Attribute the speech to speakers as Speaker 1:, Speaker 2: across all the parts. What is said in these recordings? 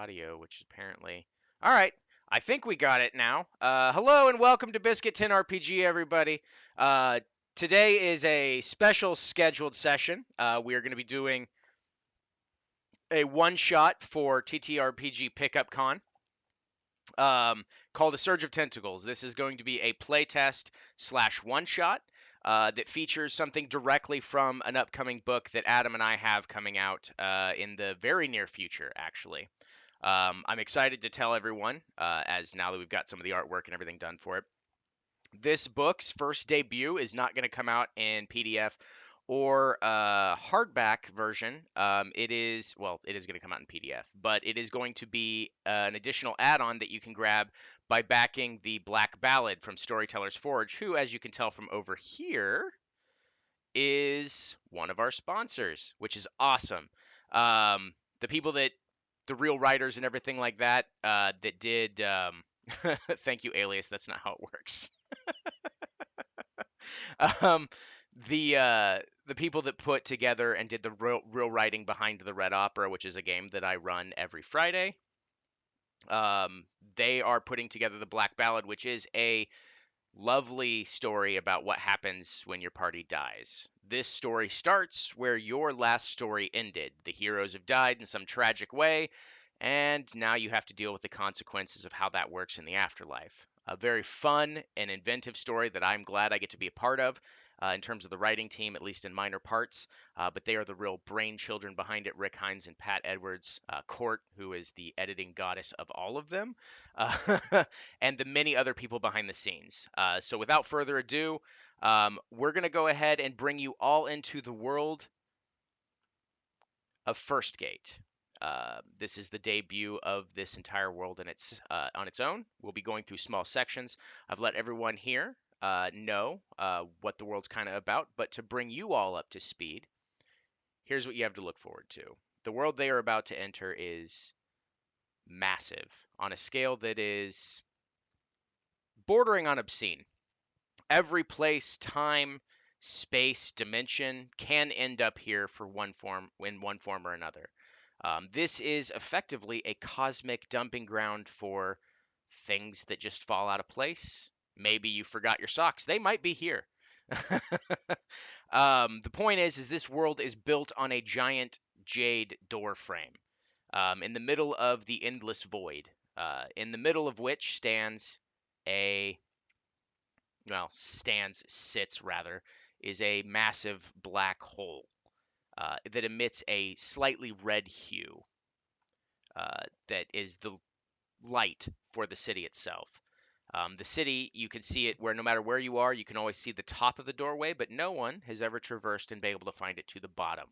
Speaker 1: audio, which apparently. All right, I think we got it now. Hello and welcome to Biscuit Tin RPG, everybody. Uh, Today is a special scheduled session. We are going to be doing a one shot for TTRPG Pickup Con. Called A Surge of Tentacles. This is going to be a playtest slash one shot that features something directly from an upcoming book that Adam and I have coming out in the very near future, actually. I'm excited to tell everyone, as now that we've got some of the artwork and everything done for it. This book's first debut is not going to come out in PDF or hardback version. It is going to come out in PDF, but it is going to be an additional add-on that you can grab by backing the Black Ballad from Storyteller's Forge, who, as you can tell from over here, is one of our sponsors, which is awesome. The people that, the real writers and everything like that, that did. Thank you, Alias. That's not how it works. um, the people that put together and did the real writing behind the Red Opera, which is a game that I run every Friday. They are putting together the Black Ballad, which is a lovely story about what happens when your party dies. This story starts where your last story ended. The heroes have died in some tragic way, and now you have to deal with the consequences of how that works in the afterlife. A very fun and inventive story that I'm glad I get to be a part of in terms of the writing team, at least in minor parts. But they are the real brain children behind it, Rick Hines and Pat Edwards. Court, who is the editing goddess of all of them, and the many other people behind the scenes. So without further ado, we're going to go ahead and bring you all into the world of First Gate. This is the debut of this entire world, and it's on its own. We'll be going through small sections. I've let everyone here know what the world's kind of about, but to bring you all up to speed, here's what you have to look forward to. The world they are about to enter is massive on a scale that is bordering on obscene. Every place, time, space, dimension can end up here for in one form or another. This is effectively a cosmic dumping ground for things that just fall out of place. Maybe you forgot your socks. They might be here. The point is this world is built on a giant jade door frame in the middle of the endless void, in the middle of which stands a sits rather, is a massive black hole that emits a slightly red hue that is the light for the city itself. The city, you can see it where no matter where you are, you can always see the top of the doorway, but no one has ever traversed and been able to find it to the bottom.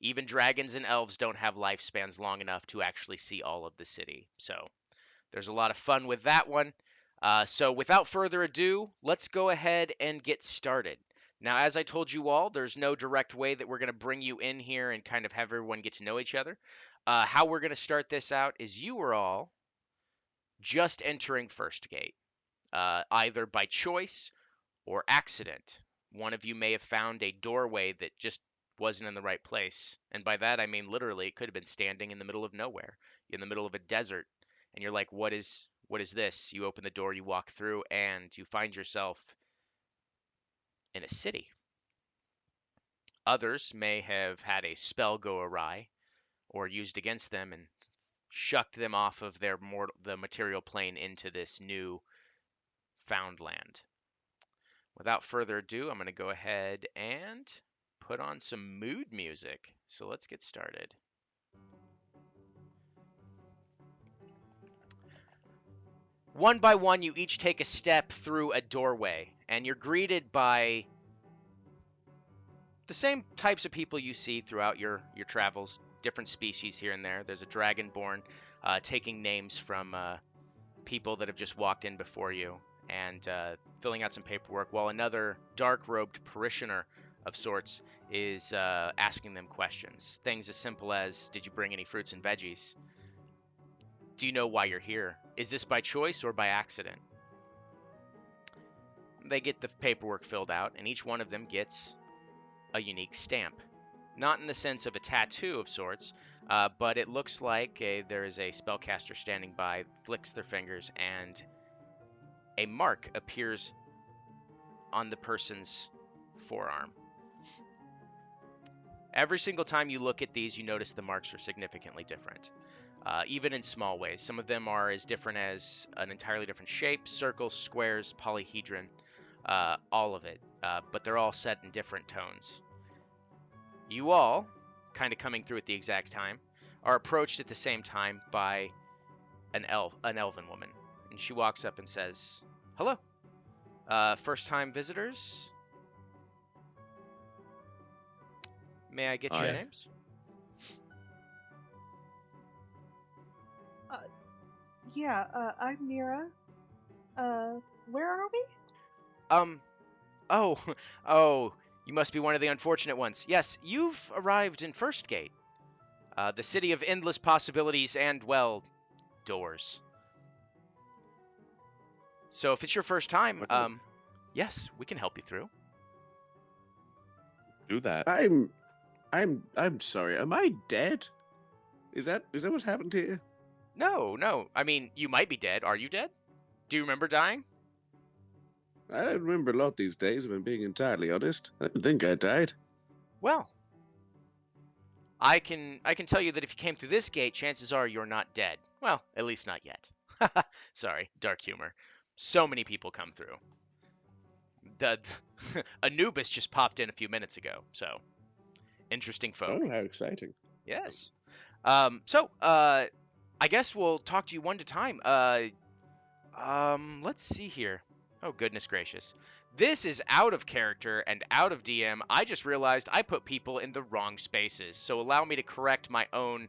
Speaker 1: Even dragons and elves don't have lifespans long enough to actually see all of the city. So there's a lot of fun with that one. So without further ado, let's go ahead and get started. Now, as I told you all, there's no direct way that we're going to bring you in here and kind of have everyone get to know each other. How we're going to start this out is you are all just entering First Gate, either by choice or accident. One of you may have found a doorway that just wasn't in the right place. And by that, I mean literally, it could have been standing in the middle of nowhere, in the middle of a desert. And you're like, what is this? You open the door, you walk through, and you find yourself in a city. Others may have had a spell go awry or used against them and shucked them off of the material plane into this new found land. Without further ado, I'm going to go ahead and put on some mood music. So let's get started. One by one, you each take a step through a doorway, and you're greeted by the same types of people you see throughout your travels, different species here and there. There's a dragonborn taking names from people that have just walked in before you and filling out some paperwork, while another dark-robed parishioner of sorts is asking them questions. Things as simple as, did you bring any fruits and veggies? Do you know why you're here? Is this by choice or by accident? They get the paperwork filled out, and each one of them gets a unique stamp. Not in the sense of a tattoo of sorts, But it looks like there is a spellcaster standing by, flicks their fingers, and a mark appears on the person's forearm. Every single time you look at these, you notice the marks are significantly different, even in small ways. Some of them are as different as an entirely different shape, circles, squares, polyhedron, all of it. But they're all set in different tones. You all, kind of coming through at the exact time, are approached at the same time by an elven woman. And she walks up and says, "Hello, first-time visitors? May I get your
Speaker 2: Yes.
Speaker 1: names?"
Speaker 3: I'm Mira. Where are we?
Speaker 1: Um, oh, oh, you must be one of the unfortunate ones. Yes, you've arrived in First Gate, the city of endless possibilities and, well, doors. So if it's your first time,
Speaker 2: Oh.
Speaker 1: yes, we can help you through.
Speaker 2: Do that.
Speaker 4: I'm sorry. Am I dead? Is that what happened here?
Speaker 1: No. I mean, you might be dead. Are you dead? Do you remember dying?
Speaker 4: I don't remember a lot these days, if I'm being entirely honest. I don't think I died.
Speaker 1: Well, I can tell you that if you came through this gate, chances are you're not dead. Well, at least not yet. Sorry, dark humor. So many people come through. The Anubis just popped in a few minutes ago, so interesting folk.
Speaker 4: Oh, how exciting.
Speaker 1: Yes. I guess we'll talk to you one at a time. Let's see here. Oh, goodness gracious. This is out of character and out of DM. I just realized I put people in the wrong spaces. So allow me to correct my own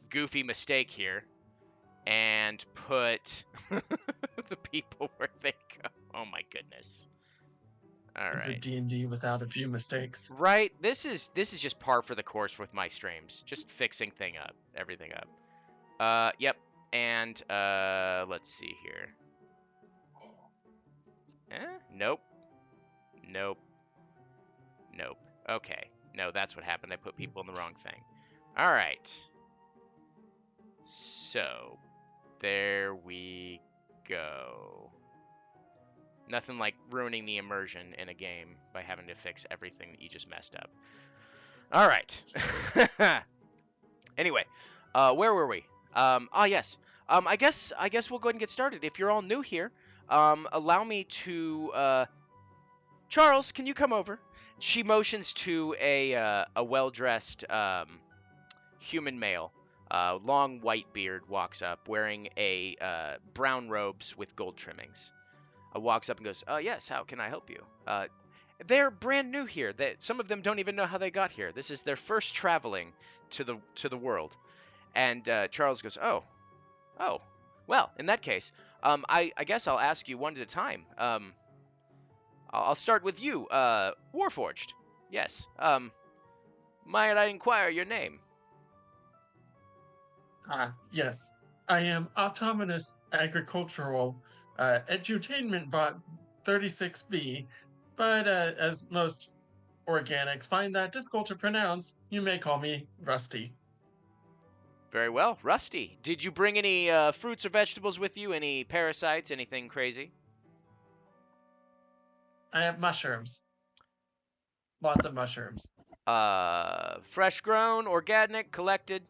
Speaker 1: goofy mistake here and put the people where they go. Oh my goodness. All
Speaker 5: It's a
Speaker 1: right.
Speaker 5: D&D without a few mistakes.
Speaker 1: Right. This is just par for the course with my streams. Just fixing everything up. Yep. And let's see here. Nope. Okay. No, that's what happened. I put people in the wrong thing. All right. So, there we go. Nothing like ruining the immersion in a game by having to fix everything that you just messed up. All right. Anyway, where were we? Yes. I guess we'll go ahead and get started. If you're all new here, allow me to. Charles, can you come over? She motions to a well-dressed human male, long white beard, walks up wearing a brown robes with gold trimmings. Walks up and goes, "Yes, how can I help you?" They're brand new here. Some of them don't even know how they got here. This is their first traveling to the world. And Charles goes, "Oh, well, in that case, I guess I'll ask you one at a time. I'll start with you, Warforged. Yes. Might I inquire your name?"
Speaker 5: Yes. I am Autonomous Agricultural Edutainment Bot 36B, but as most organics find that difficult to pronounce, you may call me Rusty.
Speaker 1: Very well, Rusty. Did you bring any fruits or vegetables with you? Any parasites? Anything crazy?
Speaker 5: I have mushrooms. Lots of mushrooms.
Speaker 1: Fresh grown, organic, collected?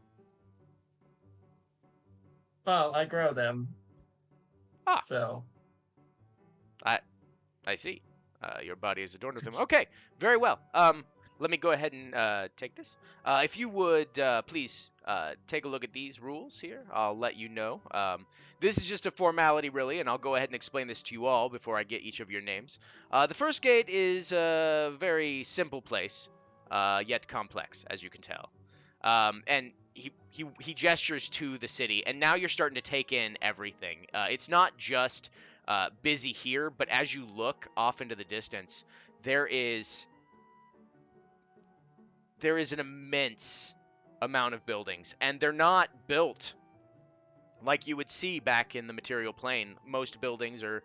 Speaker 5: Well, I grow them.
Speaker 1: Ah.
Speaker 5: So.
Speaker 1: I see. Your body is adorned with them. Okay, very well. Let me go ahead and take this. If you would please take a look at these rules here, I'll let you know. This is just a formality, really, and I'll go ahead and explain this to you all before I get each of your names. The first gate is a very simple place, yet complex, as you can tell. And he gestures to the city, and now you're starting to take in everything. It's not just busy here, but as you look off into the distance, there is an immense amount of buildings, and they're not built like you would see back in the material plane. Most buildings are,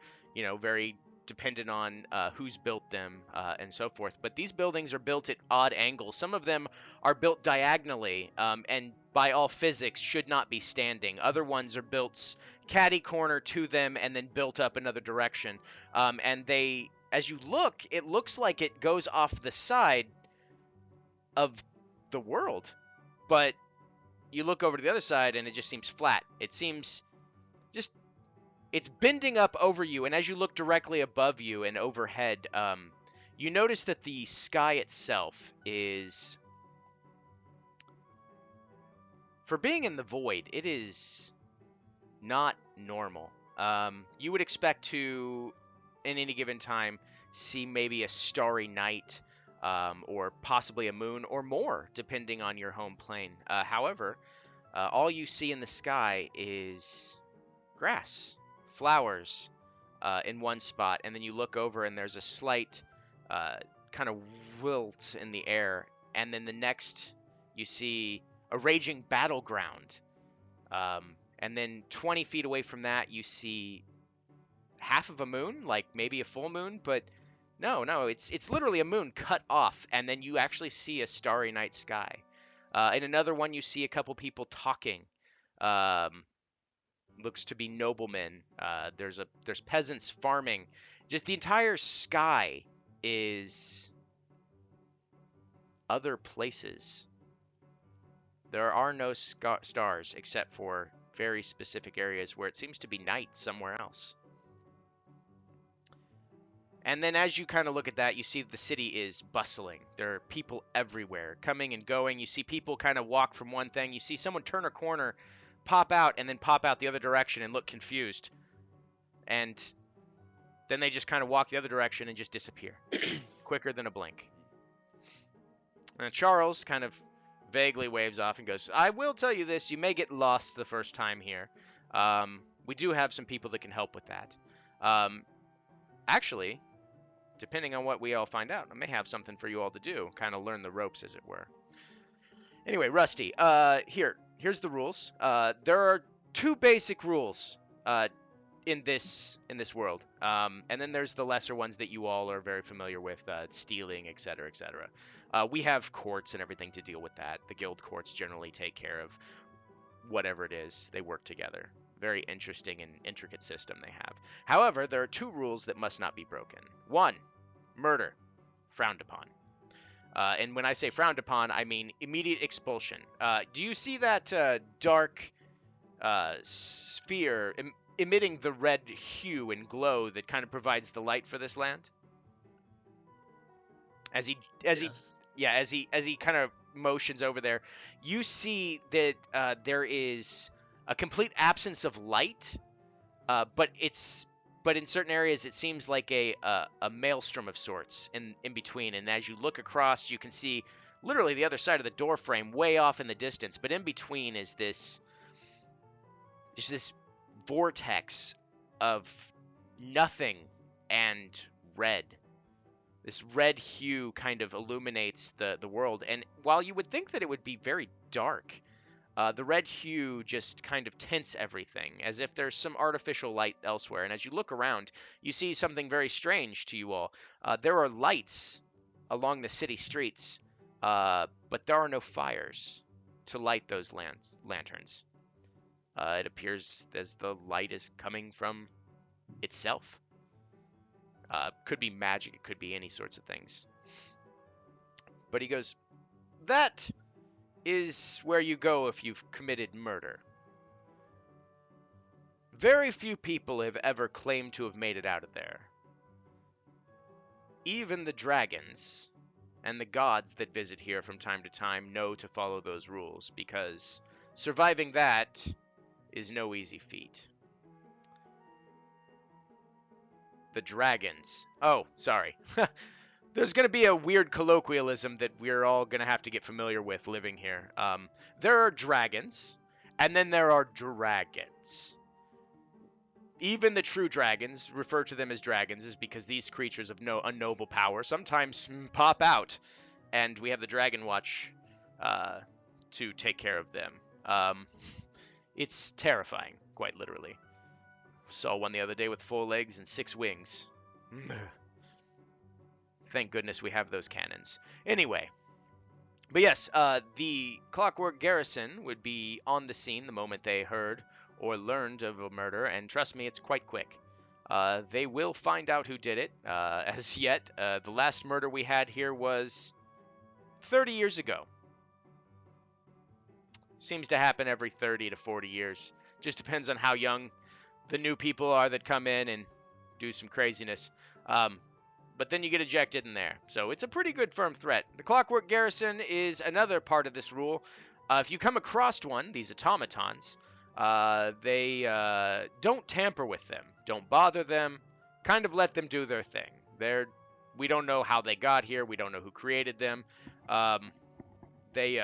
Speaker 1: very dependent on who's built them and so forth. But these buildings are built at odd angles. Some of them are built diagonally and by all physics should not be standing. Other ones are built catty corner to them and then built up another direction. And they, as you look, it looks like it goes off the side of the world. But you look over to the other side and it just seems flat. It seems just it's bending up over you, and as you look directly above you and overhead, you notice that the sky itself is, for being in the void, it is not normal. You would expect to, in any given time, see maybe a starry night, or possibly a moon or more, depending on your home plane. However, all you see in the sky is grass, flowers in one spot, and then you look over and there's a slight kind of wilt in the air, and then the next you see a raging battleground, and then 20 feet away from that you see half of a moon, like maybe a full moon, but no, it's literally a moon cut off, and then you actually see a starry night sky. In another one, you see a couple people talking. Um, Looks to be noblemen. There's peasants farming. Just the entire sky is other places. There are no stars except for very specific areas where it seems to be night somewhere else. And then as you kind of look at that, you see the city is bustling. There are people everywhere coming and going. You see people kind of walk from one thing. You see someone turn a corner, pop out, and then pop out the other direction and look confused. And then they just kind of walk the other direction and just disappear, quicker than a blink. And Charles kind of vaguely waves off and goes, I will tell you this, you may get lost the first time here. We do have some people that can help with that. Actually, depending on what we all find out, I may have something for you all to do, kind of learn the ropes, as it were. Anyway, Rusty, here's the rules. There are two basic rules in this world, and then there's the lesser ones that you all are very familiar with, stealing, etc., etc. We have courts and everything to deal with that. The guild courts generally take care of whatever it is. They work together. Very interesting and intricate system they have. However, there are two rules that must not be broken. One, murder, frowned upon. And when I say frowned upon, I mean immediate expulsion. Do you see that dark sphere emitting the red hue and glow that kind of provides the light for this land? As he kind of motions over there, you see that there is a complete absence of light, but in certain areas it seems like a maelstrom of sorts in between. And as you look across, you can see literally the other side of the door frame way off in the distance. But in between is this vortex of nothing and red. This red hue kind of illuminates the world, and while you would think that it would be very dark, the red hue just kind of tints everything, as if there's some artificial light elsewhere. And as you look around, you see something very strange to you all. There are lights along the city streets, but there are no fires to light those lanterns. It appears as the light is coming from itself. Could be magic, it could be any sorts of things. But he goes, that is where you go if you've committed murder. Very few people have ever claimed to have made it out of there. Even the dragons and the gods that visit here from time to time know to follow those rules, because surviving that is no easy feat. The dragons. Oh, sorry. There's going to be a weird colloquialism that we're all going to have to get familiar with living here. There are dragons, and then there are dragons. Even the true dragons refer to them as dragons, is because these creatures of unknowable power sometimes pop out, and we have the Dragon Watch to take care of them. It's terrifying, quite literally. Saw one the other day with 4 legs and 6 wings. Thank goodness we have those cannons. Anyway, but yes, the Clockwork Garrison would be on the scene the moment they heard or learned of a murder, and trust me, it's quite quick. They will find out who did it. As yet, the last murder we had here was 30 years ago. Seems to happen every 30 to 40 years. Just depends on how young the new people are that come in and do some craziness. But then you get ejected in there. So it's a pretty good firm threat. The Clockwork Garrison is another part of this rule. If you come across one, these automatons, they don't tamper with them. Don't bother them. Kind of let them do their thing. We don't know how they got here. We don't know who created them. They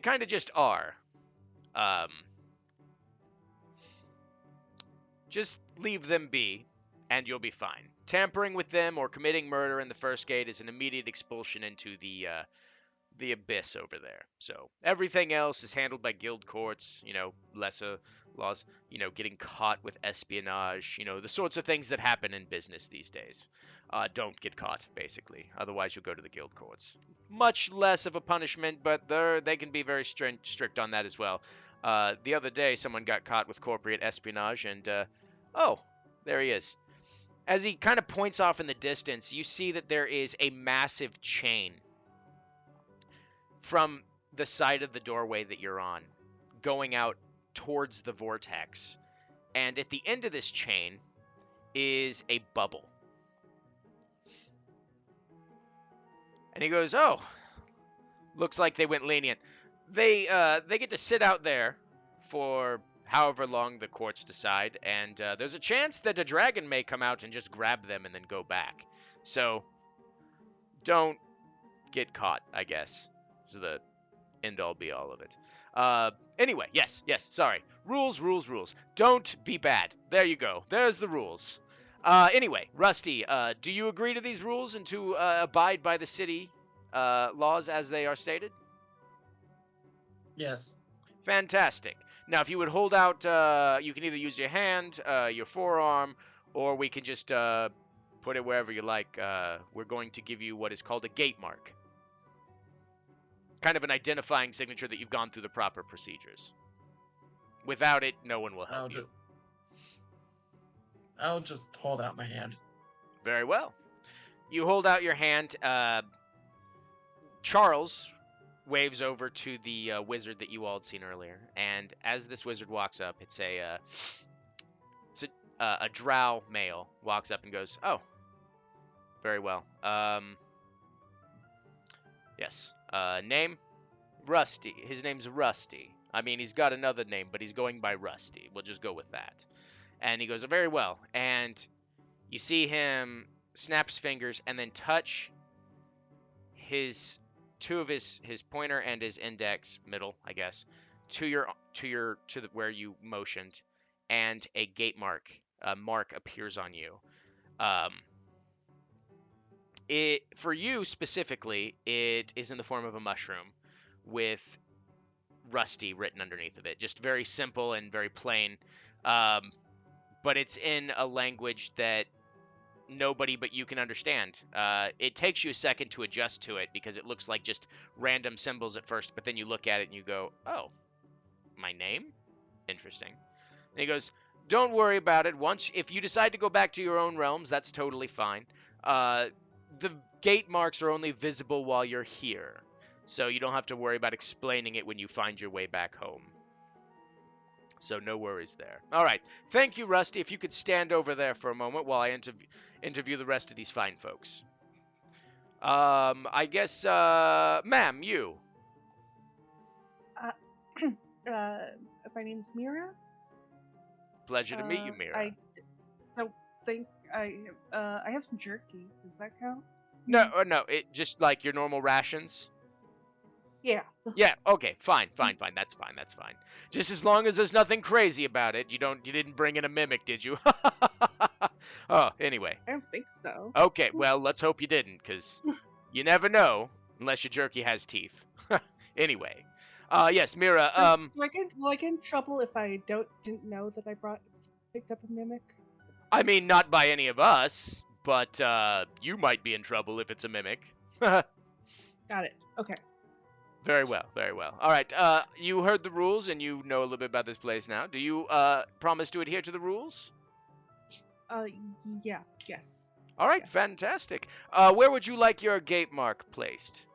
Speaker 1: kind of just are. Just leave them be, and you'll be fine. Tampering with them or committing murder in the first gate is an immediate expulsion into the abyss over there. So everything else is handled by guild courts, lesser laws, getting caught with espionage, the sorts of things that happen in business these days. Don't get caught, basically. Otherwise, you'll go to the guild courts. Much less of a punishment, but they can be very strict on that as well. The other day, someone got caught with corporate espionage, and oh, there he is. As he kind of points off in the distance, you see that there is a massive chain from the side of the doorway that you're on, going out towards the vortex. And at the end of this chain is a bubble. And he goes, "Oh, looks like they went lenient. They get to sit out there for however long the courts decide, and there's a chance that a dragon may come out and just grab them and then go back. So don't get caught, I guess. Is the end all be all of it. Anyway, yes, sorry. Rules. Don't be bad. There you go. There's the rules. Anyway, Rusty, do you agree to these rules and to abide by the city laws as they are stated?
Speaker 5: Yes.
Speaker 1: Fantastic. Now, if you would hold out, you can either use your hand, your forearm, or we can just put it wherever you like. We're going to give you what is called a gate mark. Kind of an identifying signature that you've gone through the proper procedures. Without it, no one will help you.
Speaker 5: I'll just hold out my hand.
Speaker 1: Very well. You hold out your hand. Charles waves over to the wizard that you all had seen earlier, and as this wizard walks up, it's a drow male walks up and goes, "Oh, very well. Yes. Name? Rusty. His name's Rusty. I mean, he's got another name, but he's going by Rusty. We'll just go with that." And he goes, "Very well." And you see him snap his fingers and then touch two of his pointer and his index, middle, I guess, to where you motioned, and a gate mark appears on you. For you specifically, it is in the form of a mushroom with Rusty written underneath of it. Just very simple and very plain. But it's in a language that nobody but you can understand. It takes you a second to adjust to it because it looks like just random symbols at first, but then you look at it and you go, "Oh, my name? Interesting." And he goes, "Don't worry about it. If you decide to go back to your own realms, that's totally fine. The gate marks are only visible while you're here, so you don't have to worry about explaining it when you find your way back home. So no worries there. All right. Thank you, Rusty. If you could stand over there for a moment while I interview the rest of these fine folks. I guess, ma'am, you.
Speaker 3: My name's Mira.
Speaker 1: Pleasure to meet you, Mira.
Speaker 3: I don't think I have some jerky. Does that count?
Speaker 1: No, it just like your normal rations.
Speaker 3: Yeah.
Speaker 1: Yeah. Okay. Fine. That's fine. Just as long as there's nothing crazy about it. You didn't bring in a mimic, did you? Oh, anyway.
Speaker 3: I don't think so.
Speaker 1: Okay. Well, let's hope you didn't, because you never know unless your jerky has teeth. Anyway. Yes, Mira.
Speaker 3: Will I get in trouble if I didn't know that I picked up a mimic?
Speaker 1: I mean, not by any of us, but you might be in trouble if it's a mimic.
Speaker 3: Got it. Okay.
Speaker 1: Very well, very well. All right, you heard the rules and you know a little bit about this place now. Do you promise to adhere to the rules?
Speaker 3: Uh, yeah. Yes.
Speaker 1: All right,
Speaker 3: Yes.
Speaker 1: fantastic. Where would you like your gate mark placed?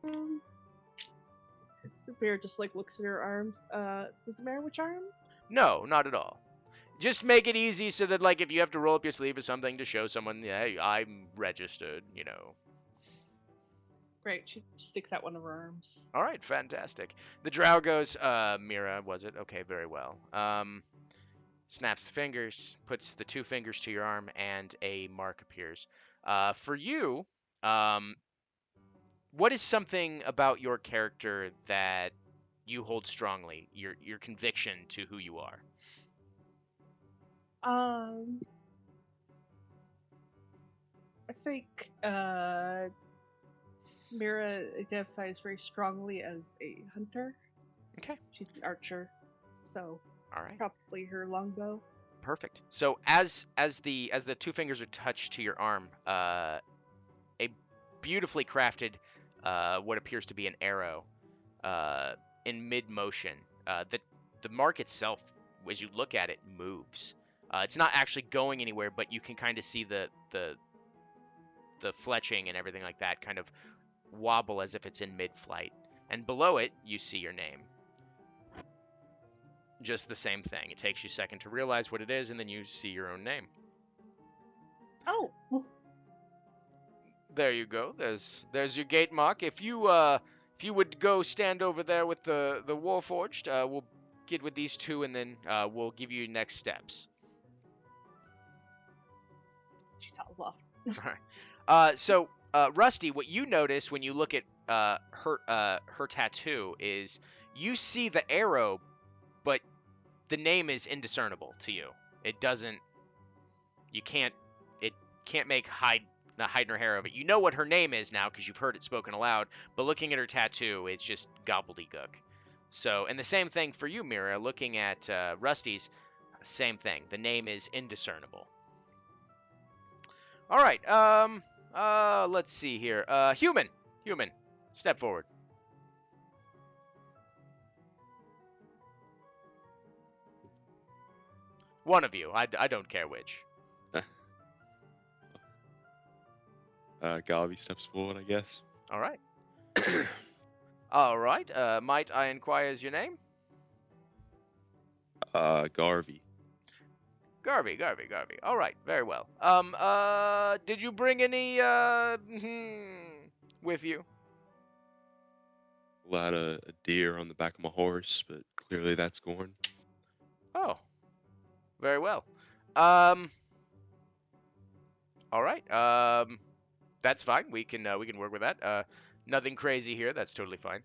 Speaker 3: Um, the bear just like looks at her arms. Does it matter which arm?
Speaker 1: No, not at all. Just make it easy so that, like, if you have to roll up your sleeve or something to show someone, yeah, I'm registered, you know.
Speaker 3: Great. She sticks out one of her arms.
Speaker 1: All right, fantastic. The drow goes, Mira, was it? Okay, very well. Snaps the fingers, puts the 2 fingers to your arm, and a mark appears. For you, um, what is something about your character that you hold strongly? Your conviction to who you are.
Speaker 3: Um, I think Mira identifies very strongly as a hunter.
Speaker 1: Okay.
Speaker 3: She's an archer, so
Speaker 1: All right.
Speaker 3: probably her longbow.
Speaker 1: Perfect. So as the 2 fingers are touched to your arm, a beautifully crafted, what appears to be an arrow, in mid motion. The mark itself, as you look at it, moves. It's not actually going anywhere, but you can kind of see the fletching and everything like that kind of wobble as if it's in mid flight. And below it, you see your name. Just the same thing. It takes you a second to realize what it is, and then you see your own name.
Speaker 3: Oh,
Speaker 1: There you go. There's your gate mark. If you would go stand over there with the Warforged, we'll get with these 2, and then we'll give you next steps.
Speaker 3: she toddles off.
Speaker 1: All right. So Rusty, what you notice when you look at her tattoo is you see the arrow, but the name is indiscernible to you. It doesn't. You can't. It can't make not hiding her hair of it. You know what her name is now because you've heard it spoken aloud, but looking at her tattoo, it's just gobbledygook. So, and the same thing for you, Mira. Looking at Rusty's, same thing. The name is indiscernible. All right. Let's see here. Human, step forward. One of you. I don't care which.
Speaker 2: Garvey steps forward, I guess.
Speaker 1: All right. All right. Might I inquire as your name?
Speaker 2: Garvey.
Speaker 1: Garvey. All right, very well. Did you bring any with you?
Speaker 2: Well, I had a deer on the back of my horse, but clearly that's gone.
Speaker 1: Oh, very well. All right. That's fine. We can work with that. Nothing crazy here. That's totally fine.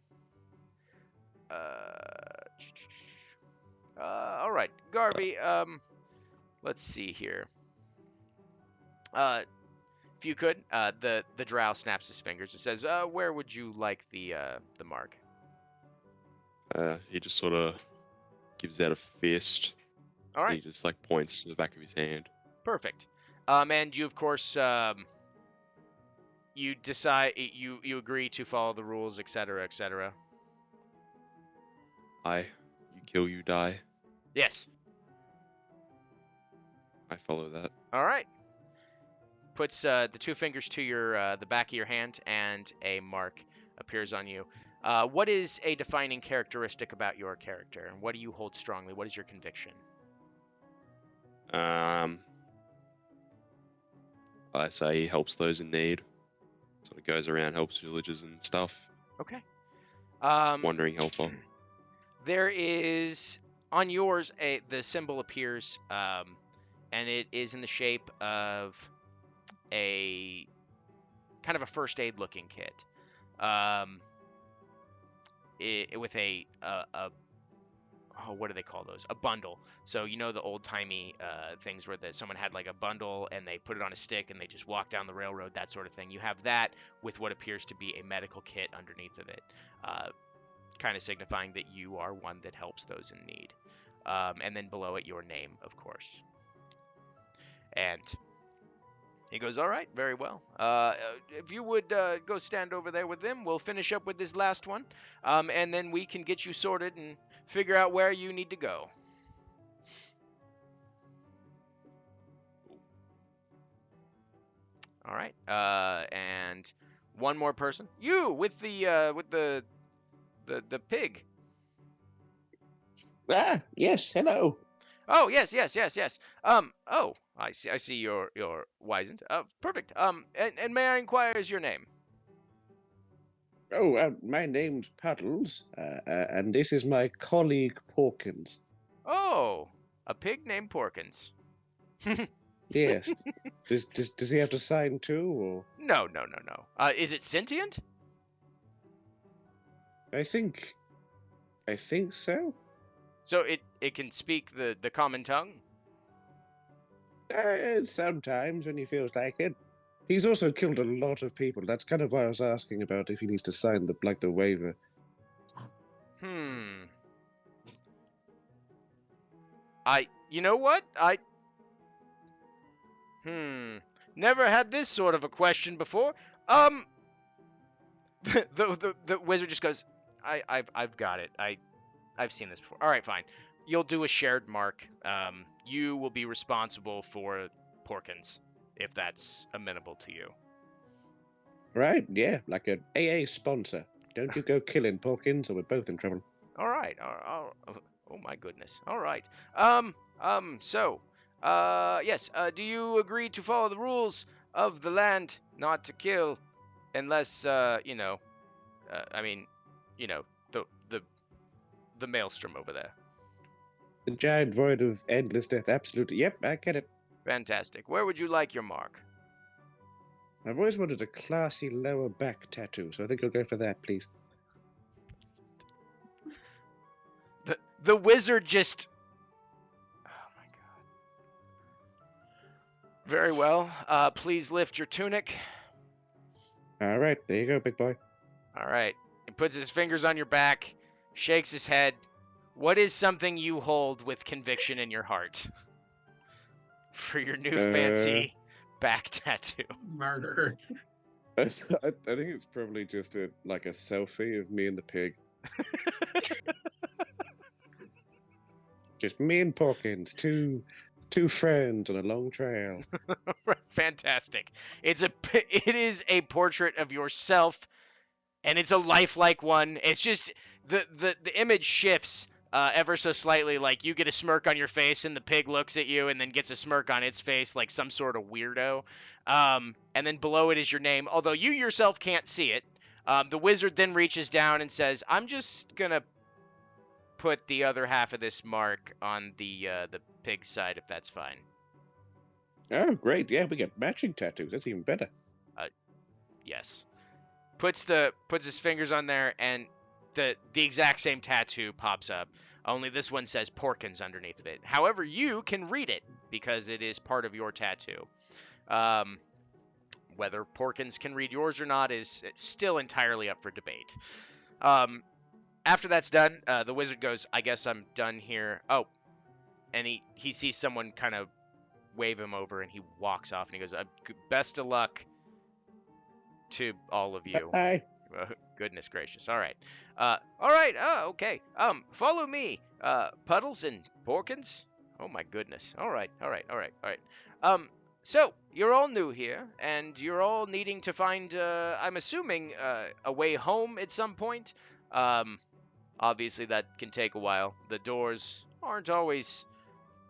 Speaker 1: All right, Garvey. Let's see here. If you could, the drow snaps his fingers. It says, "Where would you like the mark?"
Speaker 2: He just sort of gives out a fist.
Speaker 1: All right,
Speaker 2: He just like points to the back of his hand.
Speaker 1: perfect. And you, of course, you decide you agree to follow the rules, etc., etc.
Speaker 2: You kill, you die.
Speaker 1: Yes.
Speaker 2: I follow that.
Speaker 1: All right. Puts the 2 fingers to your the back of your hand, and a mark appears on you. What is a defining characteristic about your character, and what do you hold strongly? What is your conviction?
Speaker 2: I say he helps those in need. Sort of goes around, helps villagers and stuff.
Speaker 1: Okay.
Speaker 2: Wandering helper.
Speaker 1: There is on yours the symbol appears, and it is in the shape of a kind of a first aid looking kit, with a oh, what do they call those? A bundle. So you know the old timey things where someone had like a bundle and they put it on a stick and they just walk down the railroad, that sort of thing. You have that with what appears to be a medical kit underneath of it, kind of signifying that you are one that helps those in need. And then below it, your name, of course. And he goes, all right, very well. If you would go stand over there with them, we'll finish up with this last one, and then we can get you sorted and figure out where you need to go. All right, and one more person. You with the pig.
Speaker 4: Ah, yes, hello.
Speaker 1: Oh yes. Oh, I see you're wizened. Perfect. And may I inquire is your name?
Speaker 4: Oh, my name's Puddles, and this is my colleague Porkins.
Speaker 1: Oh, a pig named Porkins.
Speaker 4: Yes. Does he have to sign too, or?
Speaker 1: No. Is it sentient?
Speaker 4: I think so.
Speaker 1: So it can speak the common tongue?
Speaker 4: Sometimes when he feels like it. He's also killed a lot of people. That's kind of why I was asking about if he needs to sign the waiver.
Speaker 1: You know what? Never had this sort of a question before. The wizard just goes, I've got it. I've seen this before. All right, fine. You'll do a shared mark. You will be responsible for Porkins, if that's amenable to you.
Speaker 4: Right? Yeah, like an AA sponsor. Don't you go killing Porkins, or we're both in trouble.
Speaker 1: All right. Oh my goodness. All right. So, yes. Do you agree to follow the rules of the land, not to kill, unless, I mean, the maelstrom over there.
Speaker 4: The giant void of endless death. Absolutely. Yep, I get it.
Speaker 1: Fantastic. Where would you like your mark?
Speaker 4: I've always wanted a classy lower back tattoo, so I think I'll go for that, please.
Speaker 1: The wizard just... Oh my god. Very well. Please lift your tunic.
Speaker 4: All right, there you go, big boy.
Speaker 1: All right. He puts his fingers on your back, shakes his head. What is something you hold with conviction in your heart for your new fancy back tattoo?
Speaker 5: Murder.
Speaker 4: I think it's probably just a selfie of me and the pig. Just me and Porkins, two friends on a long trail.
Speaker 1: Fantastic. It is a portrait of yourself, and it's a lifelike one. It's just the image shifts ever so slightly. Like you get a smirk on your face, and the pig looks at you, and then gets a smirk on its face, like some sort of weirdo. And then below it is your name, although you yourself can't see it. The wizard then reaches down and says, "I'm just gonna put the other half of this mark on the pig side, if that's fine."
Speaker 4: Oh, great! Yeah, we get matching tattoos. That's even better.
Speaker 1: Yes. Puts his fingers on there, and the exact same tattoo pops up. Only this one says Porkins underneath of it. However, you can read it because it is part of your tattoo. Whether Porkins can read yours or not is still entirely up for debate. After that's done, the wizard goes, "I guess I'm done here." Oh, and he sees someone kind of wave him over, and he walks off, and he goes, "Best of luck to all of you."
Speaker 4: Bye.
Speaker 1: Goodness gracious. All right. All right. Okay. Follow me, Puddles and Porkins. Oh my goodness. All right. So you're all new here, and you're all needing to find, I'm assuming, a way home at some point. Obviously that can take a while. The doors aren't always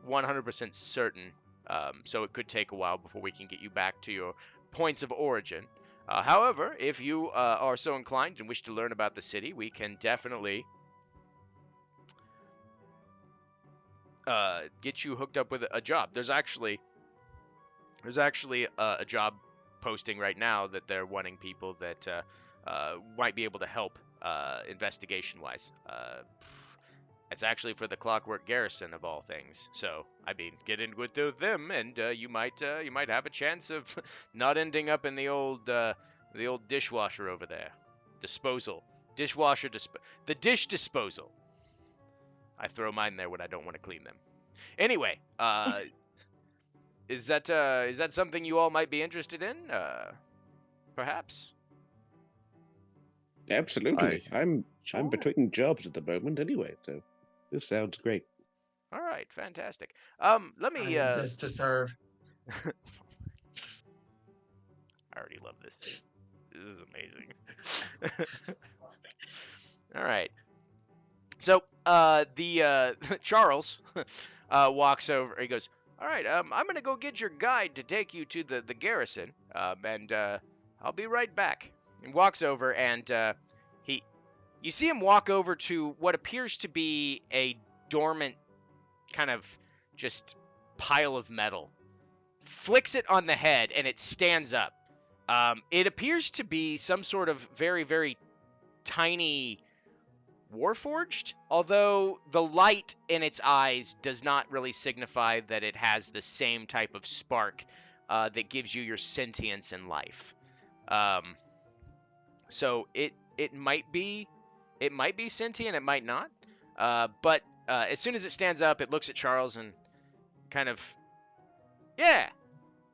Speaker 1: 100% certain, so it could take a while before we can get you back to your points of origin. However, if you are so inclined and wish to learn about the city, we can definitely get you hooked up with a job. There's actually a job posting right now that they're wanting people that might be able to help investigation-wise. It's actually for the Clockwork Garrison of all things. So, I mean, get in with them, and you might have a chance of not ending up in the old dishwasher over there. Disposal, dishwasher, the dish disposal. I throw mine there when I don't want to clean them. Anyway, Is that something you all might be interested in? Perhaps.
Speaker 4: Absolutely. I'm
Speaker 2: Sure.
Speaker 4: between jobs at the moment anyway, so this sounds great.
Speaker 1: All right, fantastic. Let
Speaker 5: I
Speaker 1: me.
Speaker 5: exist to serve.
Speaker 1: I already love this scene. This is amazing. All right. So, the Charles walks over. He goes, "All right, I'm gonna go get your guide to take you to the garrison, and I'll be right back." And walks over, and he, you see him walk over to what appears to be a dormant kind of just pile of metal. Flicks it on the head, and it stands up. It appears to be some sort of very, very tiny warforged, although the light in its eyes does not really signify that it has the same type of spark that gives you your sentience in life. Um, so it might be sentient, it might not. But as soon as it stands up, it looks at Charles and kind of, yeah.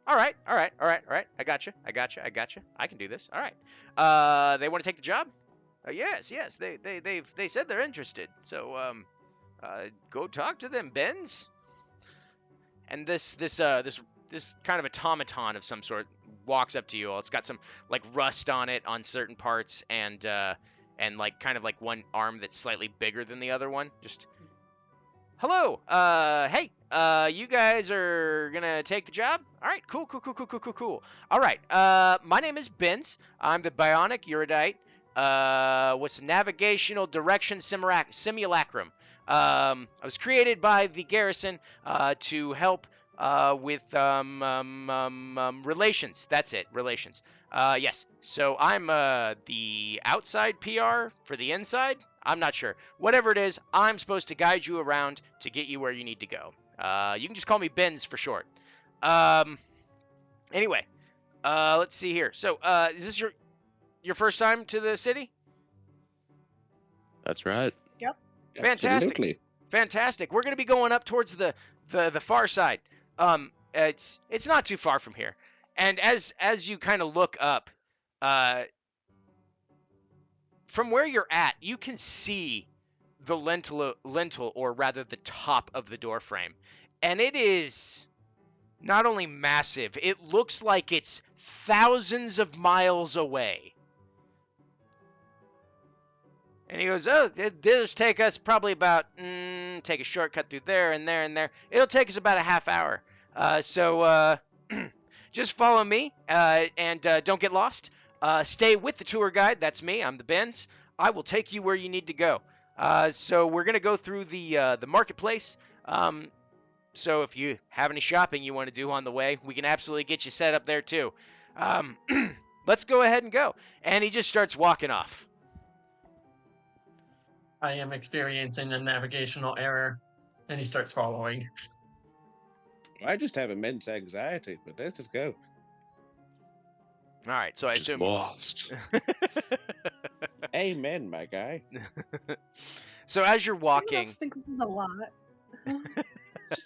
Speaker 1: All right. I got you. I can do this. All right. They want to take the job? Yes. They said they're interested. So go talk to them, Benz. And this kind of automaton of some sort walks up to you all. It's got some like rust on it on certain parts, and like kind of like one arm that's slightly bigger than the other one. Just hello. Hey. You guys are gonna take the job? All right. Cool. All right. My name is Benz. I'm the bionic erudite. What's navigational direction simulacrum. I was created by the garrison to help with relations. That's it, relations. Yes. So I'm the outside PR for the inside. I'm not sure. Whatever it is, I'm supposed to guide you around to get you where you need to go. You can just call me Benz for short. Anyway, let's see here. So, is this your first time to the city?
Speaker 2: That's right.
Speaker 1: Fantastic. Fantastic. We're going to be going up towards the far side. It's not too far from here. And as you kind of look up, from where you're at, you can see the lintel, or rather the top of the door frame, and it is not only massive, it looks like it's thousands of miles away. And he goes, "Oh, it'll just take us probably about take a shortcut through there and there and there. It'll take us about a half hour. So just follow me and don't get lost. Stay with the tour guide. That's me. I'm the Benz. I will take you where you need to go. So we're gonna go through the marketplace. So if you have any shopping you want to do on the way, we can absolutely get you set up there too. Let's go ahead and go." And he just starts walking off.
Speaker 5: I am experiencing a navigational error, and he starts following.
Speaker 4: I just have immense anxiety, but let's just go.
Speaker 1: All right, so I
Speaker 2: Just
Speaker 1: assume.
Speaker 2: lost.
Speaker 4: Amen, my guy.
Speaker 1: So as you're
Speaker 3: I
Speaker 1: walking,
Speaker 3: think this is a lot.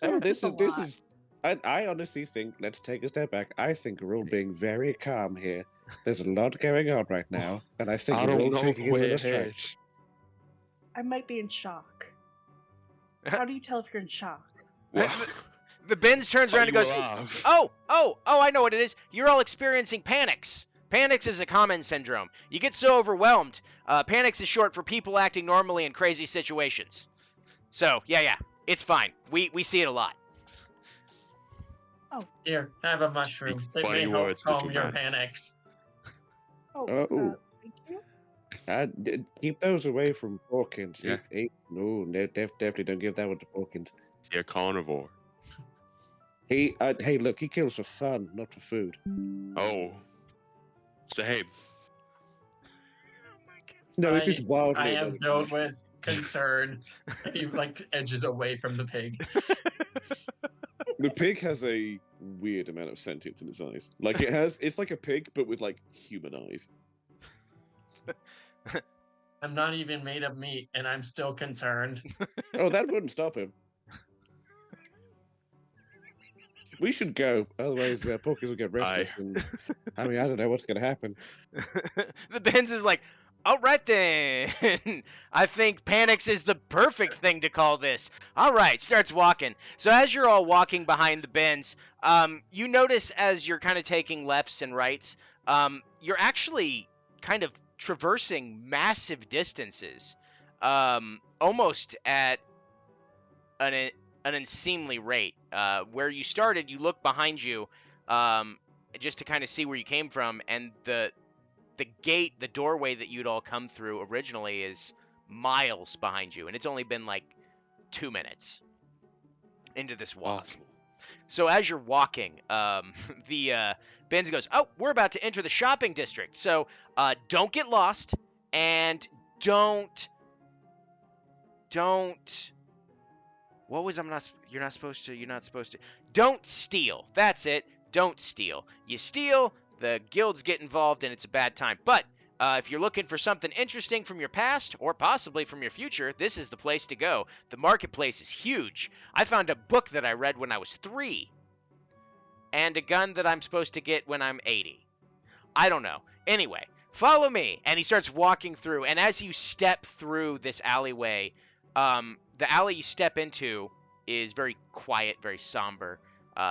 Speaker 4: Oh, this
Speaker 3: a
Speaker 4: is
Speaker 3: lot.
Speaker 4: I honestly think, let's take a step back. I think we're all being very calm here. There's a lot going on right now, and I think
Speaker 2: I
Speaker 4: we're
Speaker 2: don't
Speaker 4: all
Speaker 2: know
Speaker 4: taking it
Speaker 2: where
Speaker 4: with a
Speaker 2: it
Speaker 4: stride.
Speaker 2: is.
Speaker 3: I might be in shock. How do you tell if you're in shock?
Speaker 2: What?
Speaker 1: the Benz turns
Speaker 2: Are
Speaker 1: around and
Speaker 2: you
Speaker 1: goes,
Speaker 2: alive?
Speaker 1: Oh, I know what it is. You're all experiencing panics. Panics is a common syndrome. You get so overwhelmed. Panics is short for people acting normally in crazy situations. So, yeah, it's fine. We see it a lot.
Speaker 5: Here, have a mushroom. It may
Speaker 2: funny
Speaker 5: help
Speaker 2: words,
Speaker 5: calm
Speaker 2: little
Speaker 5: your
Speaker 2: man.
Speaker 5: panics.
Speaker 3: Oh,
Speaker 4: Oh.
Speaker 3: thank you.
Speaker 4: Keep those away from Porkins.
Speaker 2: Yeah.
Speaker 4: No, definitely don't give that one to Porkins.
Speaker 2: You're a carnivore.
Speaker 4: Hey, look, he kills for fun, not for food.
Speaker 2: Oh. Same.
Speaker 4: No, it's just wildly.
Speaker 5: I am
Speaker 4: annoying
Speaker 5: filled
Speaker 4: mushroom.
Speaker 5: with concern. He edges away from the pig.
Speaker 4: The pig has a weird amount of sentience in its eyes. Like it's like a pig, but with like human eyes.
Speaker 5: I'm not even made of meat, and I'm still concerned.
Speaker 4: Oh, that wouldn't stop him. We should go, otherwise Porkers will get restless. And I mean, I don't know what's going to happen.
Speaker 1: The Benz is like, all right then. I think panicked is the perfect thing to call this. All right, starts walking. So as you're all walking behind the Benz, you notice as you're kind of taking lefts and rights, you're actually kind of traversing massive distances, almost at an unseemly rate. Where you started, you look behind you, just to kind of see where you came from, and the gate, the doorway that you'd all come through originally is miles behind you, and it's only been like 2 minutes into this walk.
Speaker 2: Awesome.
Speaker 1: So as you're walking, the Benz goes, "Oh, we're about to enter the shopping district. So don't get lost, and don't. What was You're not supposed to. Don't steal. That's it. Don't steal. You steal, the guilds get involved, and it's a bad time. But if you're looking for something interesting from your past, or possibly from your future, this is the place to go. The marketplace is huge. I found a book that I read when I was 3, and a gun that I'm supposed to get when I'm 80. I don't know. Anyway, follow me." And he starts walking through, and as you step through this alleyway, the alley you step into is very quiet, very somber.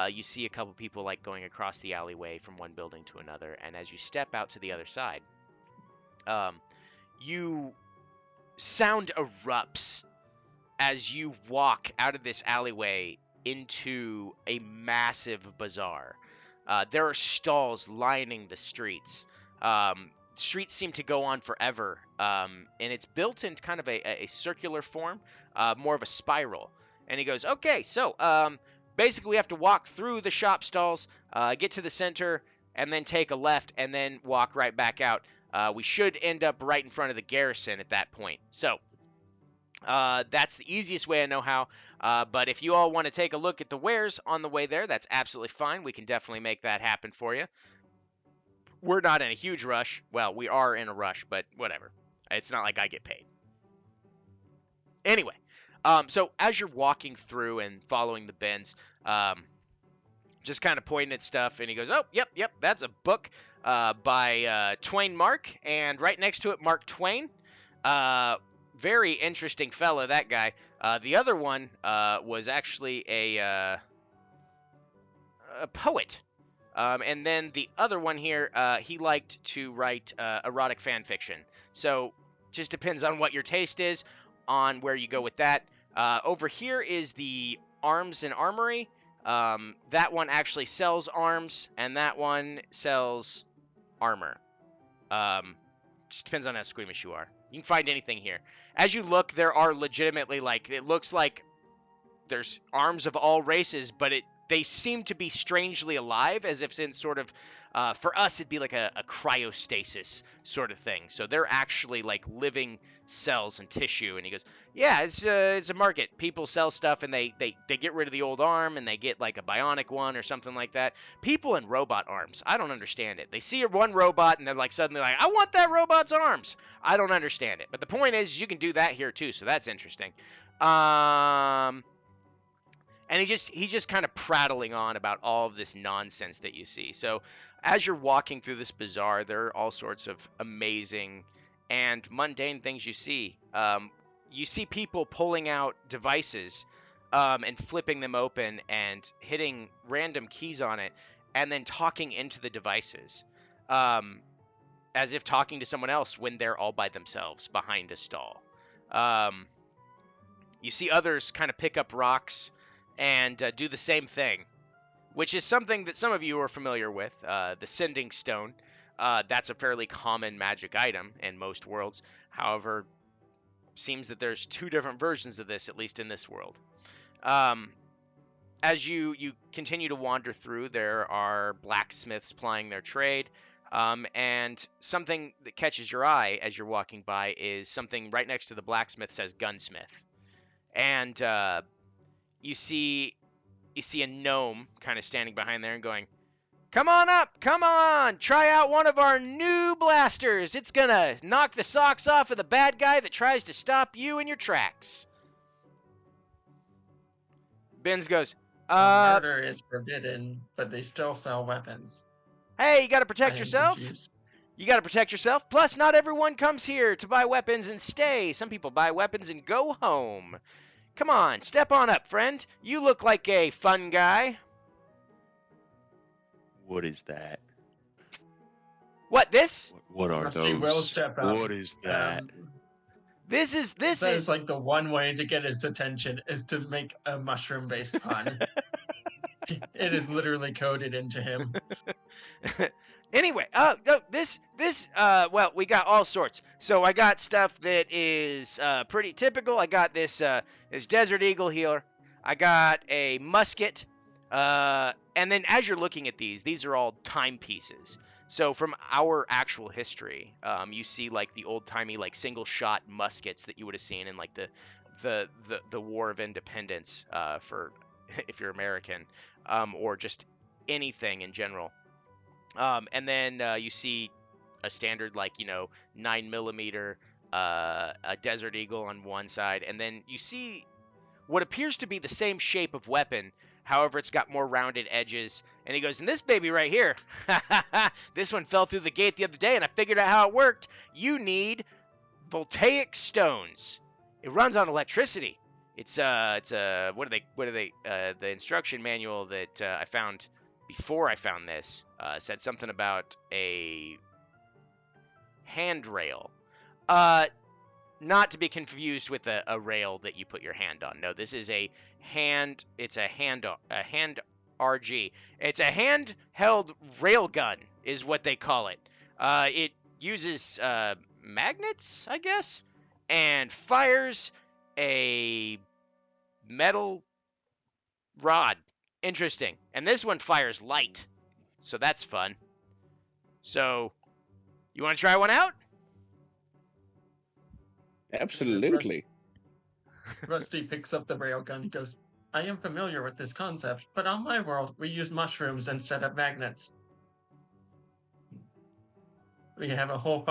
Speaker 1: You see a couple people like going across the alleyway from one building to another, and as you step out to the other side, you sound erupts as you walk out of this alleyway into a massive bazaar. There are stalls lining the streets. Streets seem to go on forever, and it's built in kind of a circular form, more of a spiral. And he goes, "Okay, so basically we have to walk through the shop stalls, get to the center, and then take a left, and then walk right back out. We should end up right in front of the garrison at that point. So that's the easiest way I know how. But if you all want to take a look at the wares on the way there, that's absolutely fine. We can definitely make that happen for you. We're not in a huge rush. Well, we are in a rush, but whatever. It's not like I get paid. Anyway, so as you're walking through and following the Benz, just kind of pointing at stuff, and he goes, "Oh, yep, that's a book by Twain Mark, and right next to it, Mark Twain. Very interesting fella, that guy. The other one was actually a poet. And then the other one here, he liked to write erotic fan fiction. So just depends on what your taste is, on where you go with that. Over here is the Arms and Armory. That one actually sells arms, and that one sells armor. Just depends on how squeamish you are. You can find anything here. As you look, there are legitimately, like, it looks like there's arms of all races, but they seem to be strangely alive, as if in sort of, for us, it'd be like a cryostasis sort of thing. So they're actually like living cells and tissue. And he goes, "Yeah, it's a market. People sell stuff, and they get rid of the old arm, and they get like a bionic one or something like that. People and robot arms. I don't understand it. They see one robot, and they're like suddenly like, I want that robot's arms. I don't understand it. But the point is, you can do that here too. So that's interesting. And he's just kind of prattling on about all of this nonsense that you see. So as you're walking through this bazaar, there are all sorts of amazing and mundane things you see. You see people pulling out devices and flipping them open and hitting random keys on it, and then talking into the devices, as if talking to someone else when they're all by themselves behind a stall. You see others kind of pick up rocks and do the same thing, which is something that some of you are familiar with, the Sending Stone. That's a fairly common magic item in most worlds. However, seems that there's 2 different versions of this, at least in this world. As you continue to wander through, there are blacksmiths plying their trade, and something that catches your eye as you're walking by is something right next to the blacksmith says gunsmith. And you see a gnome kind of standing behind there and going, "Come on up, come on, try out one of our new blasters. It's gonna knock the socks off of the bad guy that tries to stop you in your tracks." Benz goes,
Speaker 5: Murder is forbidden, but they still sell weapons.
Speaker 1: Hey, you got to
Speaker 5: I
Speaker 1: protect
Speaker 5: am
Speaker 1: yourself.
Speaker 5: confused.
Speaker 1: You got to protect yourself. Plus, not everyone comes here to buy weapons and stay. Some people buy weapons and go home. Come on, step on up, friend. You look like a fun guy.
Speaker 2: What is that?
Speaker 1: What, this?
Speaker 2: What are
Speaker 5: Rusty will
Speaker 2: those?
Speaker 5: step up.
Speaker 2: What is that?
Speaker 1: This is
Speaker 5: That is like the one way to get his attention is to make a mushroom-based pun. It is literally coded into him.
Speaker 1: Anyway, no, well, we got all sorts. So I got stuff that is pretty typical. I got this Desert Eagle here. I got a musket. And then as you're looking at these are all timepieces. So from our actual history, you see like the old-timey like single-shot muskets that you would have seen in like the War of Independence for if you're American, or just anything in general. And then you see a standard like 9mm a Desert Eagle on one side, and then you see what appears to be the same shape of weapon. However, it's got more rounded edges. And he goes, and this baby right here, this one fell through the gate the other day, and I figured out how it worked. You need voltaic stones. It runs on electricity. It's the instruction manual that I found before I found this said something about a handrail. Not to be confused with a rail that you put your hand on. No, this is a hand. It's a hand RG. It's a handheld railgun, is what they call it. It uses magnets, I guess, and fires a metal rod. Interesting. And this one fires light, so that's fun. So, you want to try one out?
Speaker 4: Absolutely.
Speaker 5: Rusty picks up the railgun and goes, I am familiar with this concept, but on my world, we use mushrooms instead of magnets. We have a whole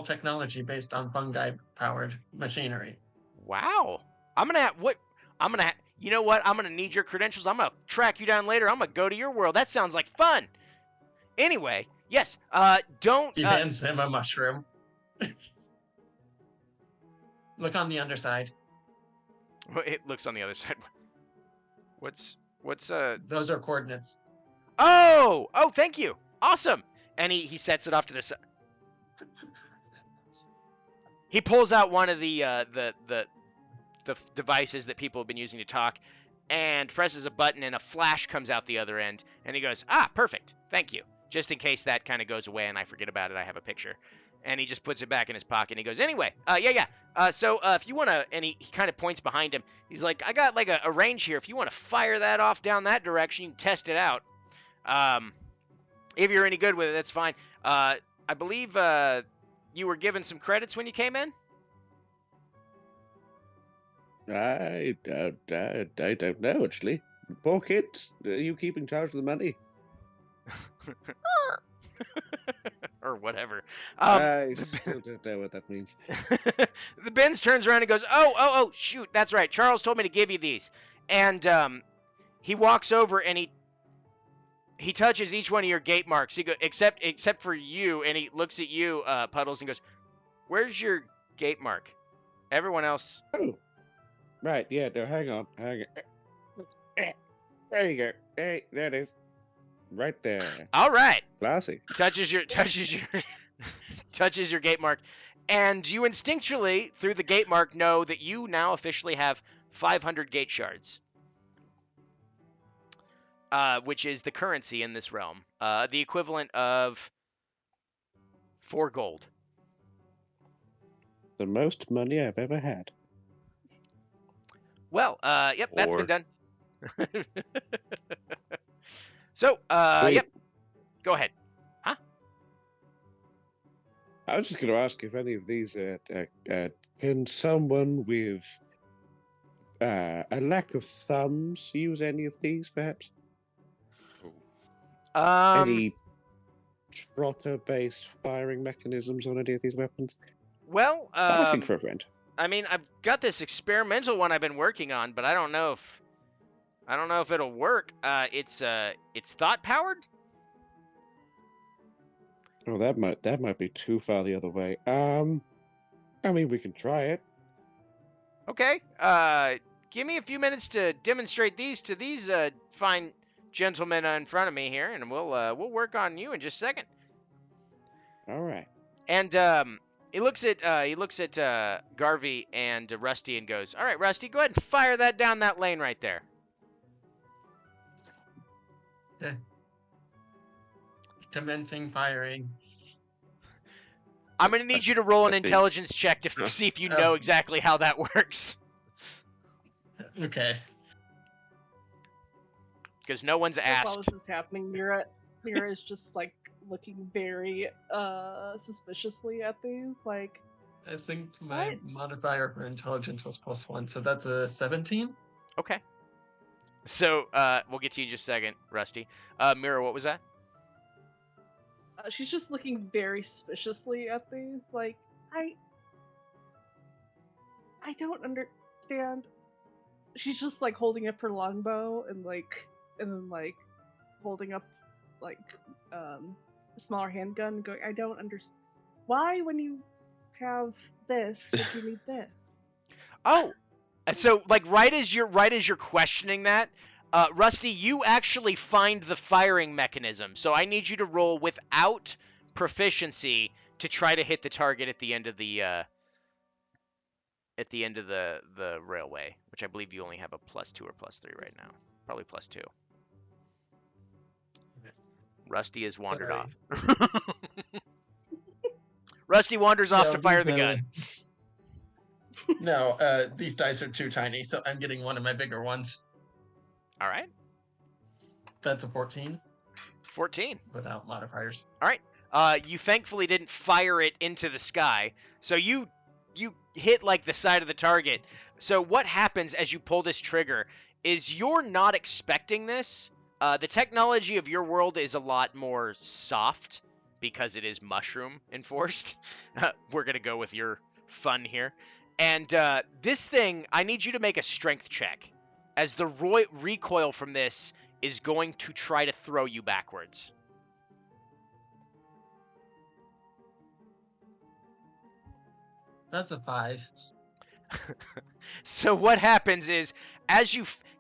Speaker 5: technology based on fungi-powered machinery.
Speaker 1: Wow. You know what? I'm gonna need your credentials. I'm gonna track you down later. I'm gonna go to your world. That sounds like fun. Anyway, yes. Don't.
Speaker 5: He hands him a mushroom. Look on the underside.
Speaker 1: It looks on the other side. What's
Speaker 5: Those are coordinates.
Speaker 1: Oh, thank you. Awesome. And he sets it off to the side. He pulls out one of the devices that people have been using to talk, and presses a button, and a flash comes out the other end. And he goes, perfect. Thank you. Just in case that kind of goes away and I forget about it, I have a picture. And he just puts it back in his pocket. And he goes, anyway, so if you want to, and he kind of points behind him. He's like, I got like a range here. If you want to fire that off down that direction, you can test it out. If you're any good with it, that's fine. I believe you were given some credits when you came in.
Speaker 4: I don't know, actually. Poor kids. Are you keeping charge of the money?
Speaker 1: Or whatever.
Speaker 4: I still don't know what that means.
Speaker 1: The Benz turns around and goes, oh, shoot, that's right. Charles told me to give you these. And he walks over and he touches each one of your gate marks. He goes, except for you, and he looks at you, Puddles, and goes, where's your gate mark? Everyone else.
Speaker 4: Oh, right, yeah, no, hang on. There you go. Hey, there it is. Right there.
Speaker 1: All right.
Speaker 4: Classy.
Speaker 1: Touches your gate mark, and you instinctually, through the gate mark, know that you now officially have 500 gate shards, which is the currency in this realm, the equivalent of 4 gold.
Speaker 4: The most money I've ever had.
Speaker 1: Well, yep, that's been
Speaker 2: Or-
Speaker 1: done. So,
Speaker 4: Wait.
Speaker 1: yep, go ahead.
Speaker 4: I was just going to ask if any of these can someone with a lack of thumbs use any of these, perhaps? Any trotter-based firing mechanisms on any of these weapons?
Speaker 1: Well,
Speaker 4: Asking for a friend.
Speaker 1: I mean, I've got this experimental one I've been working on, but I don't know if I don't know if it'll work. It's thought powered.
Speaker 4: Oh, that might be too far the other way. I mean, we can try it.
Speaker 1: Okay. Give me a few minutes to demonstrate these to these fine gentlemen in front of me here, and we'll work on you in just a second.
Speaker 4: All right.
Speaker 1: And he looks at Garvey and Rusty and goes, "All right, Rusty, go ahead and fire that down that lane right there."
Speaker 5: Okay. Commencing firing.
Speaker 1: I'm gonna need you to roll an
Speaker 2: I think-
Speaker 1: intelligence check to see if you know exactly how that works,
Speaker 5: Okay.
Speaker 1: because no one's
Speaker 3: While
Speaker 1: asked.
Speaker 3: this is happening, Mira is just like looking very suspiciously at these. Like,
Speaker 5: I think my
Speaker 3: What?
Speaker 5: modifier for intelligence was +1, so that's a 17.
Speaker 1: Okay. So we'll get to you in just a second, Rusty. Mira, what was that?
Speaker 3: she's just looking very suspiciously at these. Like, I don't understand. She's just like holding up her longbow and then like holding up like a smaller handgun and going, I don't understand. Why, when you have this, would you need this?
Speaker 1: Oh, so like right as you're questioning that, Rusty, you actually find the firing mechanism. So I need you to roll without proficiency to try to hit the target at the end of the railway, which I believe you only have a +2 or +3 right now. Probably +2. Rusty has wandered
Speaker 5: Sorry.
Speaker 1: off. Rusty wanders off
Speaker 5: No,
Speaker 1: to fire
Speaker 5: these,
Speaker 1: the gun.
Speaker 5: No, these dice are too tiny, so I'm getting one of my bigger ones.
Speaker 1: All right.
Speaker 5: That's a 14
Speaker 1: 14.
Speaker 5: without modifiers.
Speaker 1: You thankfully didn't fire it into the sky, so you hit like the side of the target. So what happens as you pull this trigger is you're not expecting this. The technology of your world is a lot more soft because it is mushroom enforced. We're gonna go with your fun here. And this thing, I need you to make a strength check, as the recoil from this is going to try to throw you backwards.
Speaker 5: That's a 5.
Speaker 1: So what happens is, as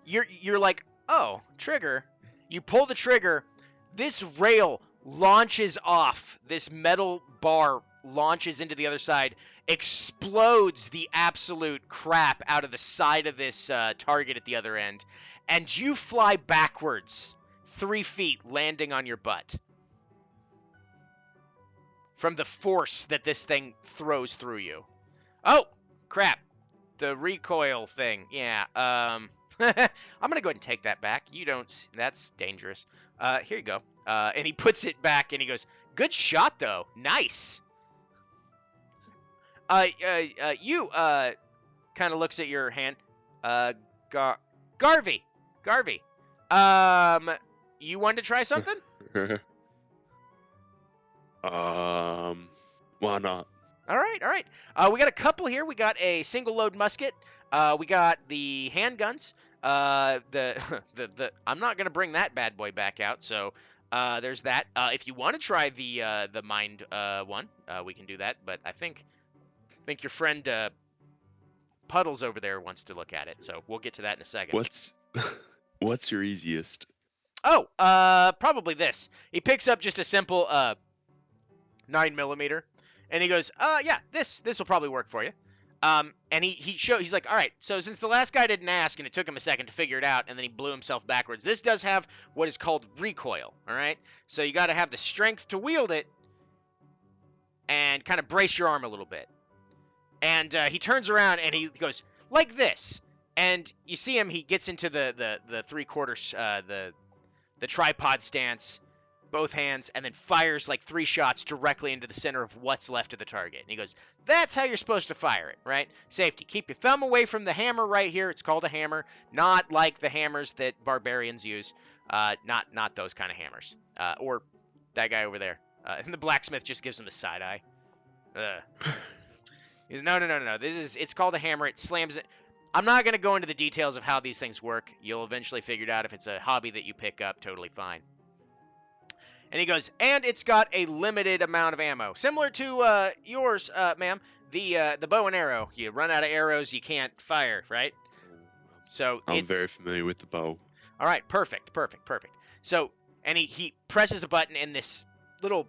Speaker 1: you're like, oh, trigger. You pull the trigger. This rail launches off. This metal bar launches into the other side, explodes the absolute crap out of the side of this target at the other end, and you fly backwards 3 feet, landing on your butt from the force that this thing throws through you. Oh, crap. The recoil thing. Yeah. I'm gonna go ahead and take that back. You don't. That's dangerous. Here you go. And he puts it back, and he goes, "Good shot, though. Nice." You kind of looks at your hand. Garvey. You wanted to try something?
Speaker 2: Why not?
Speaker 1: All right. We got a couple here. We got a single load musket. We got the handguns. The I'm not gonna bring that bad boy back out. So there's that. If you want to try the mind one, we can do that. But I think your friend Puddles over there wants to look at it. So we'll get to that in a second.
Speaker 2: What's your easiest?
Speaker 1: Oh, probably this. He picks up just a simple 9mm. And he goes, yeah, this will probably work for you. And he's like, all right, so since the last guy didn't ask and it took him a second to figure it out and then he blew himself backwards, this does have what is called recoil, all right? So you got to have the strength to wield it and kind of brace your arm a little bit. And he turns around and he goes, like this. And you see him, he gets into the 3/4, the tripod stance, both hands, and then fires like 3 shots directly into the center of what's left of the target. And he goes, that's how you're supposed to fire it, right? Safety. Keep your thumb away from the hammer right here. It's called a hammer, not like the hammers that barbarians use. Not those kind of hammers. Or that guy over there. And the blacksmith just gives him the side eye. No. It's called a hammer. It slams it. I'm not going to go into the details of how these things work. You'll eventually figure it out. If it's a hobby that you pick up, totally fine. And he goes, and it's got a limited amount of ammo, similar to yours, ma'am. The bow and arrow. You run out of arrows, you can't fire, right? So
Speaker 2: I'm
Speaker 1: it's
Speaker 2: very familiar with the bow.
Speaker 1: all right. Perfect. So, and he presses a button, and this little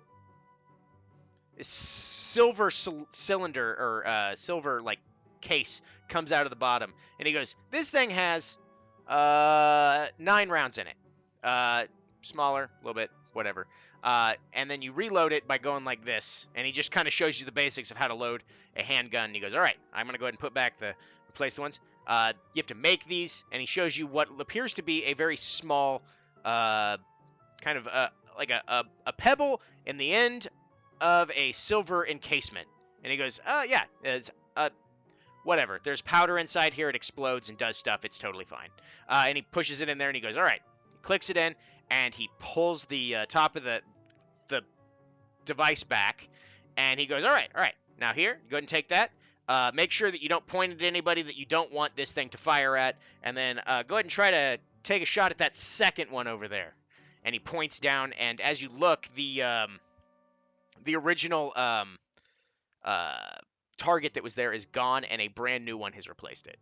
Speaker 1: silver cylinder or silver like case comes out of the bottom, and he goes, "This thing has 9 rounds in it. Smaller, a little bit, whatever. And then you reload it by going like this, and he just kind of shows you the basics of how to load a handgun. And he goes, all right, I'm going to go ahead and replace the ones. You have to make these, and he shows you what appears to be a very small, kind of like a pebble in the end of a silver encasement. And he goes, yeah, it's whatever. There's powder inside here. It explodes and does stuff. It's totally fine. And he pushes it in there, and he goes, all right. He clicks it in, and he pulls the top of the device back, and he goes, all right. Now here, go ahead and take that. Make sure that you don't point it at anybody that you don't want this thing to fire at, and then go ahead and try to take a shot at that second one over there. And he points down, and as you look, the original target that was there is gone, and a brand new one has replaced it.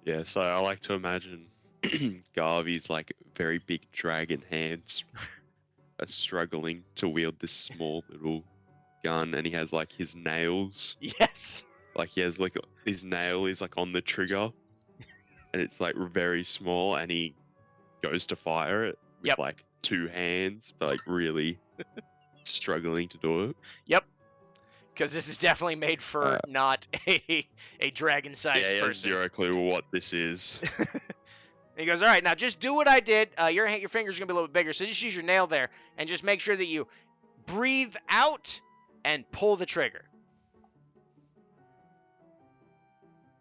Speaker 2: Yeah, so I like to imagine Garvey's like very big dragon hands are struggling to wield this small little gun, and he has like his nails.
Speaker 1: Yes.
Speaker 2: Like he has like his nail is like on the trigger, and it's like very small, and he goes to fire it with
Speaker 1: Yep.
Speaker 2: like 2 hands, but like really struggling to do it.
Speaker 1: Yep. Because this is definitely made for not a dragon-sized
Speaker 2: Yeah, he has
Speaker 1: person.
Speaker 2: 0 clue what this is.
Speaker 1: And he goes, all right, now just do what I did. Your finger's going to be a little bit bigger, so just use your nail there, and just make sure that you breathe out and pull the trigger.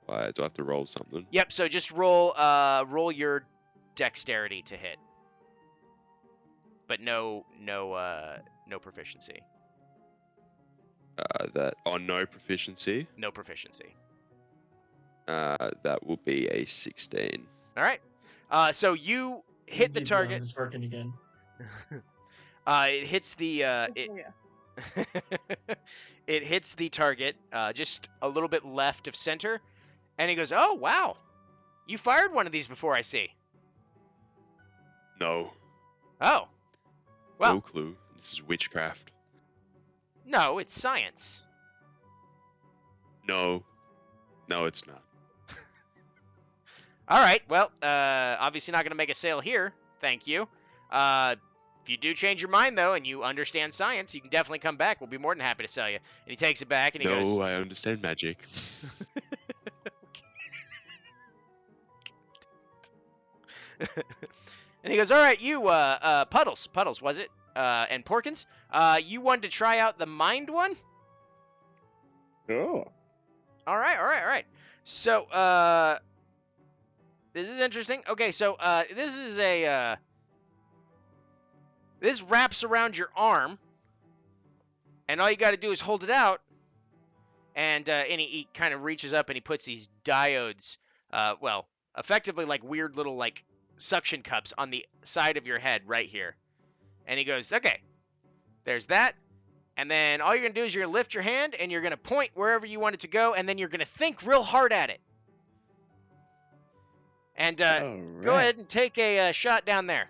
Speaker 2: Do I have to roll something?
Speaker 1: Yep, so just roll your dexterity to hit. But no proficiency.
Speaker 2: No proficiency.
Speaker 1: No proficiency.
Speaker 2: That will be a 16.
Speaker 1: All right. So you hit the target.
Speaker 5: It's working again.
Speaker 1: It hits the
Speaker 3: Yeah.
Speaker 1: it hits the target just a little bit left of center, and he goes, "Oh wow, you fired one of these before, I see."
Speaker 2: No.
Speaker 1: Oh, well,
Speaker 2: No clue. This is witchcraft.
Speaker 1: no, it's science.
Speaker 2: No, it's not.
Speaker 1: All right, well, obviously not going to make a sale here. Thank you. If you do change your mind, though, and you understand science, you can definitely come back. We'll be more than happy to sell you. And he takes it back, and he goes...
Speaker 2: No, I understand magic.
Speaker 1: And he goes, all right, you, Puddles, was it? And Porkins, you wanted to try out the mind one?
Speaker 4: Oh.
Speaker 1: All right. So, this is interesting. Okay, so, this is this wraps around your arm, and all you got to do is hold it out, and he kind of reaches up and he puts these diodes, effectively like weird little like suction cups on the side of your head right here. And he goes, okay, there's that. And then all you're going to do is you're going to lift your hand, and you're going to point wherever you want it to go, and then you're going to think real hard at it. And go ahead and take a shot down there.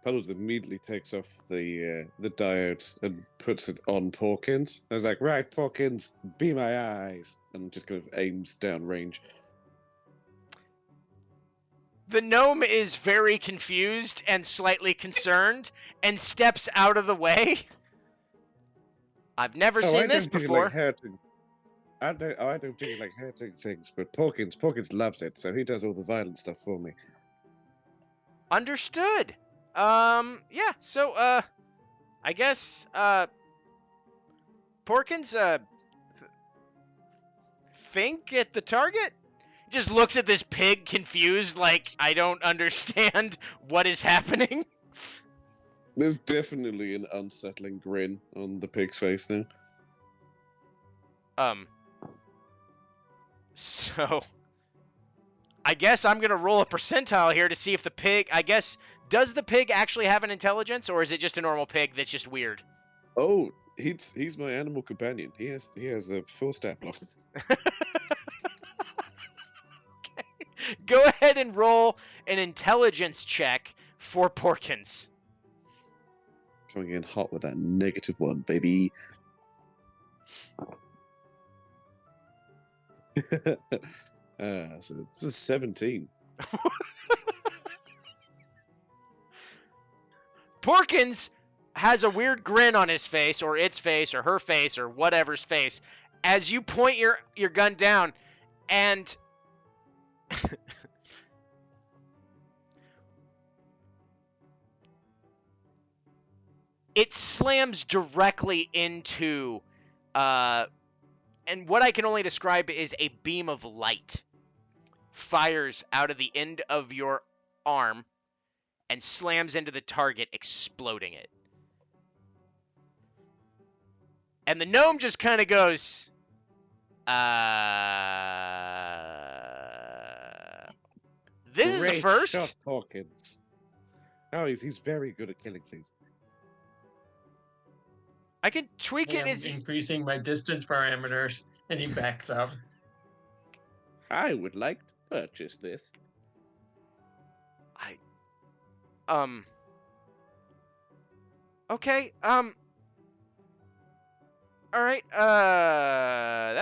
Speaker 4: Puddles immediately takes off the diode and puts it on Porkins. I was like, right, Porkins, be my eyes, and just kind of aims down range.
Speaker 1: The gnome is very confused and slightly concerned and steps out of the way. I've never seen this before.
Speaker 4: I don't think like hurting things, but Porkins loves it, so he does all the violent stuff for me.
Speaker 1: Understood. Yeah, so, I guess, Porkins, think at the target? Just looks at this pig confused, like, I don't understand what is happening.
Speaker 4: There's definitely an unsettling grin on the pig's face now.
Speaker 1: So I guess I'm gonna roll a percentile here to see if the pig. I guess does the pig actually have an intelligence, or is it just a normal pig that's just weird?
Speaker 4: Oh, he's my animal companion. He has a full stat block.
Speaker 1: Go ahead and roll an intelligence check for Porkins.
Speaker 4: Coming in hot with that -1, baby. So it's a 17.
Speaker 1: Porkins has a weird grin on his face, or its face, or her face, or whatever's face, as you point your gun down, and it slams directly into, and what I can only describe is a beam of light fires out of the end of your arm and slams into the target, exploding it. And the gnome just kind of goes, this is a
Speaker 4: Great
Speaker 1: first.
Speaker 4: shot, Hawkins. Oh, he's very good at killing things.
Speaker 1: I can tweak
Speaker 5: I
Speaker 1: it
Speaker 5: am
Speaker 1: as
Speaker 5: increasing my distance parameters, and he backs up.
Speaker 4: I would like to purchase this.
Speaker 1: Okay, all right,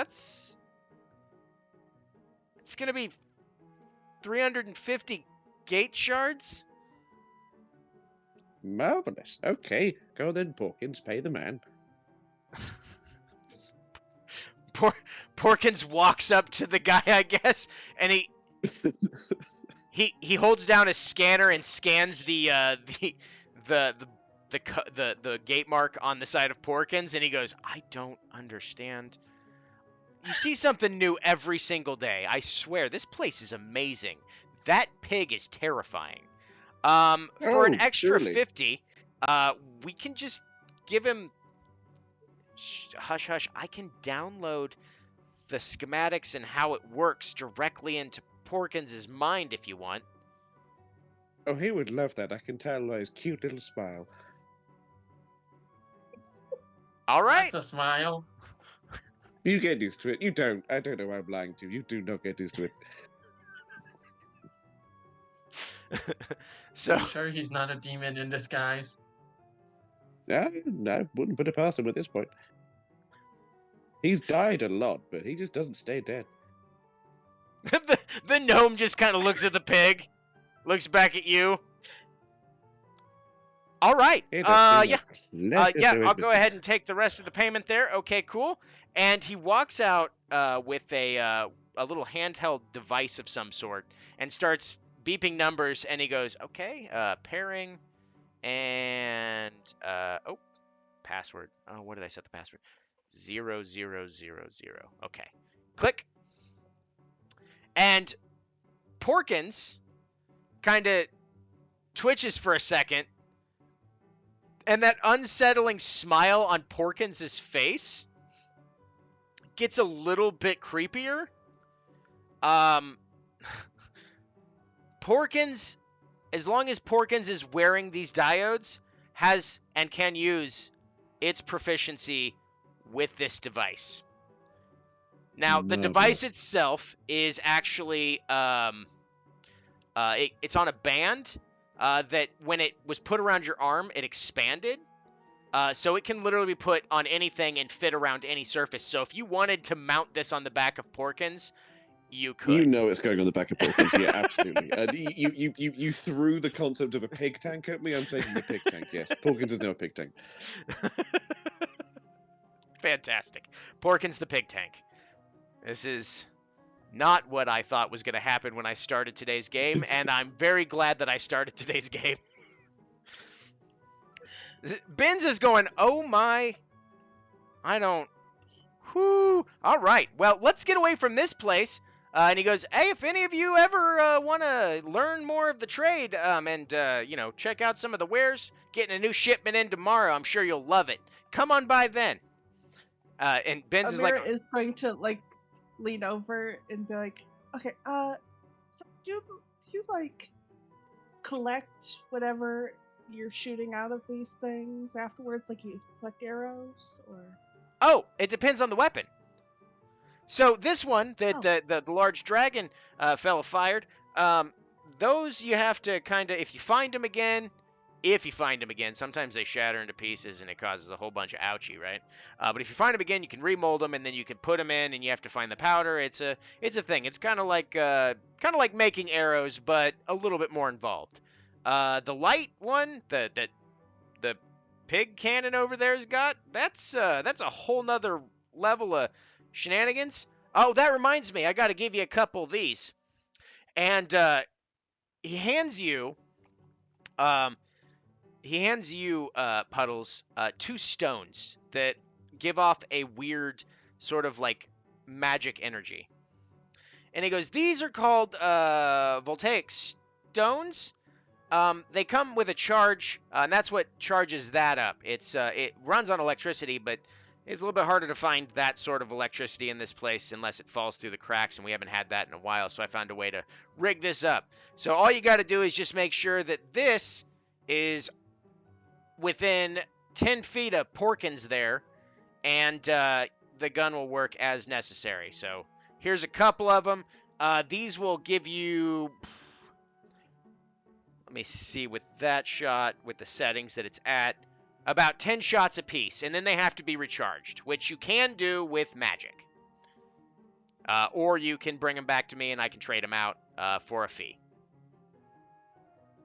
Speaker 1: it's gonna be 350 gate shards.
Speaker 4: Marvelous. Okay, go then, Porkins. Pay the man.
Speaker 1: Porkins walks up to the guy, I guess, and he holds down a scanner and scans the gate mark on the side of Porkins, and he goes, I don't understand. You see something new every single day. I swear, this place is amazing. That pig is terrifying. For an extra
Speaker 4: surely.
Speaker 1: 50, we can just give him... Hush, hush. I can download the schematics and how it works directly into Porkins' mind if you want.
Speaker 4: Oh, he would love that. I can tell by his cute little smile.
Speaker 1: All right.
Speaker 5: That's a smile.
Speaker 4: You get used to it. You don't. I don't know why I'm lying to you. You do not get used to it.
Speaker 1: So,
Speaker 5: I'm sure he's not a demon in disguise.
Speaker 4: No, wouldn't put it past him at this point. He's died a lot, but he just doesn't stay dead.
Speaker 1: the gnome just kind of looks at the pig, looks back at you. All right. Yeah. I'll go ahead and take the rest of the payment there. Okay, cool. And he walks out with a little handheld device of some sort and starts beeping numbers. And he goes, "Okay, pairing and password. Oh, what did I set the password? 0000. Okay, click." And Porkins kind of twitches for a second. And that unsettling smile on Porkins' face gets a little bit creepier. Porkins, as long as Porkins is wearing these diodes, has and can use its proficiency with this device. Now, the device itself is actually it's on a band. That when it was put around your arm, it expanded. So it can literally be put on anything and fit around any surface. So if you wanted to mount this on the back of Porkins, you could.
Speaker 4: You know it's going on the back of Porkins, yeah, absolutely. You threw the concept of a pig tank at me. I'm taking the pig tank, yes. Porkins is now a pig tank.
Speaker 1: Fantastic. Porkins the pig tank. This is not what I thought was going to happen when I started today's game, and I'm very glad that I started today's game. Benz is going, oh my, I don't, whoo. All right, well, let's get away from this place. And he goes, hey, if any of you ever want to learn more of the trade and, check out some of the wares, getting a new shipment in tomorrow, I'm sure you'll love it. Come on by then. And Benz is like...
Speaker 3: is going to, lean over and be like, okay, so do you like collect whatever you're shooting out of these things afterwards? Like you collect arrows or?
Speaker 1: Oh, it depends on the weapon. So this one that
Speaker 3: Oh.
Speaker 1: the large dragon fella fired, those you have to kind of, if you find them again, sometimes they shatter into pieces and it causes a whole bunch of ouchie, right? But if you find them again, you can remold them and then you can put them in, and you have to find the powder. It's a thing. It's kind of like making arrows, but a little bit more involved. The light one, the pig cannon over there's got, that's a whole nother level of shenanigans. Oh, that reminds me, I got to give you a couple of these. And he hands you, um, Puddles, two stones that give off a weird sort of like magic energy. And he goes, these are called voltaic stones. They come with a charge, and that's what charges that up. It runs on electricity, but it's a little bit harder to find that sort of electricity in this place unless it falls through the cracks, and we haven't had that in a while, so I found a way to rig this up. So all you got to do is just make sure that this is within 10 feet of Porkins there, and the gun will work as necessary. So here's a couple of them. These will give you... Let me see, with that shot, with the settings that it's at, about 10 shots apiece, and then they have to be recharged, which you can do with magic. Or you can bring them back to me and I can trade them out for a fee.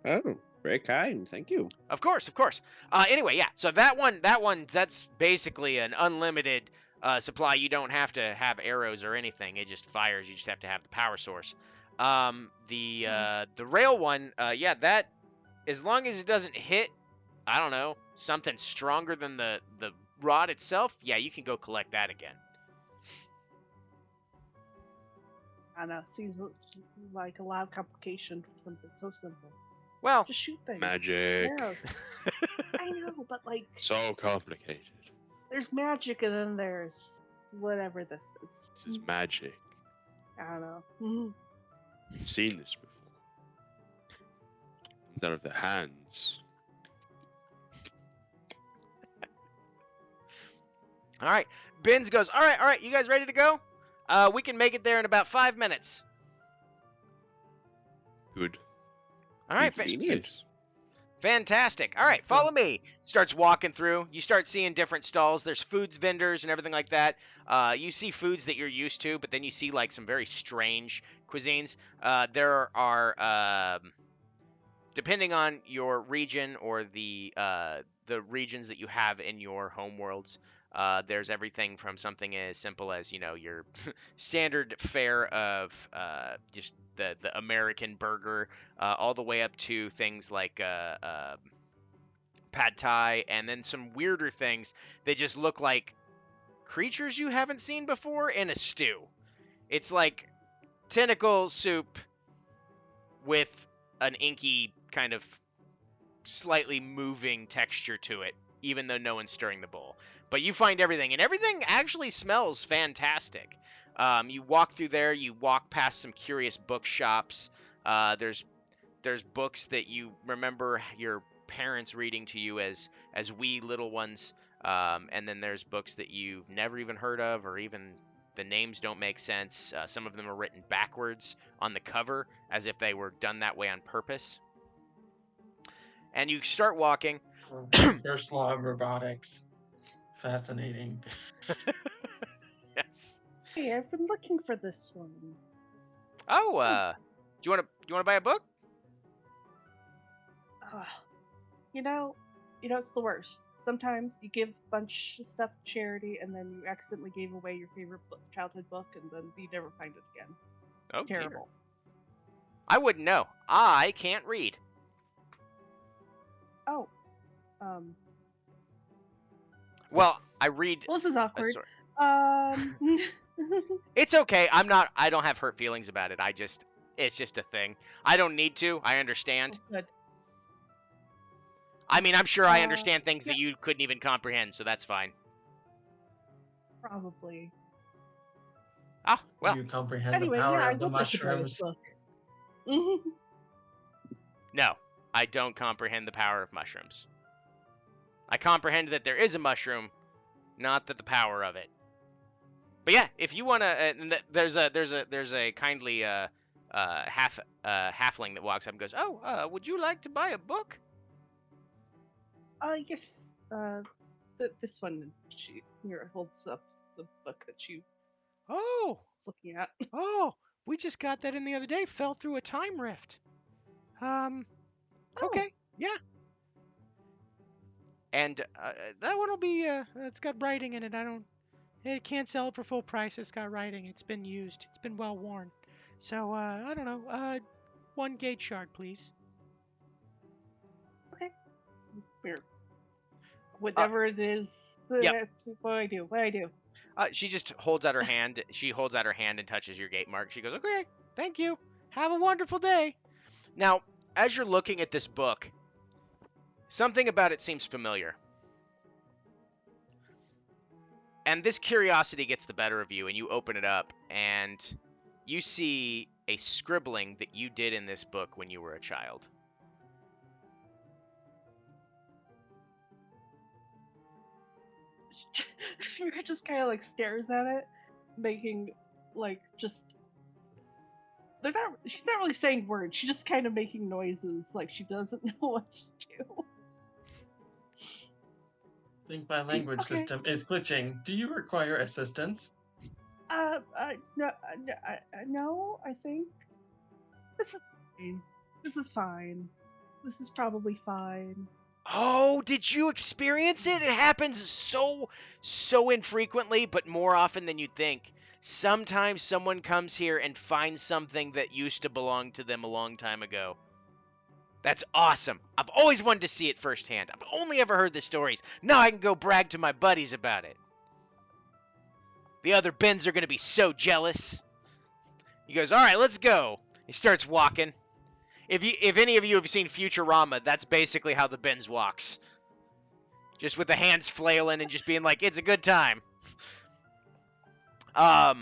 Speaker 4: Oh, very kind. Thank you.
Speaker 1: Of course. Anyway, yeah, so that's basically an unlimited supply. You don't have to have arrows or anything. It just fires. You just have to have the power source. The rail one, yeah, that, as long as it doesn't hit, I don't know, something stronger than the rod itself, yeah, you can go collect that again.
Speaker 3: I don't know. Seems like a lot of complication for something so simple.
Speaker 1: Well,
Speaker 3: Just shoot things.
Speaker 2: Magic.
Speaker 3: Yeah. I know, but like,
Speaker 2: So complicated.
Speaker 3: there's magic and then there's whatever this is.
Speaker 2: This is magic.
Speaker 3: I don't know. Mhm.
Speaker 2: I've seen this before. Comes out of the hands.
Speaker 1: all right. Benz goes, all right, you guys ready to go? We can make it there in about 5 minutes.
Speaker 2: Good.
Speaker 1: All right,
Speaker 4: Convenient.
Speaker 1: fantastic. All right, follow me. Starts walking through. You start seeing different stalls. There's foods vendors and everything like that. You see foods that you're used to, but then you see like some very strange cuisines. There are, depending on your region or the regions that you have in your home worlds, there's everything from something as simple as, your standard fare of just the American burger, all the way up to things like pad thai, and then some weirder things that just look like creatures you haven't seen before in a stew. It's like tentacle soup with an inky kind of slightly moving texture to it, even though no one's stirring the bowl. But you find everything, and everything actually smells fantastic. You walk through there, you walk past some curious bookshops. There's books that you remember your parents reading to you as wee little ones, and then there's books that you've never even heard of, or even the names don't make sense. Some of them are written backwards on the cover, as if they were done that way on purpose. And you start walking.
Speaker 5: First law of robotics. Fascinating.
Speaker 1: Yes.
Speaker 3: Hey, I've been looking for this one.
Speaker 1: Oh, do you want to buy a book?
Speaker 3: Ugh. You know, it's the worst. Sometimes you give a bunch of stuff to charity, and then you accidentally gave away your favorite childhood book, and then you never find it again. It's
Speaker 1: dear.
Speaker 3: terrible.
Speaker 1: I wouldn't know. I can't read.
Speaker 3: Oh,
Speaker 1: Well, I read.
Speaker 3: well, this is awkward.
Speaker 1: Sorry. It's okay. I don't have hurt feelings about it. It's just a thing. I don't need to. I understand.
Speaker 3: Good.
Speaker 1: I mean, I'm sure I understand things
Speaker 3: yeah.
Speaker 1: that you couldn't even comprehend, so that's fine.
Speaker 3: Probably.
Speaker 1: Ah, well,
Speaker 5: You comprehend the
Speaker 3: Anyway,
Speaker 5: power
Speaker 3: yeah,
Speaker 5: of
Speaker 3: I'd
Speaker 5: the
Speaker 3: love to buy this
Speaker 5: mushrooms.
Speaker 3: book. Mhm.
Speaker 1: no, I don't comprehend the power of mushrooms. I comprehend that there is a mushroom, not that the power of it. But yeah, if you wanna, there's a kindly halfling that walks up and goes, "Oh, would you like to buy a book?"
Speaker 3: Yes. This one, she here holds up the book that she
Speaker 1: Oh,
Speaker 3: was looking at.
Speaker 1: oh, we just got that in the other day. Fell through a time rift.
Speaker 3: Oh,
Speaker 1: Okay, yeah. And that one will be, it's got writing in it. It can't sell it for full price. It's got writing. It's been used. It's been well worn. So, I don't know. One gate shard, please.
Speaker 3: okay. Here. Whatever it is.
Speaker 1: Yep.
Speaker 3: That's what I do. What I do.
Speaker 1: She just holds out her hand. She holds out her hand and touches your gate mark. She goes, "Okay, thank you. Have a wonderful day." Now, as you're looking at this book, something about it seems familiar. And this curiosity gets the better of you, and you open it up, and you see a scribbling that you did in this book when you were a child.
Speaker 3: She just kind of like stares at it, making like just. They're not. She's not really saying words. She's just kind of making noises, like she doesn't know what to do.
Speaker 5: Think my language
Speaker 3: Okay.
Speaker 5: system is glitching. Do you require assistance?
Speaker 3: No. I think this is fine. This is fine. This is probably fine.
Speaker 1: Oh, did you experience it? It happens so infrequently, but more often than you'd think. Sometimes someone comes here and finds something that used to belong to them a long time ago. That's awesome. I've always wanted to see it firsthand. I've only ever heard the stories. Now I can go brag to my buddies about it. The other Bens are going to be so jealous. He goes, "All right, let's go." He starts walking. If any of you have seen Futurama, that's basically how the Bens walks. Just with the hands flailing and just being like, "It's a good time."
Speaker 5: How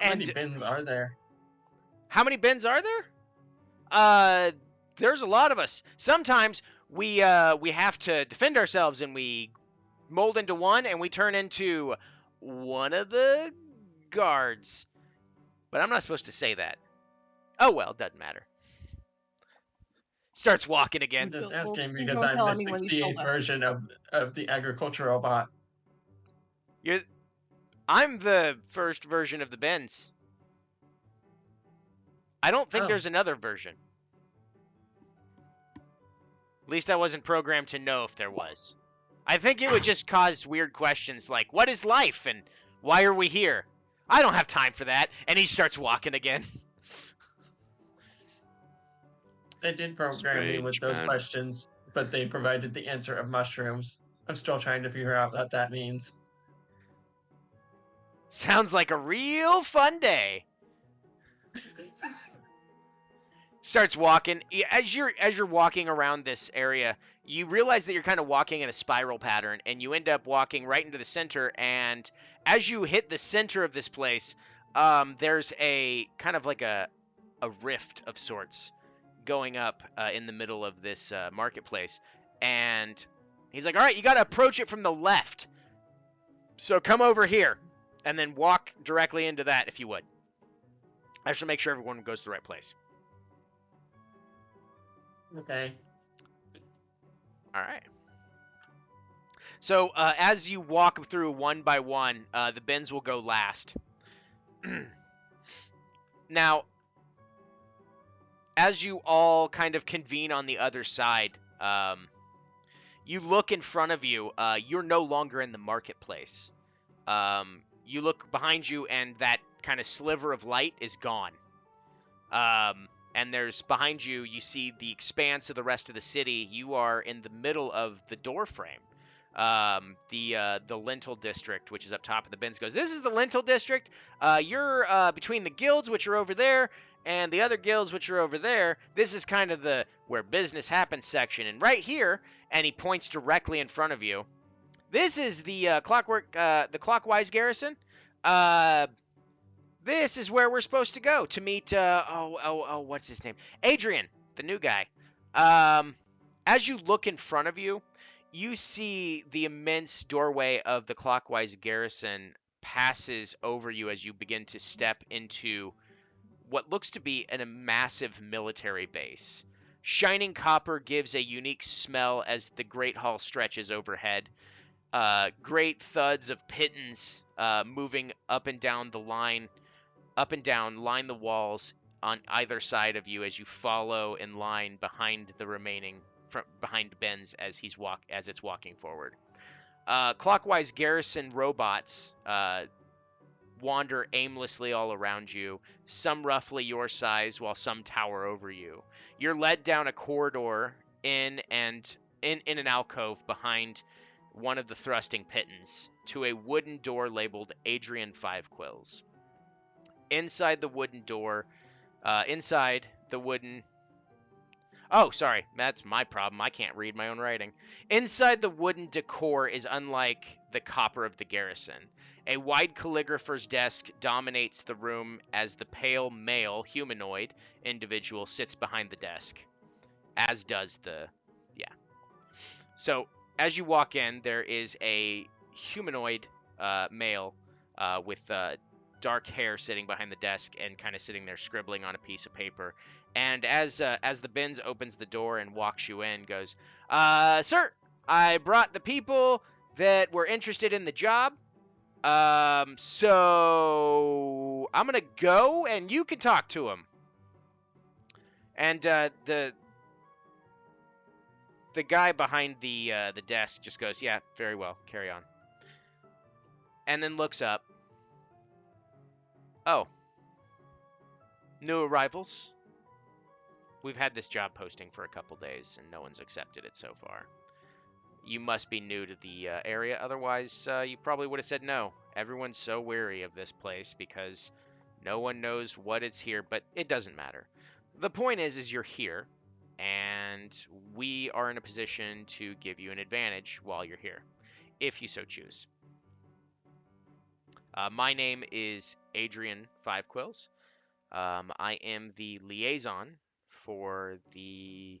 Speaker 5: many
Speaker 1: And
Speaker 5: bins are there?
Speaker 1: how many Bens are there? There's a lot of us. Sometimes we have to defend ourselves and we mold into one and we turn into one of the guards. But I'm not supposed to say that. Oh well, doesn't matter. Starts walking
Speaker 5: I'm
Speaker 1: again.
Speaker 5: just
Speaker 3: Don't-
Speaker 5: asking
Speaker 3: you
Speaker 5: because
Speaker 3: don't
Speaker 5: I'm
Speaker 3: tell
Speaker 5: the
Speaker 3: anyone you stole
Speaker 5: 68th
Speaker 3: that.
Speaker 5: version of the agricultural bot.
Speaker 1: I'm the first version of the Bens. I don't think
Speaker 5: Oh.
Speaker 1: there's another version. At least I wasn't programmed to know if there was. I think it would just cause weird questions like, what is life and why are we here? I don't have time for that. And he starts walking again.
Speaker 5: They did program me with
Speaker 2: Strange,
Speaker 5: those
Speaker 2: man.
Speaker 5: questions, but they provided the answer of mushrooms. I'm still trying to figure out what that means.
Speaker 1: Sounds like a real fun day. Starts walking. As you're walking around this area, you realize that you're kind of walking in a spiral pattern, and you end up walking right into the center. And as you hit the center of this place, there's a kind of like a rift of sorts going up in the middle of this marketplace. And he's like, "All right, you got to approach it from the left. So come over here, and then walk directly into that if you would. I should make sure everyone goes to the right place."
Speaker 5: Okay.
Speaker 1: All right. So as you walk through one by one, the bins will go last. Now, as you all kind of convene on the other side, you look in front of you. You're no longer in the marketplace. You look behind you, and that kind of sliver of light is gone. And there's behind you, you see the expanse of the rest of the city. You are in the middle of the door frame. The Lentil District, which is up top of the bins, goes, "This is the Lentil District. You're between the guilds, which are over there, and the other guilds, which are over there. This is kind of the where business happens section. And right here," and he points directly in front of you. "This is the Clockwise Garrison. This is where we're supposed to go to meet. What's his name? Adrian, the new guy. As you look in front of you, you see the immense doorway of the Clockwise Garrison passes over you as you begin to step into what looks to be a massive military base. Shining copper gives a unique smell as the Great Hall stretches overhead. Great thuds of pittons moving up and down the line, up and down, line the walls on either side of you as you follow in line behind the remaining, behind Ben's as it's walking forward. Clockwise Garrison robots wander aimlessly all around you, some roughly your size, while some tower over you. You're led down a corridor in an alcove behind one of the thrusting pittons to a wooden door labeled Adrian Five Quills. Inside the wooden door, inside the wooden Oh, sorry. That's my problem. I can't read my own writing. Inside the wooden decor is unlike the copper of the garrison. A wide calligrapher's desk dominates the room as the pale male humanoid individual sits behind the desk. As does the. Yeah. So, as you walk in, there is a humanoid male with dark hair sitting behind the desk and kind of sitting there scribbling on a piece of paper. And as the Benz opens the door and walks you in, goes, "Sir, I brought the people that were interested in the job. So I'm gonna go, and you can talk to them." And the guy behind the desk just goes, "Yeah, very well, carry on." And then looks up. "Oh, new arrivals? We've had this job posting for a couple days, and no one's accepted it so far. You must be new to the area, otherwise you probably would have said no. Everyone's so wary of this place because no one knows what is here, but it doesn't matter. The point is you're here, and we are in a position to give you an advantage while you're here, if you so choose. My name is Adrian Five Quills. I am the liaison for the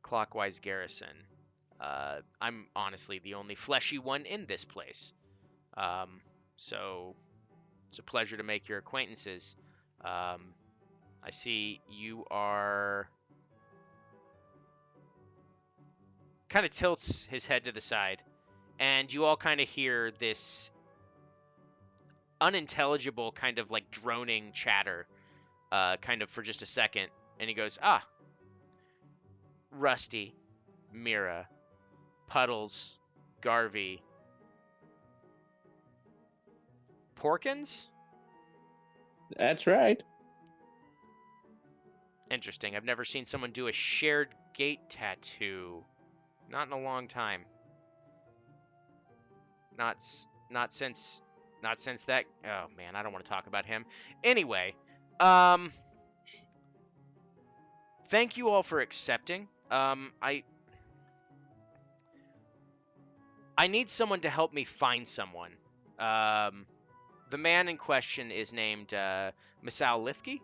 Speaker 1: Clockwise Garrison. I'm honestly the only fleshy one in this place. So it's a pleasure to make your acquaintances. I see you are... Kind of tilts his head to the side, and you all kind of hear this unintelligible kind of like droning chatter, kind of for just a second, and he goes, Rusty, Mira, Puddles, Garvey, Porkins?
Speaker 4: That's right.
Speaker 1: Interesting. I've never seen someone do a shared gate tattoo. Not in a long time. Not since that. Oh man, I don't want to talk about him. Anyway, thank you all for accepting. I need someone to help me find someone. The man in question is named Misal Lithke.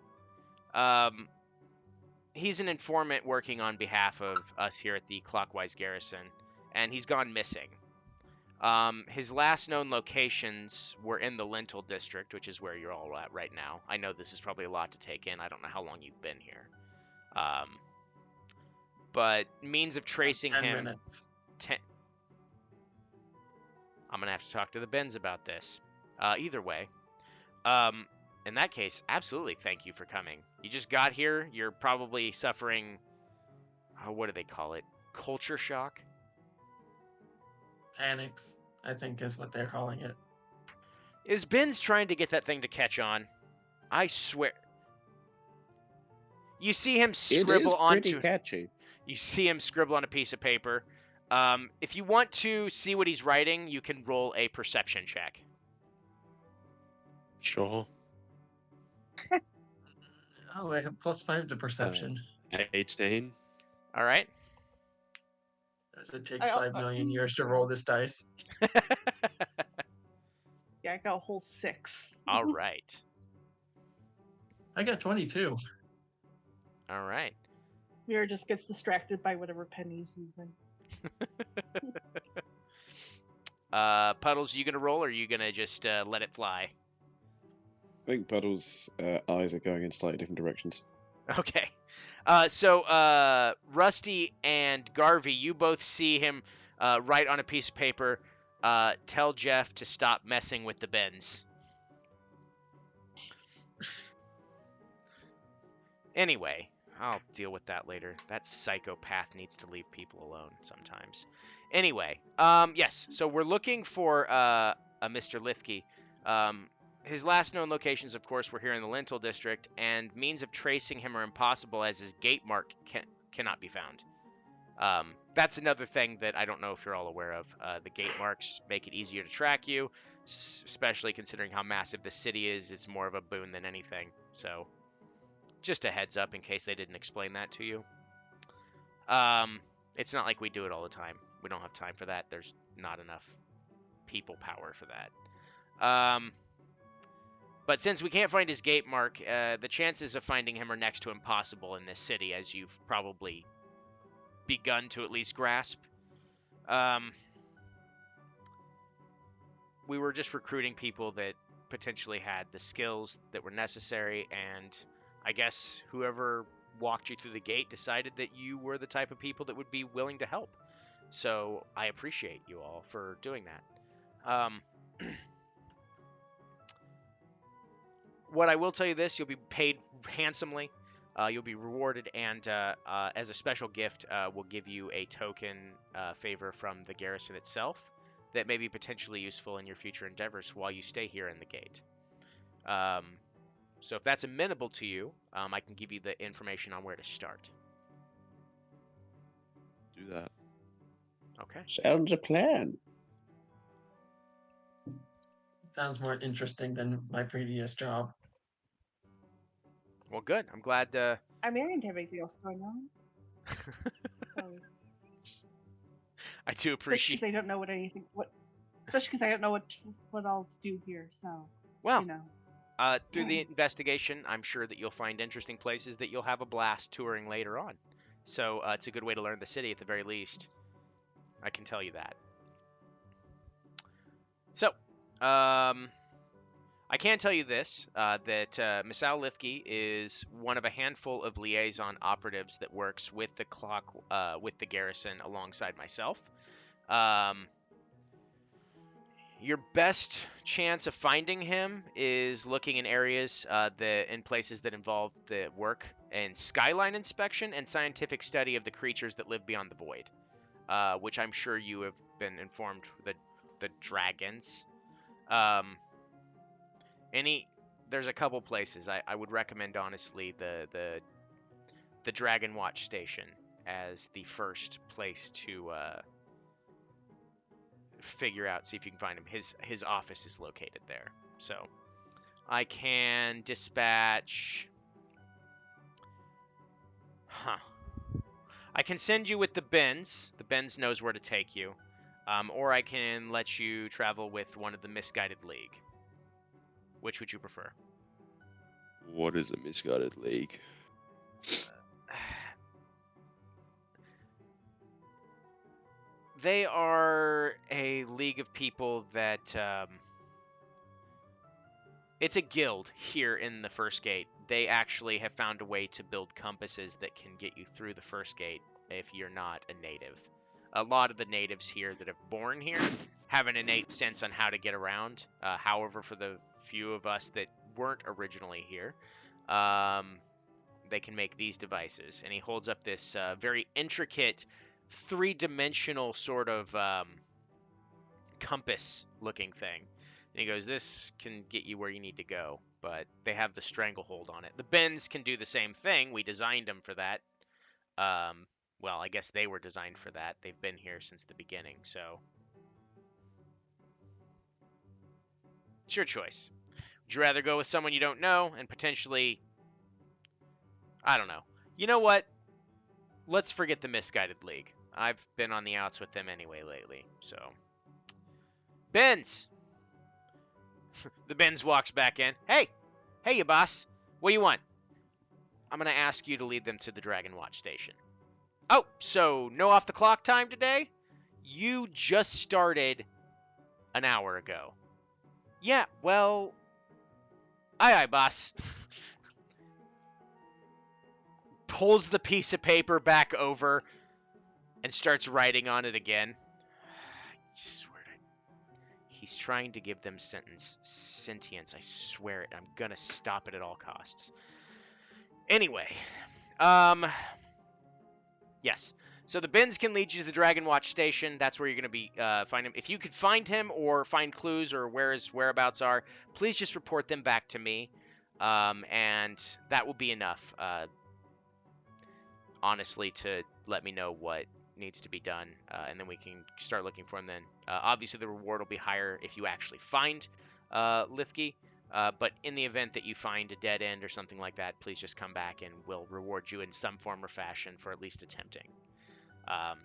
Speaker 1: He's an informant working on behalf of us here at the Clockwise Garrison, and he's gone missing. His last known locations were in the Lentil District, which is where you're all at right now. I know this is probably a lot to take in. I don't know how long you've been here. But means of tracing
Speaker 5: 10
Speaker 1: him...
Speaker 5: minutes.
Speaker 1: I'm going to have to talk to the Benz about this. Either way. In that case, absolutely thank you for coming. You just got here. You're probably suffering... what do they call it? Culture shock?
Speaker 5: Panics, I think is what they're calling it.
Speaker 1: Is Ben's trying to get that thing to catch on? I swear. You see him scribble
Speaker 4: It is pretty
Speaker 1: onto...
Speaker 4: catchy.
Speaker 1: You see him scribble on a piece of paper. If you want to see what he's writing, you can roll a perception check.
Speaker 2: Sure.
Speaker 5: Oh, I have +5 to perception.
Speaker 2: 18.
Speaker 1: All right.
Speaker 5: As it takes 5 million years to roll this dice.
Speaker 3: Yeah, I got a whole 6.
Speaker 1: All right.
Speaker 5: I got 22.
Speaker 1: All right.
Speaker 3: Mira just gets distracted by whatever Penny's using.
Speaker 1: Puddles, you gonna roll, or are you gonna just let it fly?
Speaker 4: I think Puddle's eyes are going in slightly different directions.
Speaker 1: Okay. So Rusty and Garvey, you both see him write on a piece of paper, tell Jeff to stop messing with the bins. Anyway, I'll deal with that later. That psychopath needs to leave people alone sometimes. Anyway, yes, so we're looking for a Mr. Lithke. His last known locations, of course, were here in the Lentil District, and means of tracing him are impossible as his gate mark cannot be found. That's another thing that I don't know if you're all aware of. The gate marks make it easier to track you, especially considering how massive the city is. It's more of a boon than anything. So, just a heads up in case they didn't explain that to you. It's not like we do it all the time. We don't have time for that. There's not enough people power for that. But since we can't find his gate mark, the chances of finding him are next to impossible in this city, as you've probably begun to at least grasp. We were just recruiting people that potentially had the skills that were necessary, and I guess whoever walked you through the gate decided that you were the type of people that would be willing to help. So I appreciate you all for doing that. What I will tell you this, you'll be paid handsomely. You'll be rewarded, and as a special gift, we'll give you a token favor from the garrison itself that may be potentially useful in your future endeavors while you stay here in the gate. So if that's amenable to you, I can give you the information on where to start.
Speaker 2: Do that.
Speaker 1: Okay.
Speaker 4: Sounds a plan.
Speaker 5: Sounds more interesting than my previous job.
Speaker 1: Well, good. I'm glad.
Speaker 3: I mean, I didn't have anything else going on. So,
Speaker 1: I do
Speaker 3: especially
Speaker 1: appreciate.
Speaker 3: because I don't know especially because I don't know what all to do here. So,
Speaker 1: Well,
Speaker 3: you know.
Speaker 1: through the investigation, I'm sure that you'll find interesting places that you'll have a blast touring later on. So it's a good way to learn the city at the very least. I can tell you that. So, I can tell you this, that Misal Lithke is one of a handful of liaison operatives that works with the garrison alongside myself. Your best chance of finding him is looking in areas in places that involve the work and skyline inspection and scientific study of the creatures that live beyond the void, which I'm sure you have been informed the dragons. There's a couple places I would recommend, honestly, the Dragon Watch station as the first place to figure out, see if you can find him. His office is located there. So I can dispatch. I can send you with the Benz. The Benz knows where to take you. Or I can let you travel with one of the Misguided League. Which would you prefer?
Speaker 2: What is a misguided league?
Speaker 1: They are a league of people that it's a guild here in the first gate. They actually have found a way to build compasses that can get you through the first gate if you're not a native. A lot of the natives here that have born here have an innate sense on how to get around. However, for the few of us that weren't originally here, they can make these devices. And he holds up this very intricate, three-dimensional sort of compass-looking thing. And he goes, this can get you where you need to go, but they have the stranglehold on it. The Bens can do the same thing. We designed them for that. Well, I guess they were designed for that. They've been here since the beginning, so. It's your choice. Would you rather go with someone you don't know and potentially, I don't know. You know what? Let's forget the Misguided League. I've been on the outs with them anyway lately, so. Benz! The Benz walks back in. Hey, you boss. What do you want? I'm going to ask you to lead them to the Dragon Watch station. Oh, so no off the clock time today? You just started an hour ago. Yeah, well... Aye, boss. Pulls the piece of paper back over and starts writing on it again. I swear to... He's trying to give them sentience. I swear it. I'm gonna stop it at all costs. Anyway, yes. So the bins can lead you to the Dragon Watch station. That's where you're going to be find him. If you could find him or find clues or where his whereabouts are, please just report them back to me, and that will be enough. Honestly, to let me know what needs to be done, and then we can start looking for him. Then, obviously, the reward will be higher if you actually find Lithki. But in the event that you find a dead end or something like that, please just come back and we'll reward you in some form or fashion for at least attempting.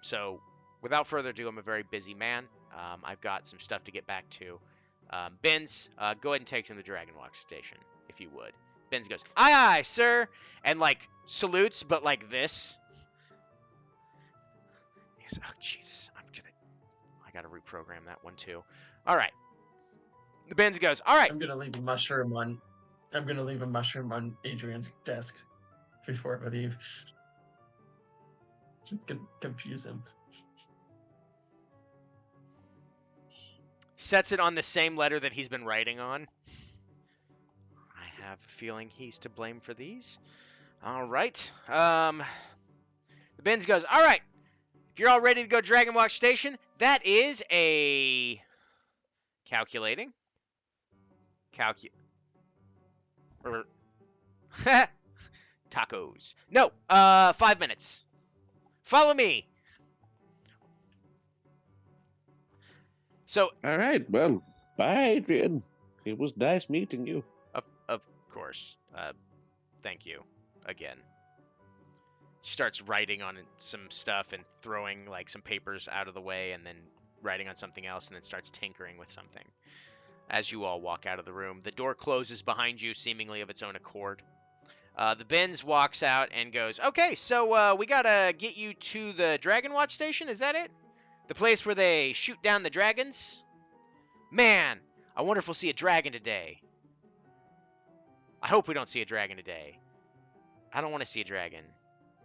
Speaker 1: So, without further ado, I'm a very busy man. I've got some stuff to get back to. Benz, go ahead and take him to the Dragon Walk station, if you would. Benz goes, aye, aye, sir, and, like, salutes, but like this. He goes, oh, Jesus, I gotta reprogram that one, too. All right. The Benz goes, all right.
Speaker 5: I'm gonna leave a mushroom on Adrian's desk before I leave. It's gonna confuse him.
Speaker 1: Sets it on the same letter that he's been writing on. I have a feeling he's to blame for these. All right. The Benz goes, all right. If you're all ready to go Dragon Walk Station, that is a... Calculating. Tacos. No, 5 minutes. Follow me. So,
Speaker 4: All right, well, bye, Adrian. It was nice meeting you.
Speaker 1: of course. Thank you again. Starts writing on some stuff and throwing like some papers out of the way and then writing on something else and then starts tinkering with something. As you all walk out of the room, the door closes behind you seemingly of its own accord. The Benz walks out and goes, okay, so we gotta get you to the Dragon Watch station, is that it? The place where they shoot down the dragons? Man, I wonder if we'll see a dragon today. I hope we don't see a dragon today. I don't want to see a dragon.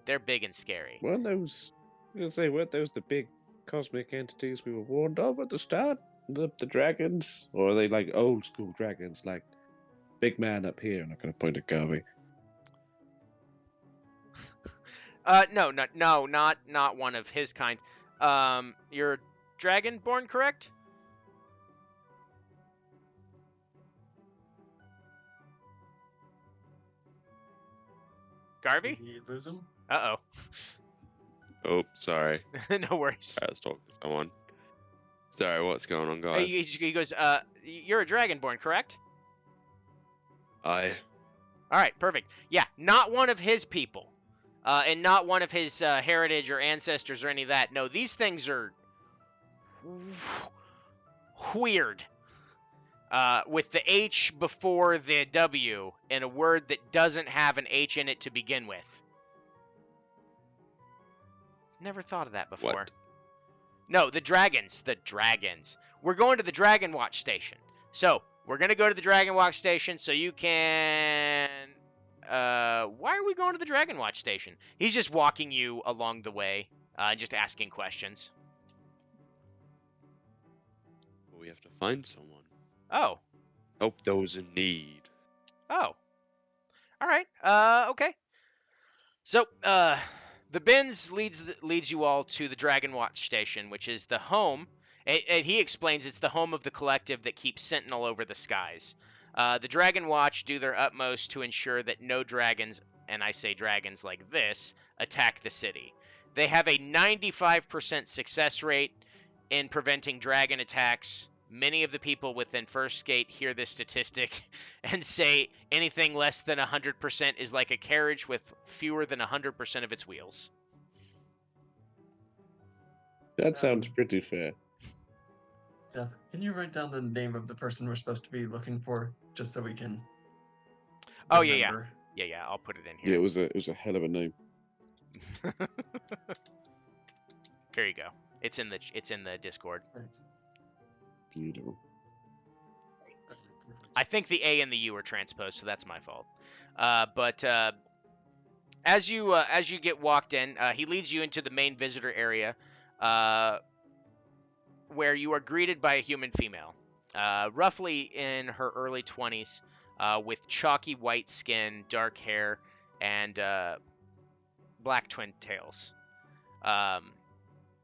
Speaker 1: They're big and scary.
Speaker 4: Weren't those the big cosmic entities we were warned of at the start? The dragons? Or are they like old school dragons, like big man up here? I'm not going to point at Garvey.
Speaker 1: No, not one of his kind. You're dragonborn, correct? Garvey?
Speaker 5: Did you lose him?
Speaker 1: Uh-oh.
Speaker 2: Oh, sorry.
Speaker 1: No worries.
Speaker 2: I was talking to someone. Sorry, what's going on, guys?
Speaker 1: He goes, you're a dragonborn, correct? All right, perfect. Yeah, not one of his people. And not one of his heritage or ancestors or any of that. No, these things are weird. With the H before the W and a word that doesn't have an H in it to begin with. Never thought of that before.
Speaker 2: What?
Speaker 1: No, the dragons. The dragons. We're going to the Dragon Watch station. So, we're going to go to the Dragon Watch station so you can... why are we going to the Dragon Watch station? He's just walking you along the way, just asking questions.
Speaker 2: We have to find someone.
Speaker 1: Oh.
Speaker 2: Help those in need.
Speaker 1: Oh. All right. Okay. So, the Benz leads you all to the Dragon Watch station, which is the home. And he explains it's the home of the collective that keeps sentinel over the skies. The Dragon Watch do their utmost to ensure that no dragons, and I say dragons like this, attack the city. They have a 95% success rate in preventing dragon attacks. Many of the people within First Gate hear this statistic and say anything less than 100% is like a carriage with fewer than 100% of its wheels.
Speaker 4: That sounds pretty fair.
Speaker 5: Jeff, can you write down the name of the person we're supposed to be looking for, just so we can?
Speaker 1: Oh, yeah.
Speaker 5: remember?
Speaker 1: Yeah, I'll put it in
Speaker 4: Yeah,
Speaker 1: here.
Speaker 4: it was a hell of a name.
Speaker 1: Here you go. It's in the Discord.
Speaker 5: Thanks.
Speaker 4: Beautiful.
Speaker 1: I think the A and the U are transposed, so that's my fault. But as you get walked in, he leads you into the main visitor area, where you are greeted by a human female, roughly in her early 20s, with chalky white skin, dark hair, and black twin tails.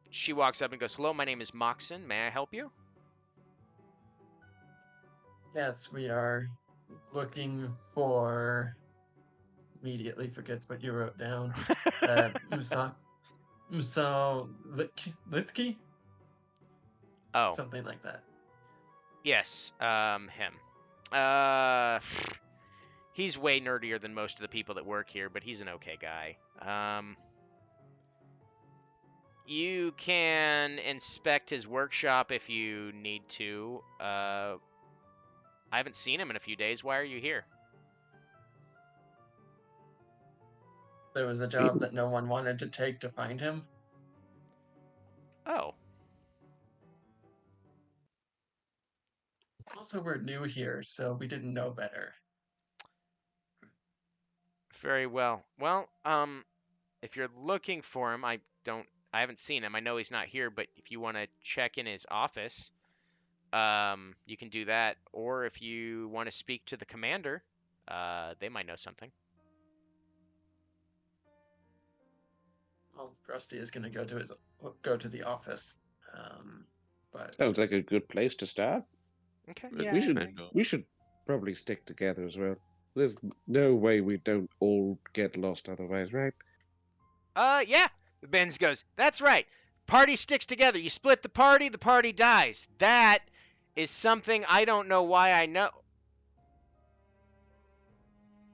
Speaker 1: She walks up and goes, "Hello, my name is Moxon. May I help you?"
Speaker 5: Yes, we are looking for. Immediately forgets what you wrote down. Musa Lithki?
Speaker 1: Oh,
Speaker 5: Something like that.
Speaker 1: yes, him. He's way nerdier than most of the people that work here, but he's an okay guy. You can inspect his workshop if you need to. I haven't seen him in a few days. Why are you here?
Speaker 5: There was a job that no one wanted to take to find him.
Speaker 1: Oh,
Speaker 5: Also, we're new here, so we didn't know better.
Speaker 1: very well. Well, if you're looking for him, I haven't seen him. I know he's not here, but if you want to check in his office, you can do that. Or if you want to speak to the commander, they might know something.
Speaker 5: Well, Rusty is going to go to the office. But
Speaker 4: Sounds like a good place to start.
Speaker 1: Okay.
Speaker 3: Yeah,
Speaker 4: we
Speaker 3: I
Speaker 4: should
Speaker 3: agree.
Speaker 4: we should probably stick together as well. There's no way we don't all get lost otherwise, right?
Speaker 1: Yeah. Benz goes, "That's right. Party sticks together. You split the party dies. That is something I don't know why I know."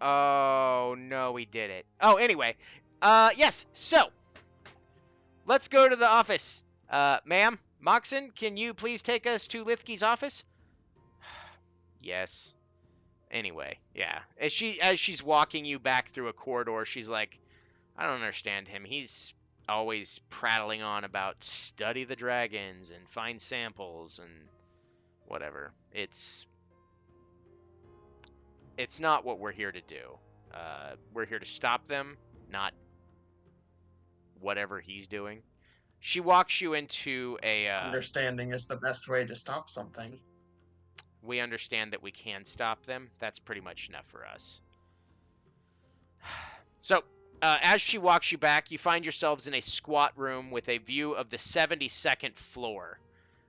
Speaker 1: Oh, no, we did it. Oh, anyway. Yes. So, let's go to the office. Ma'am, Moxon, can you please take us to Lithke's office? Yes. Anyway, yeah. As she's walking you back through a corridor, she's like, "I don't understand him. He's always prattling on about study the dragons and find samples and whatever. It's not what we're here to do. We're here to stop them, not whatever he's doing." She walks you into a.
Speaker 5: understanding is the best way to stop something.
Speaker 1: We understand that we can stop them. That's pretty much enough for us. So, as she walks you back, you find yourselves in a squat room with a view of the 72nd floor,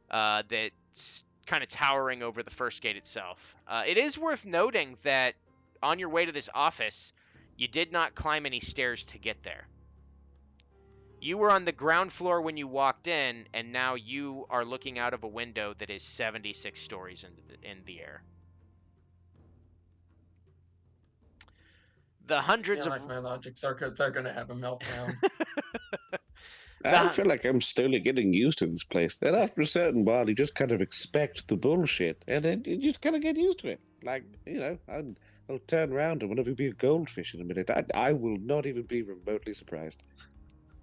Speaker 1: that's kind of towering over the first gate itself. It is worth noting that on your way to this office, you did not climb any stairs to get there. You were on the ground floor when you walked in, and now you are looking out of a window that is 76 stories in the air. The
Speaker 5: I
Speaker 1: hundreds
Speaker 5: feel
Speaker 1: of
Speaker 5: like my logic circuits are going to have a meltdown.
Speaker 4: I feel like I'm slowly getting used to this place. And after a certain while, you just kind of expect the bullshit, and then you just kind of get used to it. Like, I'll turn around and whenever be a goldfish in a minute, I will not even be remotely surprised.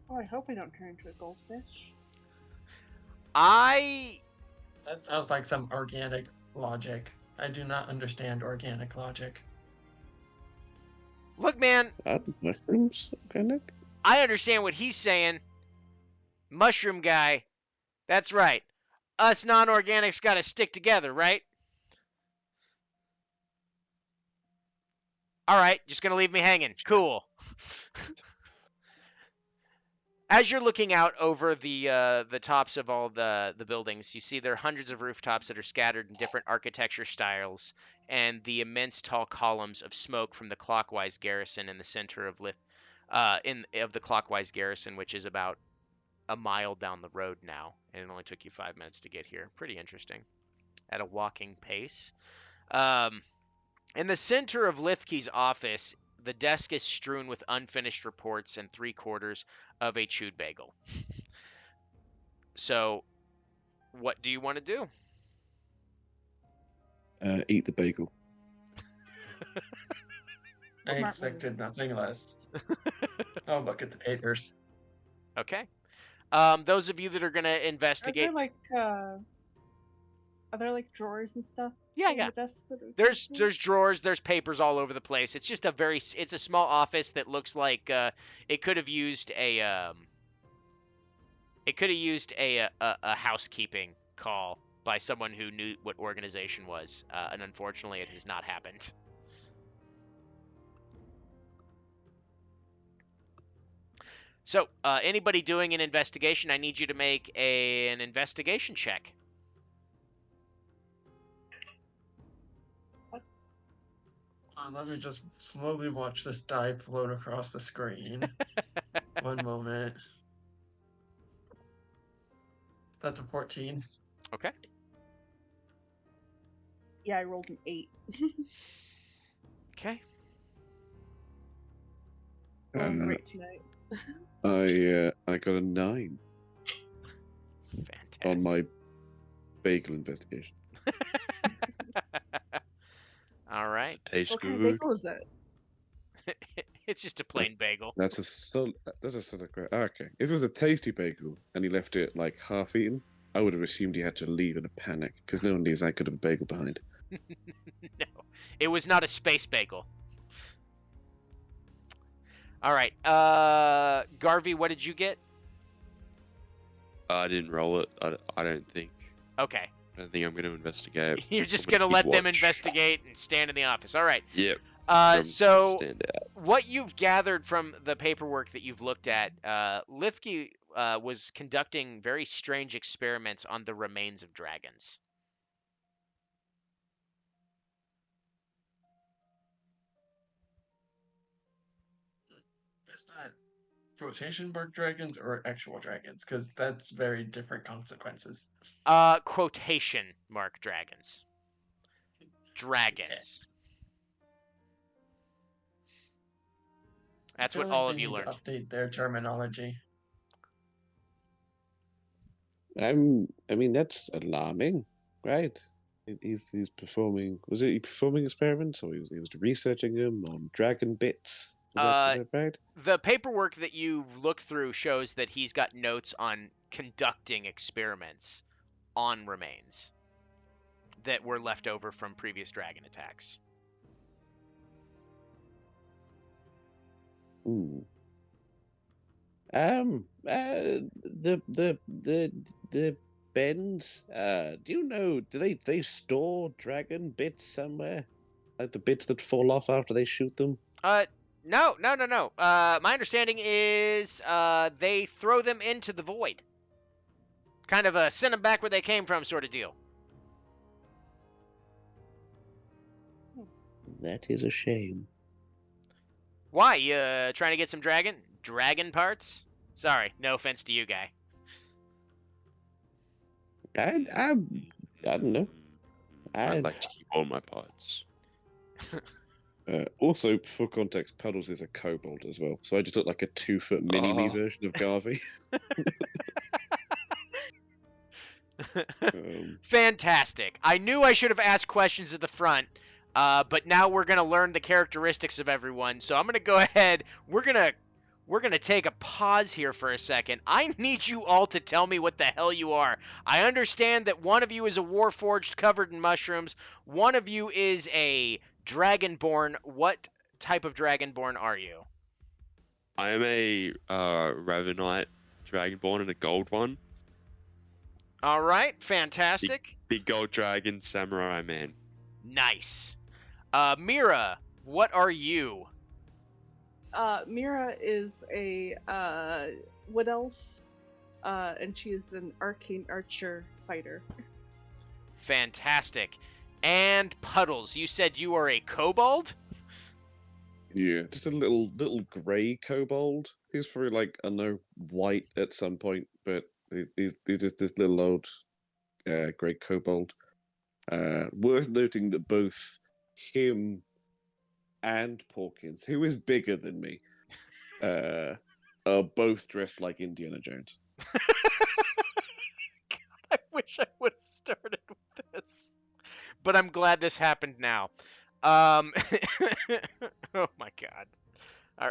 Speaker 3: Oh, I hope I don't turn into a goldfish.
Speaker 5: That sounds like some organic logic. I do not understand organic logic.
Speaker 1: Look, man,
Speaker 4: Mushrooms, organic?
Speaker 1: I understand what he's saying. Mushroom guy. That's right. Us non-organics got to stick together, right? All right, just going to leave me hanging. Cool. As you're looking out over the tops of all the buildings, you see there are hundreds of rooftops that are scattered in different architecture styles, and the immense tall columns of smoke from the clockwise garrison in the center of the clockwise garrison, which is about a mile down the road now, and it only took you 5 minutes to get here. Pretty interesting, at a walking pace. Um, in the center of Lithke's office, the desk is strewn with unfinished reports and three-quarters of a chewed bagel. So, what do you want to do?
Speaker 4: Eat the bagel.
Speaker 5: I
Speaker 3: Smart
Speaker 5: expected
Speaker 3: move.
Speaker 5: nothing less. I'll look at the papers.
Speaker 1: Okay. Those of you that are gonna
Speaker 3: Are
Speaker 1: investigate,
Speaker 3: there like drawers and stuff
Speaker 1: yeah,
Speaker 3: on
Speaker 1: yeah.
Speaker 3: the desk that we can
Speaker 1: There's
Speaker 3: see?
Speaker 1: there's drawers, there's papers all over the place. It's just it's a small office that looks like it could have used a housekeeping call by someone who knew what organization was, and unfortunately, it has not happened. So, anybody doing an investigation, I need you to make an investigation check.
Speaker 5: Let me just slowly watch this die float across the screen. One moment. That's a 14.
Speaker 1: Okay.
Speaker 3: Yeah, I rolled an 8.
Speaker 1: Okay.
Speaker 3: Rolling
Speaker 4: Uh,
Speaker 3: great tonight.
Speaker 4: I got a 9
Speaker 1: Fantastic.
Speaker 4: on my bagel investigation.
Speaker 1: All right.
Speaker 2: Tastes
Speaker 3: What kind of
Speaker 2: good.
Speaker 3: bagel is it?
Speaker 1: It's just a plain bagel.
Speaker 4: That's a solid crap. Okay, if it was a tasty bagel and he left it like half eaten, I would have assumed he had to leave in a panic because no one leaves that good of a bagel behind.
Speaker 1: No, it was not a space bagel. All right. Garvey, what did you get?
Speaker 2: I didn't roll it. I don't think.
Speaker 1: Okay.
Speaker 2: I don't think I'm going to investigate.
Speaker 1: You're just
Speaker 2: I'm
Speaker 1: gonna
Speaker 2: keep
Speaker 1: let them
Speaker 2: watch.
Speaker 1: investigate and stand in the office. All right.
Speaker 2: Yep. I'm
Speaker 1: So
Speaker 2: stand out.
Speaker 1: what you've gathered from the paperwork that you've looked at, Lithke was conducting very strange experiments on the remains of dragons.
Speaker 5: Is that quotation mark dragons or actual dragons? Because that's very different consequences.
Speaker 1: Quotation mark dragons. Dragons. That's
Speaker 5: I feel
Speaker 1: what
Speaker 5: like
Speaker 1: all
Speaker 5: they
Speaker 1: of you
Speaker 5: need to
Speaker 1: learned.
Speaker 5: update their terminology.
Speaker 4: I mean that's alarming, right? He's performing. Was he performing experiments, or he was researching them on dragon bits? Is that right?
Speaker 1: The paperwork that you look through shows that he's got notes on conducting experiments on remains that were left over from previous dragon attacks.
Speaker 4: Ooh. The bends. Do you know? Do they store dragon bits somewhere? Like the bits that fall off after they shoot them?
Speaker 1: No. My understanding is they throw them into the void. Kind of a send them back where they came from sort of deal.
Speaker 4: That is a shame.
Speaker 1: Why? You trying to get some dragon parts? Sorry, no offense to you, guy.
Speaker 4: I don't know.
Speaker 2: I'd like to keep all my parts.
Speaker 4: Also, for context, Puddles is a kobold as well, so I just look like a 2-foot mini-me
Speaker 2: Oh.
Speaker 4: version of Garvey.
Speaker 1: Fantastic. I knew I should have asked questions at the front, but now we're gonna learn the characteristics of everyone. So I'm gonna go ahead. We're gonna take a pause here for a second. I need you all to tell me what the hell you are. I understand that one of you is a warforged covered in mushrooms. One of you is a dragonborn. What type of dragonborn are you?
Speaker 2: I am a Ravenite Dragonborn and a gold one.
Speaker 1: All right, fantastic.
Speaker 2: Big gold dragon samurai man.
Speaker 1: Nice. Mira, what are you?
Speaker 3: Mira is a wood elf, and she is an arcane archer fighter.
Speaker 1: Fantastic. And Puddles, you said you are a kobold?
Speaker 4: Yeah, just a little grey kobold. He's probably like, I don't know, white at some point, but he's just this little old grey kobold. Worth noting that both him and Porkins, who is bigger than me, are both dressed like Indiana Jones.
Speaker 1: I wish I would have started with this. But I'm glad this happened now. Oh my god. All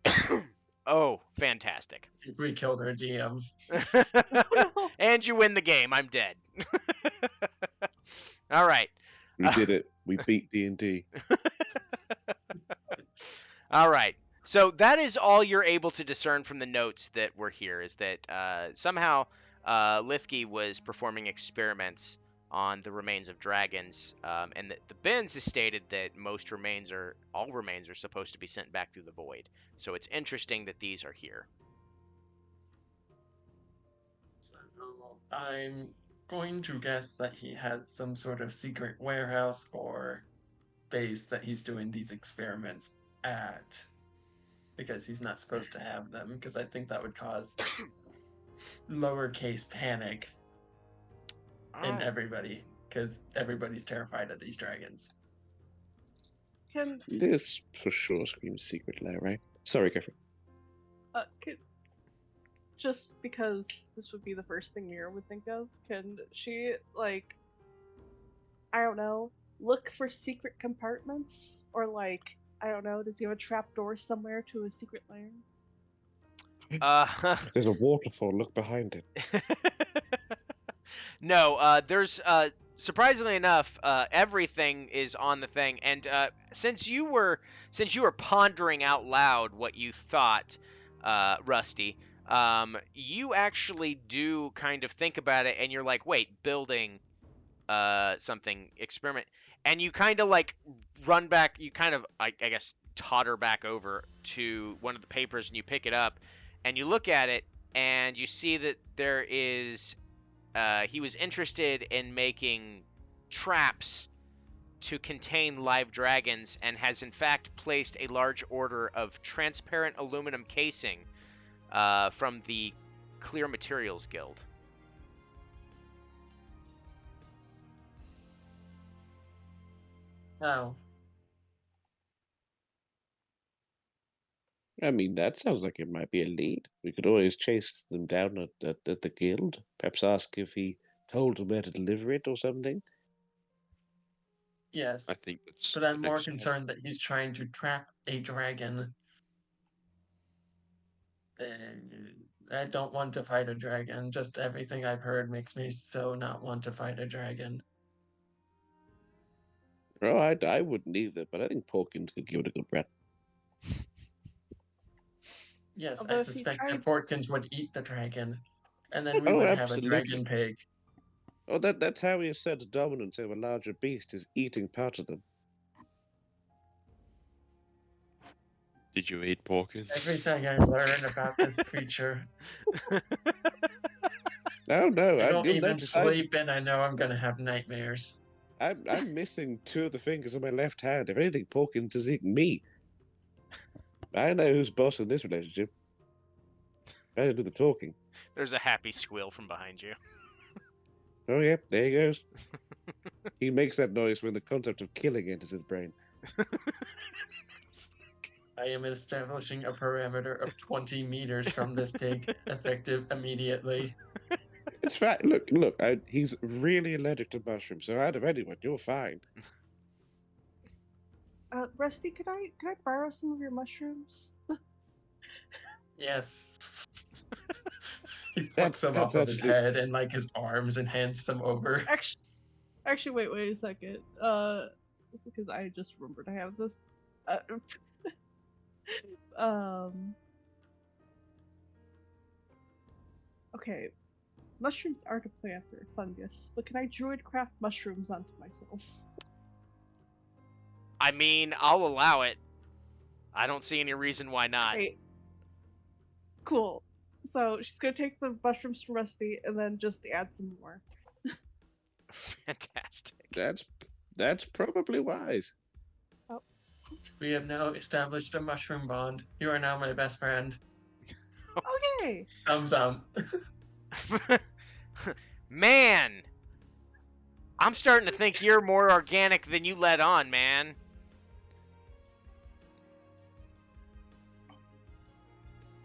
Speaker 1: right. Oh, fantastic.
Speaker 5: We killed our GM.
Speaker 3: No.
Speaker 1: And you win the game. I'm dead. All right.
Speaker 4: We did it. We beat D&D.
Speaker 1: All right. So that is all you're able to discern from the notes that were here is that somehow Lithke was performing experiments on the remains of dragons, and that the Benz has stated that all remains are supposed to be sent back through the void. So it's interesting that these are here.
Speaker 5: So I'm going to guess that he has some sort of secret warehouse or base that he's doing these experiments at. Because he's not supposed to have them, because I think that would cause lowercase panic in everybody, because everybody's terrified of these dragons.
Speaker 3: Can
Speaker 4: This for sure screams secret lair, right? Sorry, Griffin.
Speaker 3: just because this would be the first thing Mira would think of, can she, like, I don't know, look for secret compartments? Or, like, I don't know, does he have a trapdoor somewhere to a secret lair?
Speaker 4: If there's a waterfall, look behind it.
Speaker 1: No, there's surprisingly enough, everything is on the thing, and since you were pondering out loud what you thought, Rusty, you actually do kind of think about it, and you're like, wait, building something experiment, and you kind of like run back, you kind of I guess totter back over to one of the papers, and you pick it up, and you look at it, and you see that there is he was interested in making traps to contain live dragons, and has in fact placed a large order of transparent aluminum casing from the Clear Materials Guild.
Speaker 5: Wow.
Speaker 4: I mean, that sounds like it might be a lead. We could always chase them down at the guild. Perhaps ask if he told them where to deliver it or something.
Speaker 5: Yes.
Speaker 2: I think that's.
Speaker 5: But I'm
Speaker 2: the
Speaker 5: more
Speaker 2: next step.
Speaker 5: concerned that he's trying to trap a dragon. I don't want to fight a dragon. Just everything I've heard makes me so not want to fight a dragon.
Speaker 4: Oh, I wouldn't either, but I think Porkins could give it a good run.
Speaker 5: Yes,
Speaker 3: Although
Speaker 5: I
Speaker 3: if he
Speaker 5: suspect
Speaker 3: tried-
Speaker 5: that Portkins would eat the dragon, and then we
Speaker 4: Oh,
Speaker 5: would have a
Speaker 4: absolutely.
Speaker 5: dragon pig.
Speaker 4: Oh, that's how he asserts dominance over larger beasts, is eating part of them.
Speaker 2: Did you eat Porkins?
Speaker 5: Everything I learn about this creature,
Speaker 4: No,
Speaker 5: I don't
Speaker 4: you'll
Speaker 5: even
Speaker 4: notice
Speaker 5: sleep, and I know I'm gonna have nightmares.
Speaker 4: I'm missing two of the fingers on my left hand. If anything, Porkins is eating me. I know who's boss in this relationship. I do the talking.
Speaker 1: There's a happy squeal from behind you.
Speaker 4: Oh, yeah, there he goes. He makes that noise when the concept of killing enters his brain.
Speaker 5: I am establishing a parameter of 20 meters from this pig, effective immediately.
Speaker 4: It's fine. Look, he's really allergic to mushrooms, so out of anyone, you're fine.
Speaker 3: Rusty, could I borrow some of your mushrooms?
Speaker 5: Yes. He
Speaker 4: That's-
Speaker 5: fucks them
Speaker 4: that's
Speaker 5: off of his
Speaker 4: actually-
Speaker 5: head and like his arms and hands them over.
Speaker 3: Actually, wait a second. This is because I just remembered I have this. Okay. Mushrooms aren't a plant or a fungus, but can I druid craft mushrooms onto myself?
Speaker 1: I mean, I'll allow it. I don't see any reason why not.
Speaker 3: Great. Cool. So she's gonna take the mushrooms from Rusty and then just add some more.
Speaker 1: Fantastic.
Speaker 4: That's probably wise.
Speaker 5: We have now established a mushroom bond. You are now my best friend.
Speaker 3: Okay.
Speaker 5: Thumbs up.
Speaker 1: Man, I'm starting to think you're more organic than you let on, man.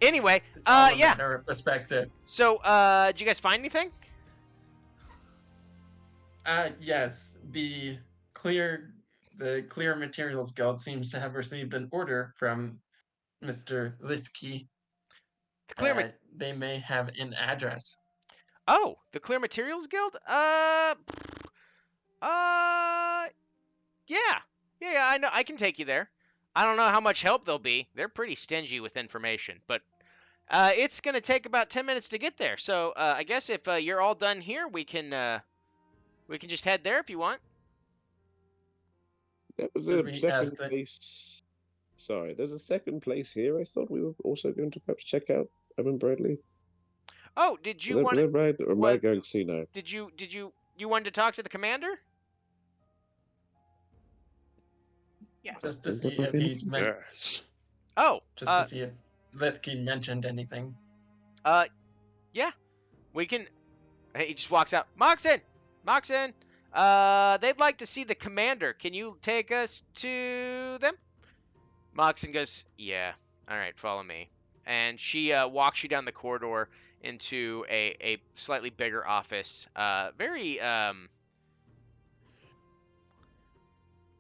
Speaker 1: Anyway,
Speaker 5: It's all a
Speaker 1: yeah.
Speaker 5: matter of perspective.
Speaker 1: So, did you guys find anything?
Speaker 5: Yes, the the Clear Materials Guild seems to have received an order from Mr. Lithke.
Speaker 1: The Clear
Speaker 5: They may have an address.
Speaker 1: Oh, the Clear Materials Guild? Yeah. Yeah, I know. I can take you there. I don't know how much help they'll be. They're pretty stingy with information, but it's gonna take about 10 minutes to get there. So I guess if you're all done here, we can just head there if you want.
Speaker 4: That was
Speaker 5: Should
Speaker 4: a
Speaker 5: we
Speaker 4: second
Speaker 5: ask the
Speaker 4: place. Sorry, there's a second place here. I thought we were also going to perhaps check out Evan Bradley.
Speaker 1: Oh, did
Speaker 4: Was
Speaker 1: you
Speaker 4: that,
Speaker 1: want?
Speaker 4: was that right? Or am I
Speaker 1: What?
Speaker 4: going to see now?
Speaker 1: Did you wanted to talk to the commander?
Speaker 3: Yeah.
Speaker 5: just to
Speaker 4: Sounds
Speaker 5: see
Speaker 4: like
Speaker 5: if
Speaker 4: an-
Speaker 5: he's meant
Speaker 2: Yes.
Speaker 1: Oh,
Speaker 5: just to see if Lithke mentioned anything.
Speaker 1: yeah, we can. He just walks out. Moxon, Moxon. They'd like to see the commander. Can you take us to them? Moxon goes, yeah. All right, follow me. And she walks you down the corridor into a slightly bigger office.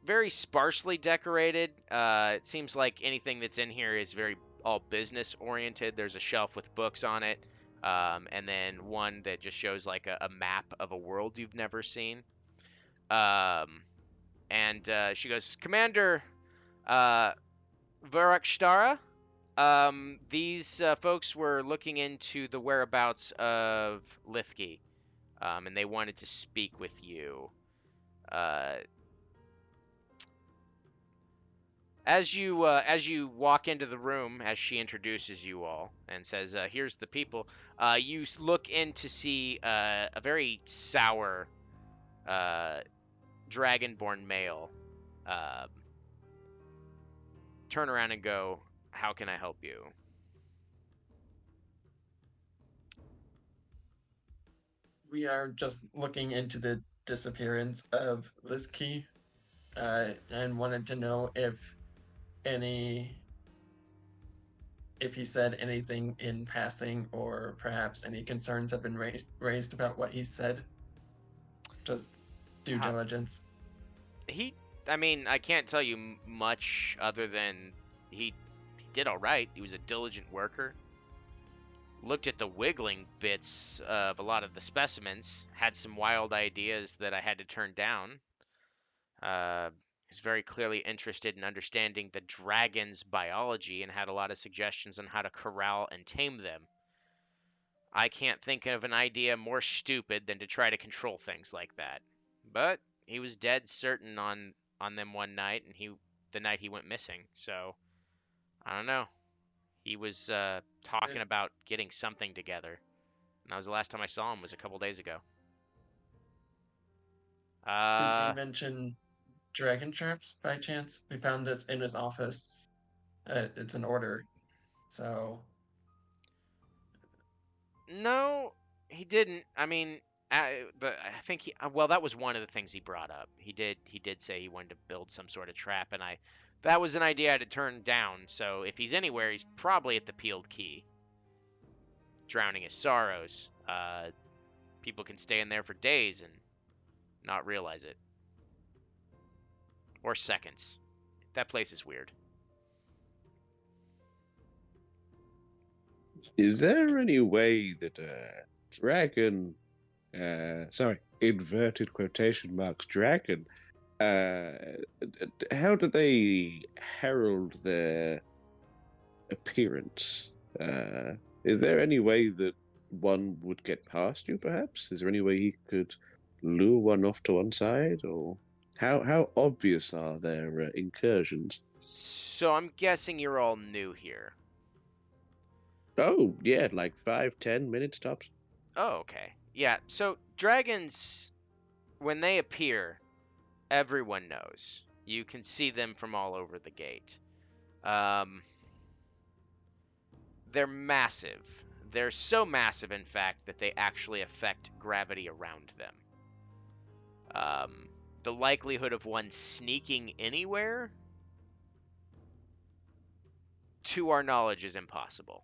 Speaker 1: Very sparsely decorated. It seems like anything that's in here is very all business oriented. There's a shelf with books on it, and then one that just shows like a map of a world you've never seen. And she goes, Commander Varakstara, these folks were looking into the whereabouts of Lithke, and they wanted to speak with you. As you walk into the room, as she introduces you all and says, "Here's the people," you look in to see a very sour dragonborn male. Turn around and go, "How can I help you?"
Speaker 5: We are just looking into the disappearance of Lithke, and wanted to know if he said anything in passing, or perhaps any concerns have been raised about what he said. Just due
Speaker 1: How-
Speaker 5: diligence.
Speaker 1: I mean, I can't tell you much other than he did all right. He was a diligent worker. Looked at the wiggling bits of a lot of the specimens. Had some wild ideas that I had to turn down. He's very clearly interested in understanding the dragon's biology and had a lot of suggestions on how to corral and tame them. I can't think of an idea more stupid than to try to control things like that. But he was dead certain on them one night, and the night he went missing. So I don't know. He was talking about getting something together, and that was the last time I saw him was a couple days ago.
Speaker 5: Did he mention dragon traps by chance? We found this in his office. It's an order, so
Speaker 1: No, he didn't. I mean, I think well, that was one of the things he brought up. He did say he wanted to build some sort of trap, and that was an idea I had to turn down. So if he's anywhere, he's probably at the Peeled Key, drowning his sorrows. People can stay in there for days and not realize it, or seconds. That place is weird.
Speaker 4: Is there any way that dragon, inverted quotation marks, dragon, how do they herald their appearance? Is there any way that one would get past you, perhaps? Is there any way he could lure one off to one side? Or how obvious are their incursions?
Speaker 1: So I'm guessing you're all new here.
Speaker 4: Oh, yeah, like 5-10 minutes tops.
Speaker 1: Oh, okay. Yeah, so dragons, when they appear, everyone knows. You can see them from all over the gate. They're massive. They're so massive, in fact, that they actually affect gravity around them. The likelihood of one sneaking anywhere, to our knowledge, is impossible.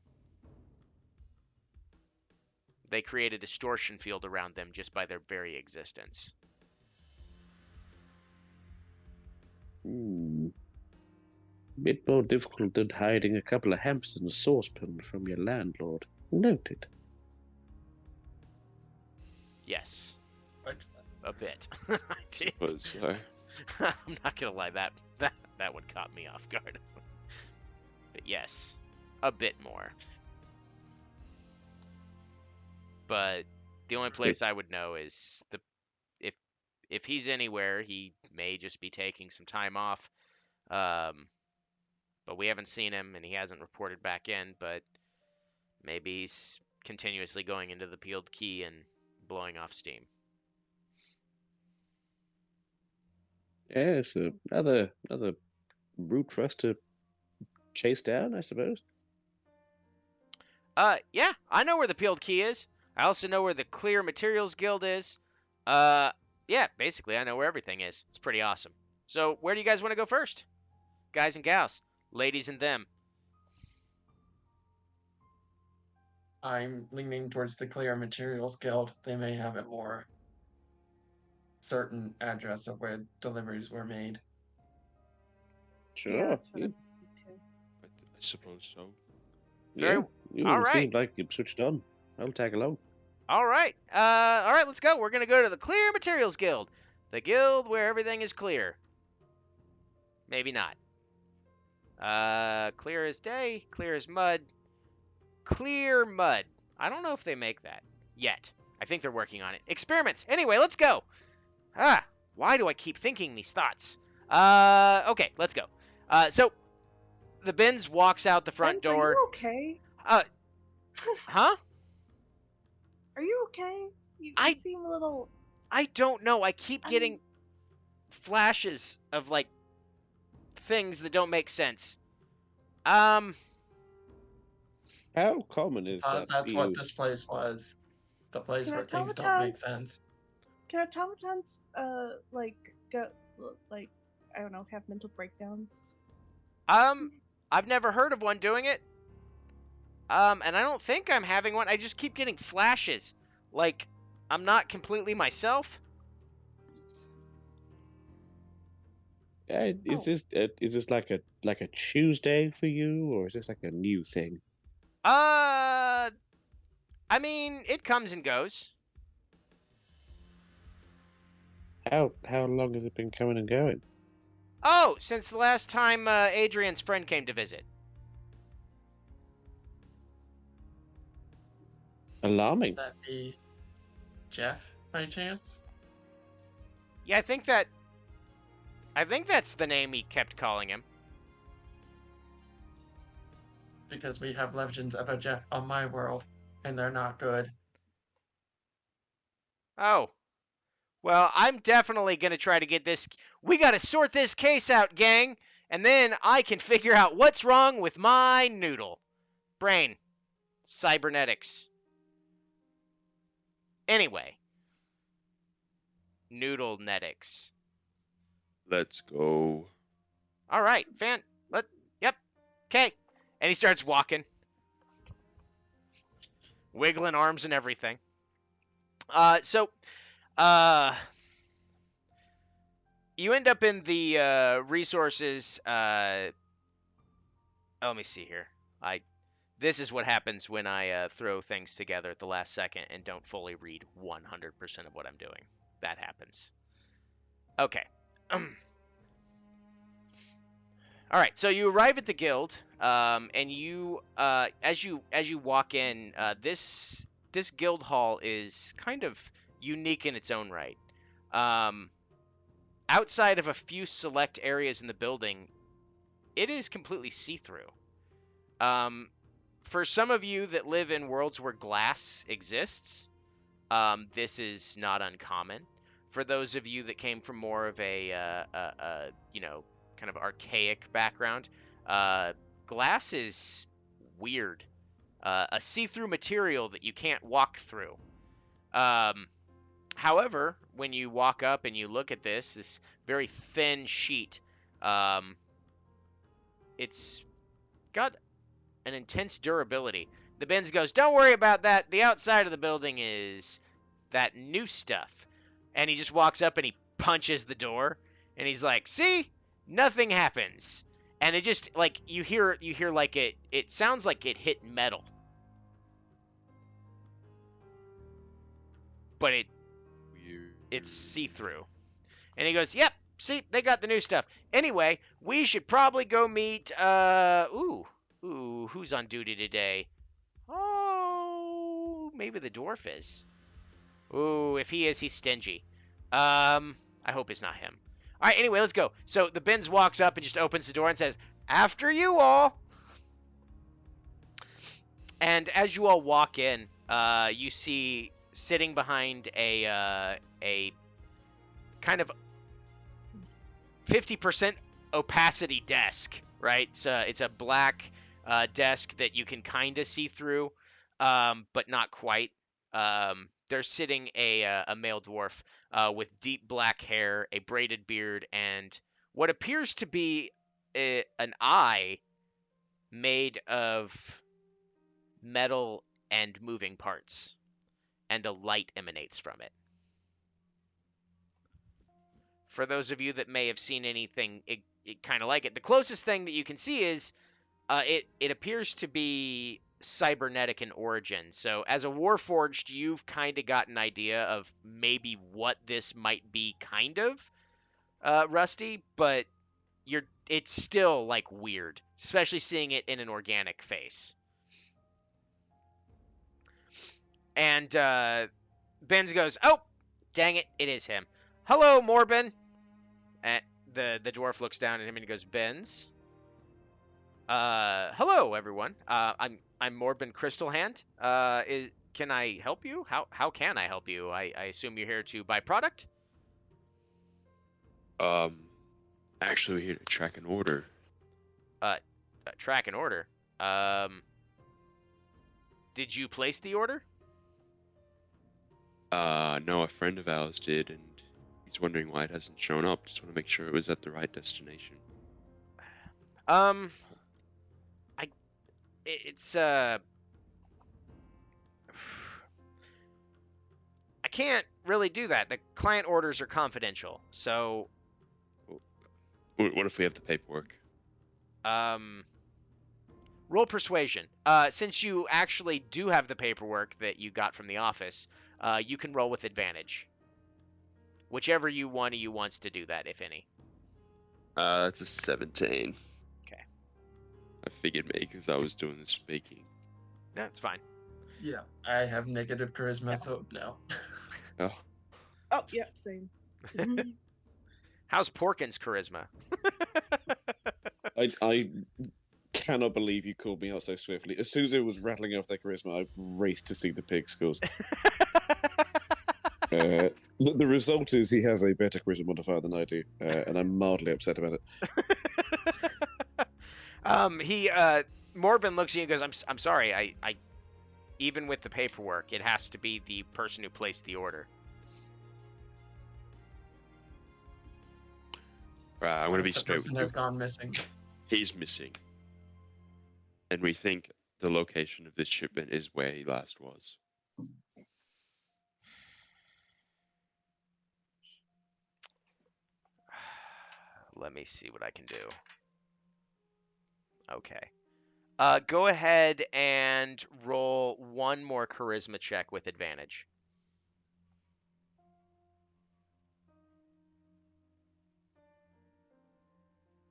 Speaker 1: They create a distortion field around them just by their very existence.
Speaker 4: Bit more difficult than hiding a couple of hamsters in a saucepan from your landlord. Noted.
Speaker 1: Yes,
Speaker 5: But
Speaker 1: a bit.
Speaker 2: Suppose so.
Speaker 1: I'm not gonna lie, that one caught me off guard. But yes, a bit more. But the only place I would know is if he's anywhere, he may just be taking some time off. But we haven't seen him, and he hasn't reported back in. But maybe he's continuously going into the peeled key and blowing off steam.
Speaker 4: Yeah, it's another route for us to chase down, I suppose.
Speaker 1: Yeah, I know where the peeled key is. I also know where the Clear Materials Guild is. Yeah, basically, I know where everything is. It's pretty awesome. So, where do you guys want to go first? Guys and gals, ladies and them.
Speaker 5: I'm leaning towards the Clear Materials Guild. They may have a more certain address of where deliveries were made.
Speaker 4: Sure.
Speaker 3: Yeah, that's what
Speaker 4: you,
Speaker 3: I'm thinking too.
Speaker 2: I suppose so.
Speaker 1: Very-
Speaker 4: yeah, you
Speaker 1: all right.
Speaker 4: seem like you switched on. I'll tag along.
Speaker 1: All right. All right, let's go. We're going to go to the Clear Materials Guild. The guild where everything is clear. Maybe not. Clear as day, clear as mud. Clear mud. I don't know if they make that yet. I think they're working on it. Experiments. Anyway, let's go. Why do I keep thinking these thoughts? Okay, let's go. So the Benz walks out the front
Speaker 3: Benz,
Speaker 1: door.
Speaker 3: Are you okay?
Speaker 1: Huh?
Speaker 3: Are you okay? You
Speaker 1: I-
Speaker 3: seem a little.
Speaker 1: I don't know. I keep
Speaker 3: I
Speaker 1: getting
Speaker 3: mean-
Speaker 1: flashes of like things that don't make sense.
Speaker 4: How common is that?
Speaker 5: That's
Speaker 4: for
Speaker 5: what
Speaker 4: you?
Speaker 5: this place was. The place
Speaker 3: Can
Speaker 5: where things don't
Speaker 3: automatons-
Speaker 5: make sense.
Speaker 3: Can automatons like go like I don't know have mental breakdowns?
Speaker 1: I've never heard of one doing it. And I don't think I'm having one. I just keep getting flashes. Like I'm not completely myself.
Speaker 4: Is this like a Tuesday for you, or is this like a new thing?
Speaker 1: I mean, it comes and goes.
Speaker 4: How long has it been coming and going?
Speaker 1: Oh, since the last time Adrian's friend came to visit.
Speaker 4: Alarming.
Speaker 5: Would that be Jeff by chance?
Speaker 1: Yeah, I think that's the name he kept calling him.
Speaker 5: Because we have legends of a Jeff on my world, and they're not good.
Speaker 1: Oh. Well, I'm definitely going to try to get this. We got to sort this case out, gang. And then I can figure out what's wrong with my noodle. Brain. Cybernetics. Anyway. Noodle-netics.
Speaker 2: Let's go.
Speaker 1: All right, yep. Okay. And he starts walking. Wiggling arms and everything. You end up in the resources. Let me see here. This is what happens when I throw things together at the last second and don't fully read 100% of what I'm doing. That happens. Okay. All right. So you arrive at the guild, and you, as you walk in, this guild hall is kind of unique in its own right. Outside of a few select areas in the building, it is completely see-through. For some of you that live in worlds where glass exists, this is not uncommon. For those of you that came from more of a kind of archaic background, glass is weird. A see-through material that you can't walk through. However, when you walk up and you look at this very thin sheet, it's got an intense durability. The Benz goes, "Don't worry about that. The outside of the building is that new stuff." And he just walks up and he punches the door. And he's like, "See? Nothing happens. And it just like you hear like it sounds like it hit metal. But
Speaker 2: Weird.
Speaker 1: it's see-through. And he goes, "Yep, see, they got the new stuff. Anyway, we should probably go meet who's on duty today? Oh, maybe the dwarf is. Ooh, if he is, he's stingy. I hope it's not him. All right, anyway, let's go. So the Benz walks up and just opens the door and says, "After you all." And as you all walk in, you see sitting behind a kind of 50% opacity desk, right? It's a black desk that you can kind of see through, but not quite. There's sitting a male dwarf with deep black hair, a braided beard, and what appears to be an eye made of metal and moving parts, and a light emanates from it. For those of you that may have seen anything kind of like it, the closest thing that you can see is it appears to be cybernetic in origin. So as a Warforged, you've kind of got an idea of maybe what this might be, kind of Rusty, but it's still like weird, especially seeing it in an organic face. And Benz goes, "Oh, dang it, it is him. Hello, Morbin." And the dwarf looks down at him and he goes, "Benz. Hello, everyone. I'm Morbin Crystalhand. Can I help you? How can I help you? I assume you're here to buy product."
Speaker 2: Actually, we're here to track an order.
Speaker 1: Track an order. Did you place the order?
Speaker 2: No, a friend of ours did, and he's wondering why it hasn't shown up. Just want to make sure it was at the right destination.
Speaker 1: It's I can't really do that. The client orders are confidential. So,
Speaker 2: What if we have the paperwork?
Speaker 1: roll persuasion. Since you actually do have the paperwork that you got from the office, you can roll with advantage. Whichever one of you wants to do that, if any.
Speaker 2: That's a 17.
Speaker 1: Okay.
Speaker 2: I figured maybe because I was doing the speaking.
Speaker 1: No, it's fine.
Speaker 5: Yeah, I have negative charisma, so no.
Speaker 2: Oh,
Speaker 3: Oh, yep, same.
Speaker 1: How's Porkins' charisma?
Speaker 4: I cannot believe you called me out so swiftly. As soon as it was rattling off their charisma, I raced to see the pig scores. The result is he has a better charisma modifier than I do, and I'm mildly upset about it.
Speaker 1: Morbin looks at you and goes, I'm sorry, I even with the paperwork, it has to be the person who placed the order.
Speaker 2: I'm gonna be
Speaker 5: The
Speaker 2: straight
Speaker 5: person
Speaker 2: with
Speaker 5: has
Speaker 2: you.
Speaker 5: gone missing.
Speaker 2: He's missing, and we think the location of this shipment is where he last was.
Speaker 1: Let me see what I can do. Okay. Go ahead and roll one more charisma check with advantage.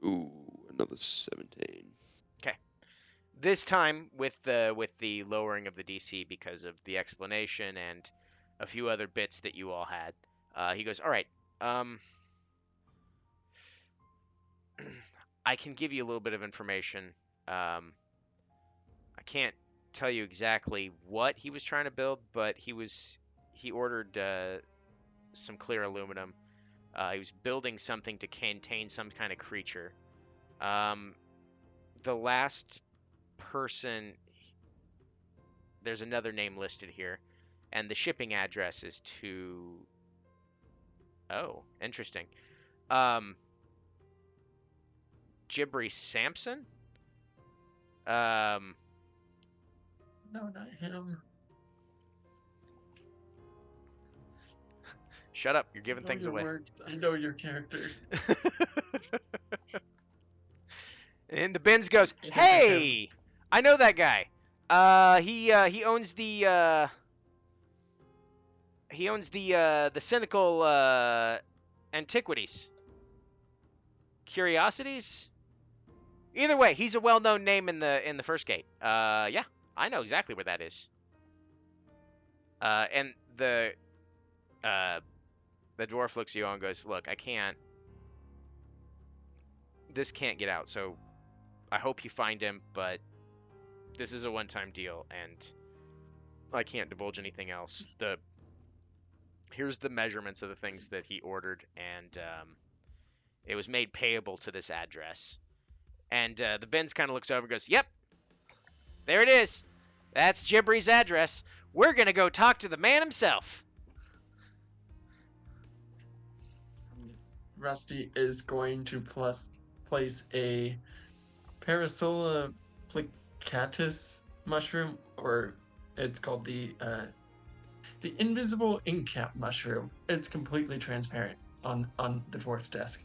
Speaker 2: Ooh, another 17.
Speaker 1: Okay. This time with the lowering of the DC because of the explanation and a few other bits that you all had, he goes, "All right. I can give you a little bit of information. I can't tell you exactly what he was trying to build, but he ordered some clear aluminum. He was building something to contain some kind of creature. The last person, there's another name listed here, and the shipping address is to. Oh, interesting. Gibri Sampson.
Speaker 5: No, not him.
Speaker 1: Shut up! You're giving
Speaker 5: I know
Speaker 1: things
Speaker 5: your
Speaker 1: away.
Speaker 5: words. I know your characters.
Speaker 1: And the Benz goes,
Speaker 5: You think you could-
Speaker 1: "Hey, I know that guy. He owns the cynical antiquities, curiosities. Either way, he's a well-known name in the first gate. Yeah, I know exactly where that is. And uh, the dwarf looks at you and goes, "Look, I can't. This can't get out. So I hope you find him, but this is a one-time deal, and I can't divulge anything else. Here's the measurements of the things that he ordered, and it was made payable to this address." And the Benz kind of looks over and goes, "Yep, there it is. That's Gibbery's address. We're gonna go talk to the man himself."
Speaker 5: Rusty is going to place a Parasola plicatus mushroom, or it's called the invisible ink cap mushroom. It's completely transparent on the dwarf's desk.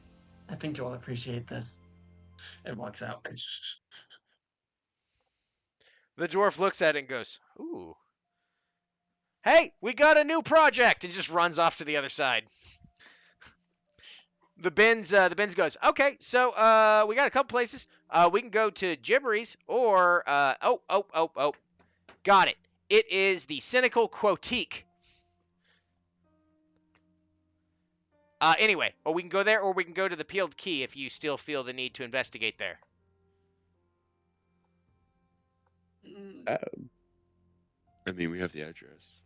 Speaker 5: I think you'll appreciate this. And walks out.
Speaker 1: The dwarf looks at it and goes, "Ooh. Hey, we got a new project," and just runs off to the other side. The Benz goes, "Okay, so we got a couple places. We can go to Gibbery's or oh, got it. It is the Cynical Quotique. Anyway, or we can go there, or we can go to the Peeled Key if you still feel the need to investigate there."
Speaker 2: I mean, we have the address.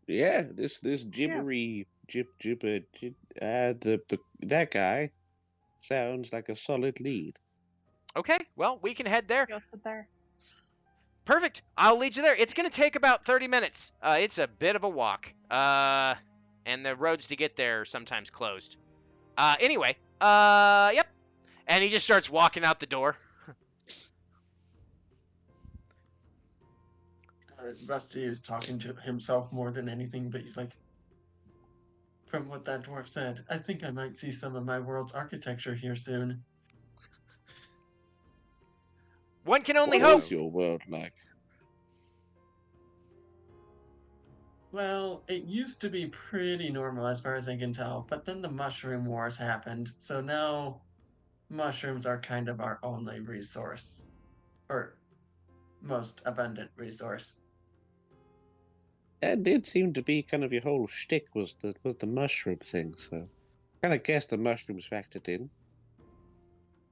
Speaker 4: Yeah, this gibbery that guy sounds like a solid lead.
Speaker 1: Okay, well, we can head there.
Speaker 3: Go sit there.
Speaker 1: Perfect. I'll lead you there. It's going to take about 30 minutes. It's a bit of a walk. And the roads to get there are sometimes closed. Anyway, yep. And he just starts walking out the door.
Speaker 5: Rusty is talking to himself more than anything, but he's like, from what that dwarf said, I think I might see some of my world's architecture here soon.
Speaker 1: One can only
Speaker 4: What
Speaker 1: hope.
Speaker 4: is your world like?
Speaker 5: Well, it used to be pretty normal as far as I can tell, but then the mushroom wars happened, so now mushrooms are kind of our only resource. Or most abundant resource.
Speaker 4: And it seemed to be kind of your whole shtick was the mushroom thing, so kind of guess the mushrooms factored in.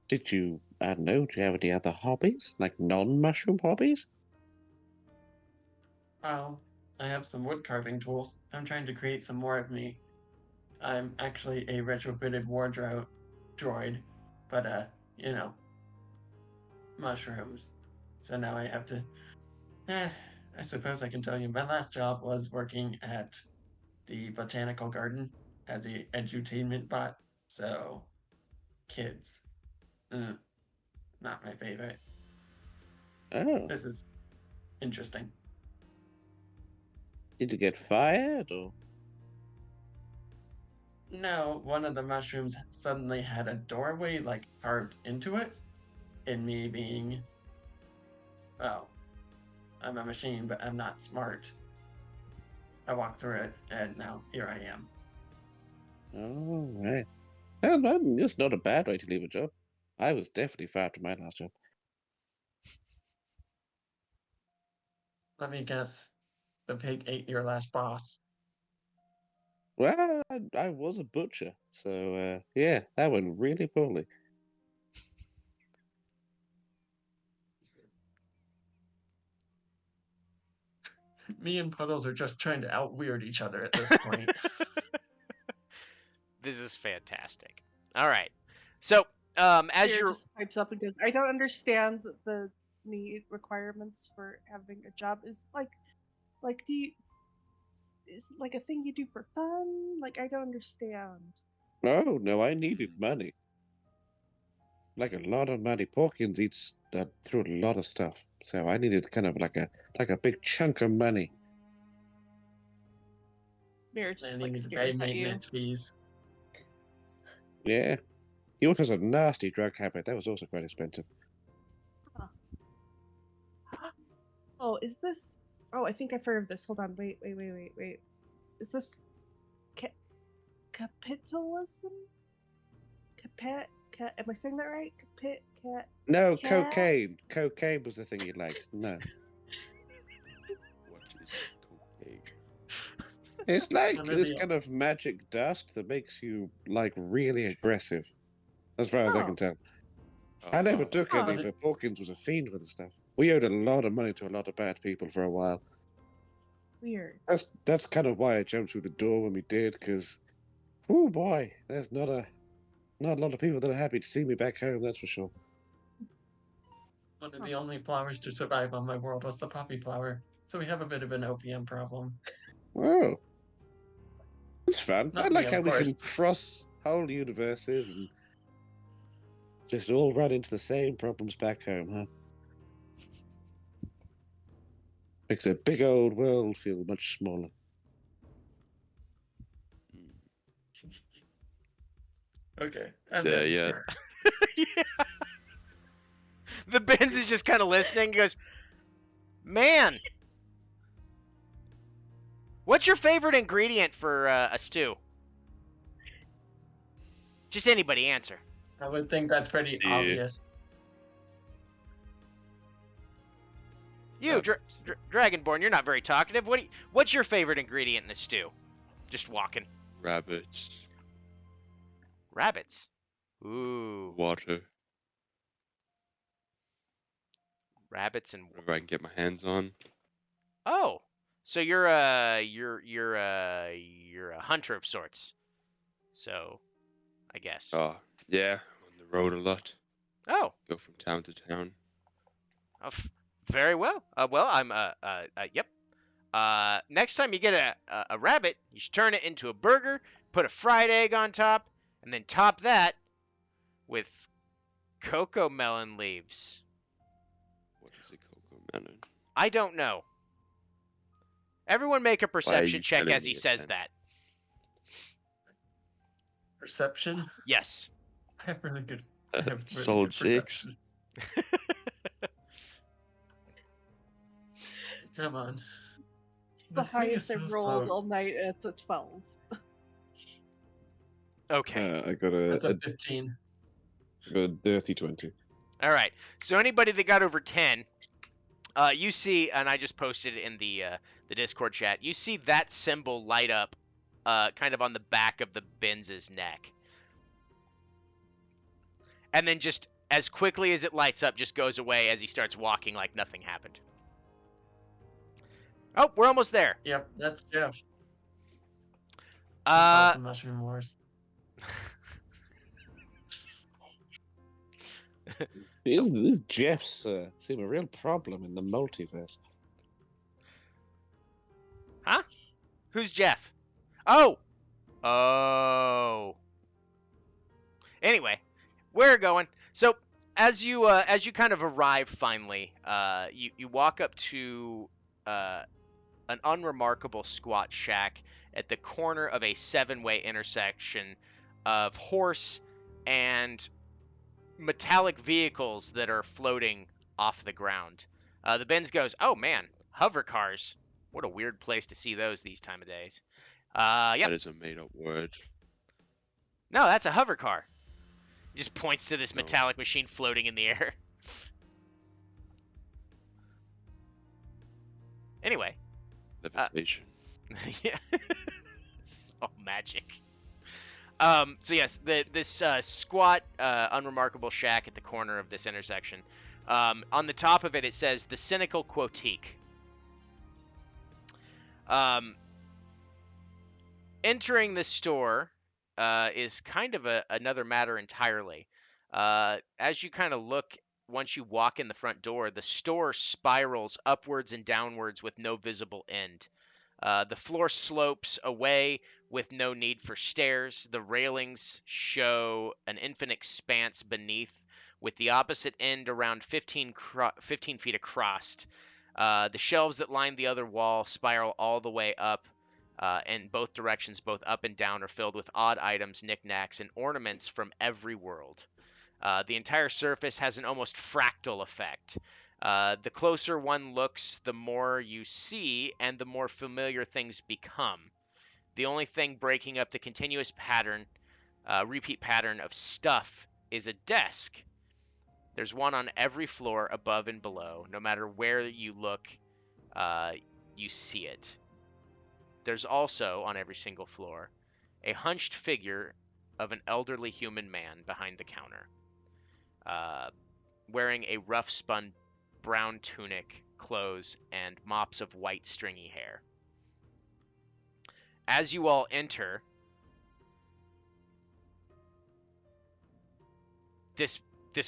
Speaker 4: Did you, I don't know, do you have any other hobbies? Like non-mushroom hobbies?
Speaker 5: Well, I have some wood carving tools. I'm trying to create some more of me. I'm actually a retrofitted wardrobe droid, but mushrooms. So now I have to. I suppose I can tell you. My last job was working at the botanical garden as a edutainment bot. So, kids, not my favorite.
Speaker 4: Oh,
Speaker 5: This is interesting.
Speaker 4: did you get fired or?
Speaker 5: No, one of the mushrooms suddenly had a doorway like carved into it, and me being, well, I'm a machine, but I'm not smart. I walked through it, and now here I am.
Speaker 4: Oh, right. Well, it's not a bad way to leave a job. I was definitely fired from my last job.
Speaker 5: Let me guess. The pig ate your last boss.
Speaker 4: Well, I was a butcher, so yeah, that went really poorly.
Speaker 5: Me and Puddles are just trying to out-weird each other at this point.
Speaker 1: This is fantastic. All right. So, as
Speaker 3: Jared
Speaker 1: you're
Speaker 3: just pipes up and goes, "I don't understand the need requirements for having a job. Is do you is it like a thing you do for fun? Like I don't understand."
Speaker 4: Oh no, I needed money. Like a lot of money. Porkins eats through a lot of stuff, so I needed kind of like a big chunk of money.
Speaker 3: Mirror
Speaker 5: I
Speaker 3: just like
Speaker 5: need to pay
Speaker 3: stares at you.
Speaker 5: maintenance fees.
Speaker 4: Yeah, He also has a nasty drug habit. That was also quite expensive.
Speaker 3: Oh, is this? Oh, I think I've heard of this. Hold on. Wait. Is this capitalism? Am I saying that right?
Speaker 4: No,
Speaker 3: Cat?
Speaker 4: cocaine. Cocaine was the thing you liked. No.
Speaker 2: What is cocaine?
Speaker 4: It's like
Speaker 5: None of
Speaker 4: this
Speaker 5: the-
Speaker 4: kind of magic dust that makes you, like, really aggressive. As far as I can tell. I never took
Speaker 3: Oh.
Speaker 4: any, but Hawkins was a fiend for the stuff. We owed a lot of money to a lot of bad people for a while.
Speaker 3: Weird.
Speaker 4: That's kind of why I jumped through the door when we did, because, oh boy, there's not a lot of people that are happy to see me back home. That's for sure.
Speaker 5: One of the only flowers to survive on my world was the poppy flower, so we have a bit of an opium problem.
Speaker 4: Oh, it's fun.
Speaker 5: Not
Speaker 4: I
Speaker 5: me,
Speaker 4: like
Speaker 5: of
Speaker 4: how we can
Speaker 5: course.
Speaker 4: cross whole universes and just all run into the same problems back home, huh? Makes a big old world feel much smaller.
Speaker 5: Okay. And
Speaker 2: Yeah,
Speaker 5: then,
Speaker 2: yeah.
Speaker 1: Yeah. The Benz is just kind of listening. He goes, "Man, what's your favorite ingredient for a stew?" Just anybody answer.
Speaker 5: I would think that's pretty
Speaker 2: Yeah.
Speaker 5: obvious.
Speaker 1: You, Dragonborn, you're not very talkative. What's your favorite ingredient in a stew? Just walking.
Speaker 2: Rabbits.
Speaker 1: Rabbits. Ooh,
Speaker 2: Water.
Speaker 1: rabbits and
Speaker 2: Whatever I can get my hands on.
Speaker 1: oh, so you're a hunter of sorts. So, I guess.
Speaker 2: Oh, yeah. On the road a lot.
Speaker 1: Oh,
Speaker 2: Go from town to town.
Speaker 1: very well. Well, yep. Next time you get a rabbit, you should turn it into a burger, put a fried egg on top, and then top that with cocoa melon leaves.
Speaker 2: What is a cocoa melon?
Speaker 1: I don't know. Everyone make a
Speaker 2: Why are
Speaker 1: perception
Speaker 2: you
Speaker 1: check
Speaker 2: telling
Speaker 1: as
Speaker 2: me
Speaker 1: he
Speaker 2: it
Speaker 1: says
Speaker 2: then?
Speaker 1: that.
Speaker 5: Perception?
Speaker 1: Yes.
Speaker 5: I have really good. I have really
Speaker 2: Solid
Speaker 5: good
Speaker 2: 6.
Speaker 5: perception. Come on.
Speaker 3: It's the
Speaker 5: This thing is
Speaker 3: highest I've
Speaker 5: so
Speaker 3: rolled
Speaker 5: slow.
Speaker 3: all night, and it's a 12.
Speaker 1: Okay.
Speaker 4: I got
Speaker 5: That's
Speaker 4: a
Speaker 5: a 15.
Speaker 4: dirty 20.
Speaker 1: All right. So anybody that got over 10, you see, and I just posted it in the Discord chat. You see that symbol light up, kind of on the back of the Benz's neck, and then just as quickly as it lights up, just goes away as he starts walking like nothing happened. Oh, we're almost there.
Speaker 5: Yep, that's Jeff.
Speaker 1: Uh,
Speaker 5: The Mushroom Wars.
Speaker 4: These Jeffs seem a real problem in the multiverse.
Speaker 1: huh? Who's Jeff? Oh. Oh. Anyway, we're going. So as you kind of arrive finally, you walk up to an unremarkable squat shack at the corner of a 7-way intersection of horse and metallic vehicles that are floating off the ground. The Benz goes, "Oh man, hover cars. What a weird place to see those these time of days." Yep.
Speaker 2: That is a made up word.
Speaker 1: No, that's a hover car. He just points to this
Speaker 2: No.
Speaker 1: metallic machine floating in the air. Anyway,
Speaker 2: Levitation.
Speaker 1: yeah, it's all magic. So yes, this squat, unremarkable shack at the corner of this intersection. On the top of it, it says the cynical quotique. Entering the store is kind of another matter entirely. As you kind of look, once you walk in the front door, the store spirals upwards and downwards with no visible end. The floor slopes away with no need for stairs. The railings show an infinite expanse beneath, with the opposite end around 15 feet across. The shelves that line the other wall spiral all the way up in both directions, both up and down, are filled with odd items, knickknacks, and ornaments from every world. The entire surface has an almost fractal effect. The closer one looks, the more you see, and the more familiar things become. The only thing breaking up the continuous pattern, repeat pattern of stuff is a desk. There's one on every floor, above and below. No matter where you look, you see it. There's also, on every single floor, a hunched figure of an elderly human man behind the counter, wearing a rough spun brown tunic, clothes, and mops of white stringy hair. As you all enter, this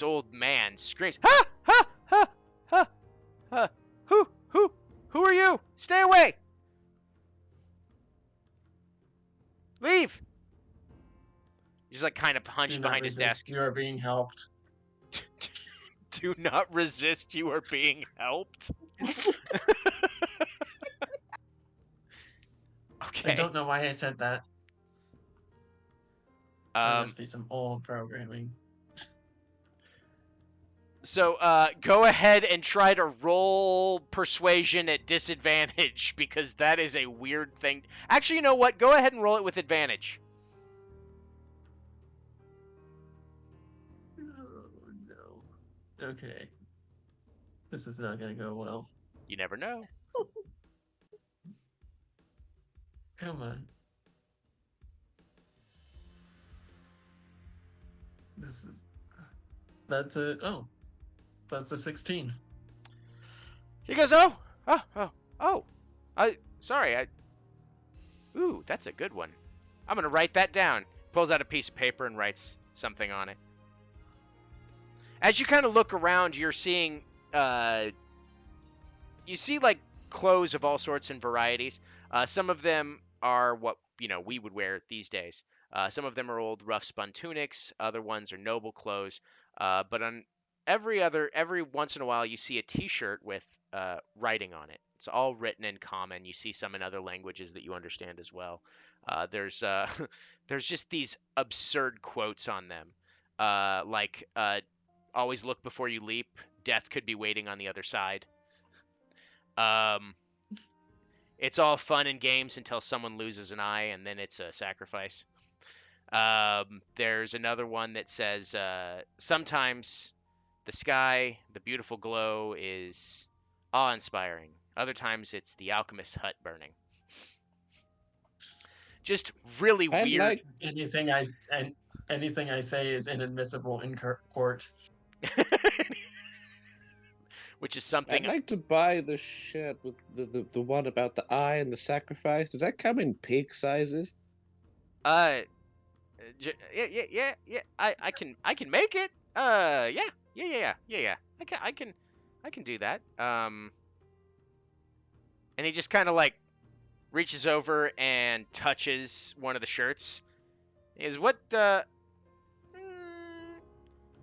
Speaker 1: old man screams, "Ha! Ha! Ha! Ha! Ha! Who are you? Stay away! Leave!" He's like kind of
Speaker 5: Do
Speaker 1: hunched
Speaker 5: not
Speaker 1: behind his
Speaker 5: resist.
Speaker 1: desk.
Speaker 5: You are being helped.
Speaker 1: Do not resist. You are being helped. Okay.
Speaker 5: I don't know why I said that. There must be some old programming.
Speaker 1: So go ahead and try to roll persuasion at disadvantage, because that is a weird thing. Actually, you know what? Go ahead and roll it with advantage.
Speaker 5: Oh no. Okay. This is not gonna go well.
Speaker 1: You never know.
Speaker 5: Come on. This is. That's a. Oh. That's a 16.
Speaker 1: He goes, sorry, ooh, that's a good one. I'm gonna write that down. Pulls out a piece of paper and writes something on it. As you kind of look around, you're seeing, you see like clothes of all sorts and varieties. Some of them are what, we would wear these days. Some of them are old rough spun tunics. Other ones are noble clothes. But on every once in a while, you see a T-shirt with writing on it. It's all written in common. You see some in other languages that you understand as well. There's there's just these absurd quotes on them, like "Always look before you leap. Death could be waiting on the other side." It's all fun and games until someone loses an eye, and then it's a sacrifice. There's another one that says, sometimes the sky, the beautiful glow, is awe-inspiring. Other times it's the alchemist's hut burning. Just really
Speaker 4: I'd
Speaker 1: weird.
Speaker 4: like
Speaker 5: Anything I say is inadmissible in court.
Speaker 1: Which is something.
Speaker 4: I'd like to buy the shirt with the one about the eye and the sacrifice. Does that come in pig sizes?
Speaker 1: Yeah. I can make it. Yeah. I can do that. And he just kind of like reaches over and touches one of the shirts. He goes, "What the?"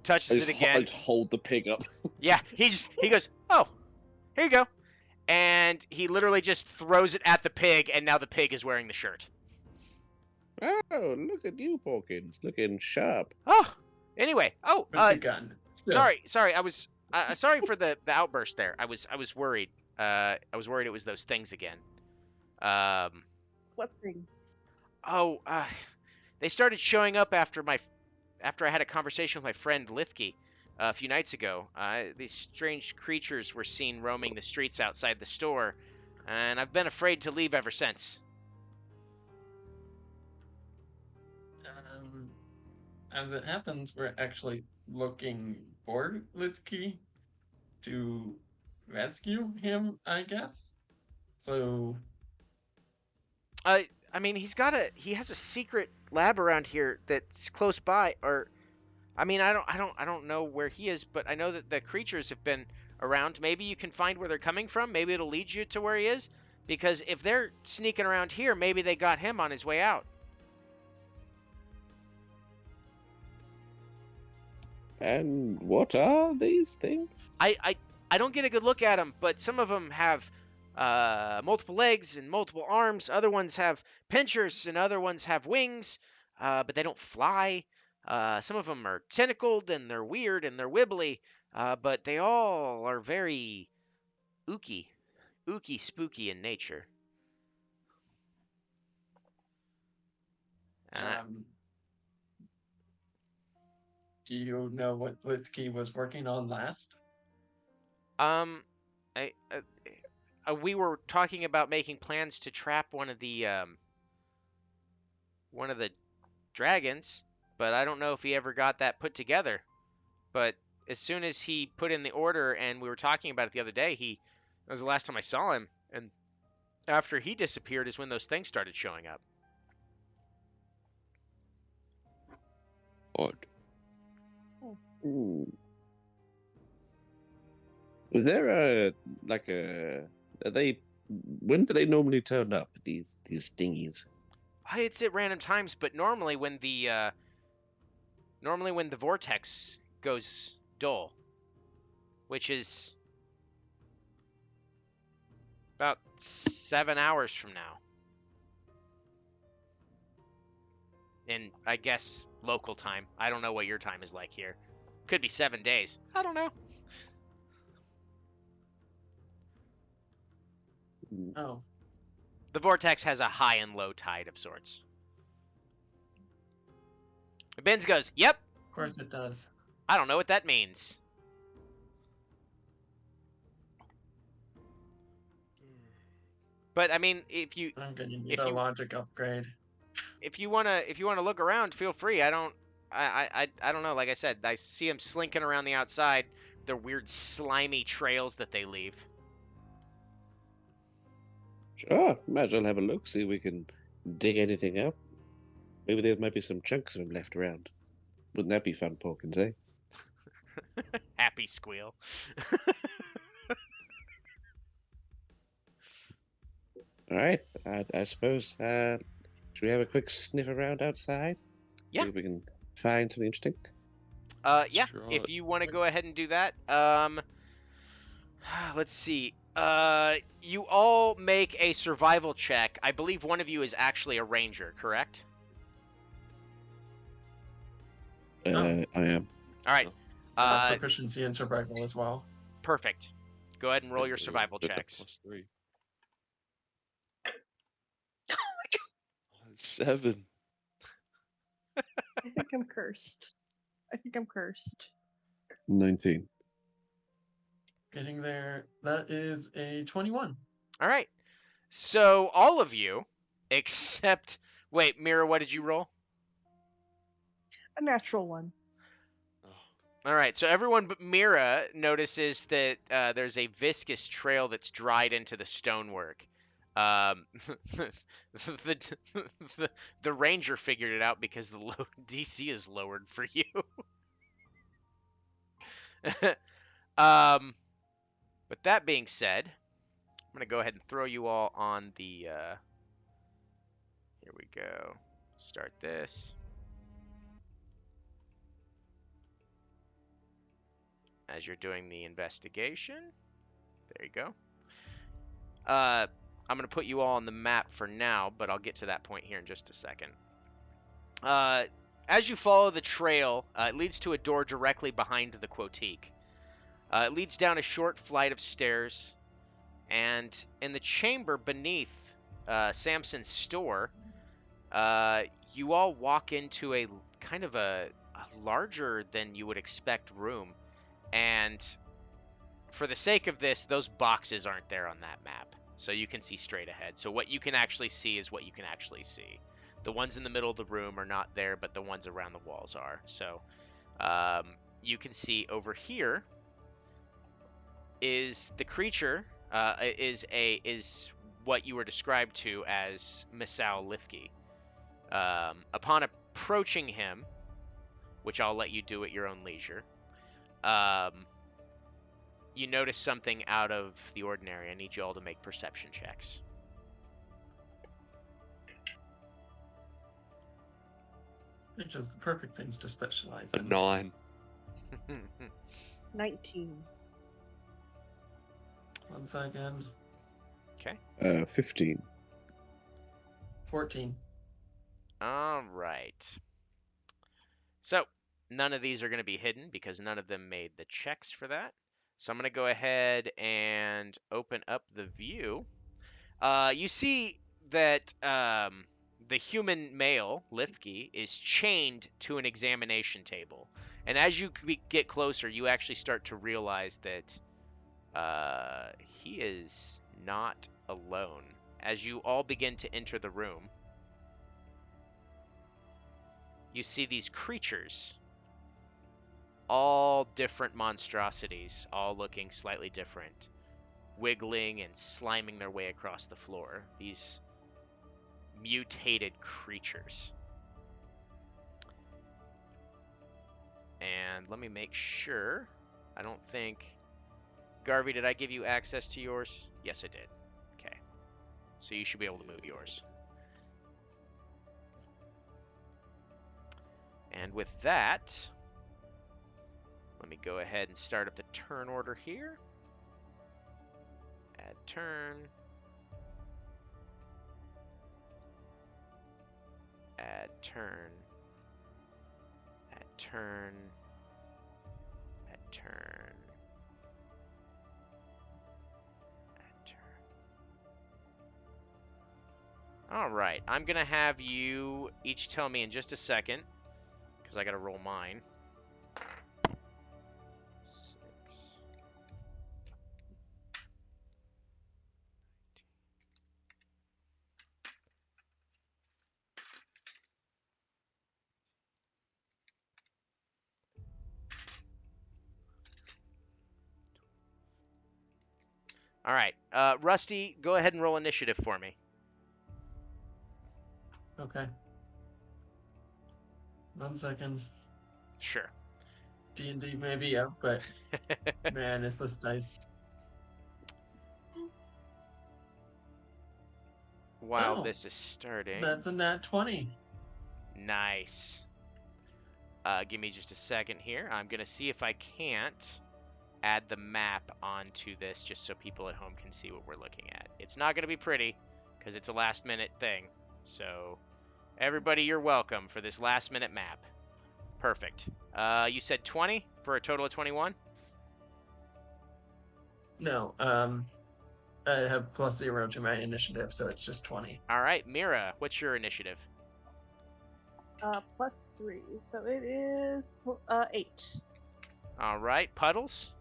Speaker 1: Touches it again.
Speaker 4: I just hold the pig up.
Speaker 1: Yeah, he goes, "Oh, here you go," and he literally just throws it at the pig, and now the pig is wearing the shirt.
Speaker 4: Oh, look at you, Porkins, looking sharp.
Speaker 1: Oh, anyway. Oh,
Speaker 5: With the gun. Still.
Speaker 1: sorry. I was sorry for the outburst there. I was worried. I was worried it was those things again.
Speaker 3: What things?
Speaker 1: Oh, they started showing up after I had a conversation with my friend Lithke a few nights ago. These strange creatures were seen roaming the streets outside the store, and I've been afraid to leave ever since.
Speaker 5: As it happens, we're actually looking for Lithke to rescue him, I guess. So.
Speaker 1: I mean, he has a secret lab around here that's close by, or, I mean, I don't know where he is, but I know that the creatures have been around. Maybe you can find where they're coming from. Maybe it'll lead you to where he is, because if they're sneaking around here, maybe they got him on his way out.
Speaker 4: And what are these things?
Speaker 1: I don't get a good look at them, but some of them have multiple legs and multiple arms. Other ones have pinchers, and other ones have wings, but they don't fly. Some of them are tentacled, and they're weird, and they're wibbly, but they all are very ooky, spooky in nature.
Speaker 5: Um, do you know what Lithke was working on last?
Speaker 1: I, we were talking about making plans to trap one of the dragons, but I don't know if he ever got that put together. But as soon as he put in the order, and we were talking about it the other day, that was the last time I saw him, and after he disappeared is when those things started showing up.
Speaker 2: Odd.
Speaker 4: Hmm. Is there a are they? When do they normally turn up? These thingies.
Speaker 1: It's at random times, but normally when the vortex goes dull, which is about 7 hours from now. In, I guess, local time. I don't know what your time is like here. Could be 7 days. I don't know.
Speaker 5: Oh,
Speaker 1: The vortex has a high and low tide of sorts. Benz goes, "Yep."
Speaker 5: of course it does.
Speaker 1: I don't know what that means. But I mean,
Speaker 5: I'm gonna need a logic upgrade.
Speaker 1: if you wanna look around, feel free. I don't know. Like I said, I see them slinking around the outside. They're weird, slimy trails that they leave.
Speaker 4: Sure, might as well have a look. See if we can dig anything up. Maybe there might be some chunks of them left around. Wouldn't that be fun, Porkins, eh?
Speaker 1: Happy squeal.
Speaker 4: All right, I suppose. Should we have a quick sniff around outside?
Speaker 1: Yeah.
Speaker 4: See if we can find something interesting.
Speaker 1: Yeah.
Speaker 2: Sure.
Speaker 1: If you want to go ahead and do that, let's see. You all make a survival check. I believe one of you is actually a ranger, correct?
Speaker 5: No.
Speaker 4: I am.
Speaker 1: All right.
Speaker 5: I have proficiency in survival as well.
Speaker 1: Perfect. Go ahead and roll your survival
Speaker 2: With the
Speaker 1: checks.
Speaker 2: +3. 7.
Speaker 3: I think I'm cursed.
Speaker 4: 19.
Speaker 5: Getting there. That is a 21.
Speaker 1: All right. So all of you, except wait, Mira, what did you roll?
Speaker 3: A natural one.
Speaker 1: All right, so everyone but Mira notices that there's a viscous trail that's dried into the stonework. The, the ranger figured it out because the DC is lowered for you. But that being said, I'm going to go ahead and throw you all on the... here we go. Start this. As you're doing the investigation. There you go. I'm going to put you all on the map for now, but I'll get to that point here in just a second. As you follow the trail, it leads to a door directly behind the Quotique. It leads down a short flight of stairs, and in the chamber beneath Samson's store, you all walk into a kind of a larger than you would expect room. And for the sake of this, those boxes aren't there on that map, so you can see straight ahead. So what you can actually see is what you can actually see. The ones in the middle of the room are not there, but the ones around the walls are. So you can see over here is the creature is what you were described to as Misao Lithke. Upon approaching him, which I'll let you do at your own leisure, you notice something out of the ordinary. I need you all to make perception checks.
Speaker 5: They chose the perfect things to specialize
Speaker 2: A
Speaker 5: in.
Speaker 2: 9.
Speaker 3: 19.
Speaker 5: 1 second.
Speaker 1: Okay.
Speaker 4: 15.
Speaker 5: 14.
Speaker 1: All right. So none of these are going to be hidden because none of them made the checks for that. So I'm going to go ahead and open up the view. You see that the human male, Lithki, is chained to an examination table. And as you get closer, you actually start to realize that he is not alone. As you all begin to enter the room, you see these creatures, all different monstrosities, all looking slightly different, wiggling and sliming their way across the floor. These mutated creatures. And let me make sure. I don't think... Garvey, did I give you access to yours? Yes, I did. Okay. So you should be able to move yours. And with that, let me go ahead and start up the turn order here. Add turn. Add turn. Add turn. Add turn. Add turn. All right. I'm going to have you each tell me in just a second, because I got to roll mine. 6. All right. Rusty, go ahead and roll initiative for me.
Speaker 5: Okay. 1 second.
Speaker 1: Sure.
Speaker 5: D&D may be up, but man, is this dice.
Speaker 1: While
Speaker 5: Oh,
Speaker 1: this is starting.
Speaker 5: that's a nat 20.
Speaker 1: Nice. Give me just a second here. I'm going to see if I can't add the map onto this just so people at home can see what we're looking at. It's not going to be pretty because it's a last minute thing. So everybody, you're welcome for this last minute map. Perfect. You said 20 for a total of 21?
Speaker 5: No, I have +0 to my initiative, so it's just 20.
Speaker 1: All right, Mira, what's your initiative?
Speaker 3: +3, so it is 8.
Speaker 1: All right, Puddles?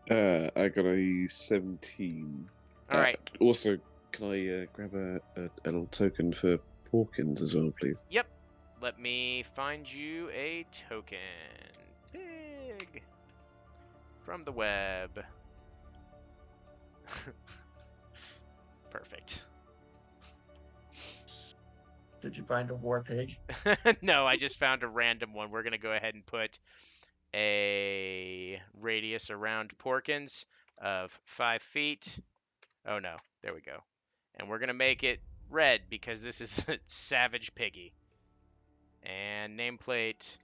Speaker 4: I got a 17.
Speaker 1: All right.
Speaker 4: Also, can I grab a little token for Hawkins as well, please?
Speaker 1: Yep. Let me find you a token. Pig. From the web. Perfect.
Speaker 5: Did you find a war pig?
Speaker 1: No, I just found a random one. We're going to go ahead and put a radius around Porkins of 5 feet. Oh, no. There we go. And we're going to make it red because this is Savage Piggy. And nameplate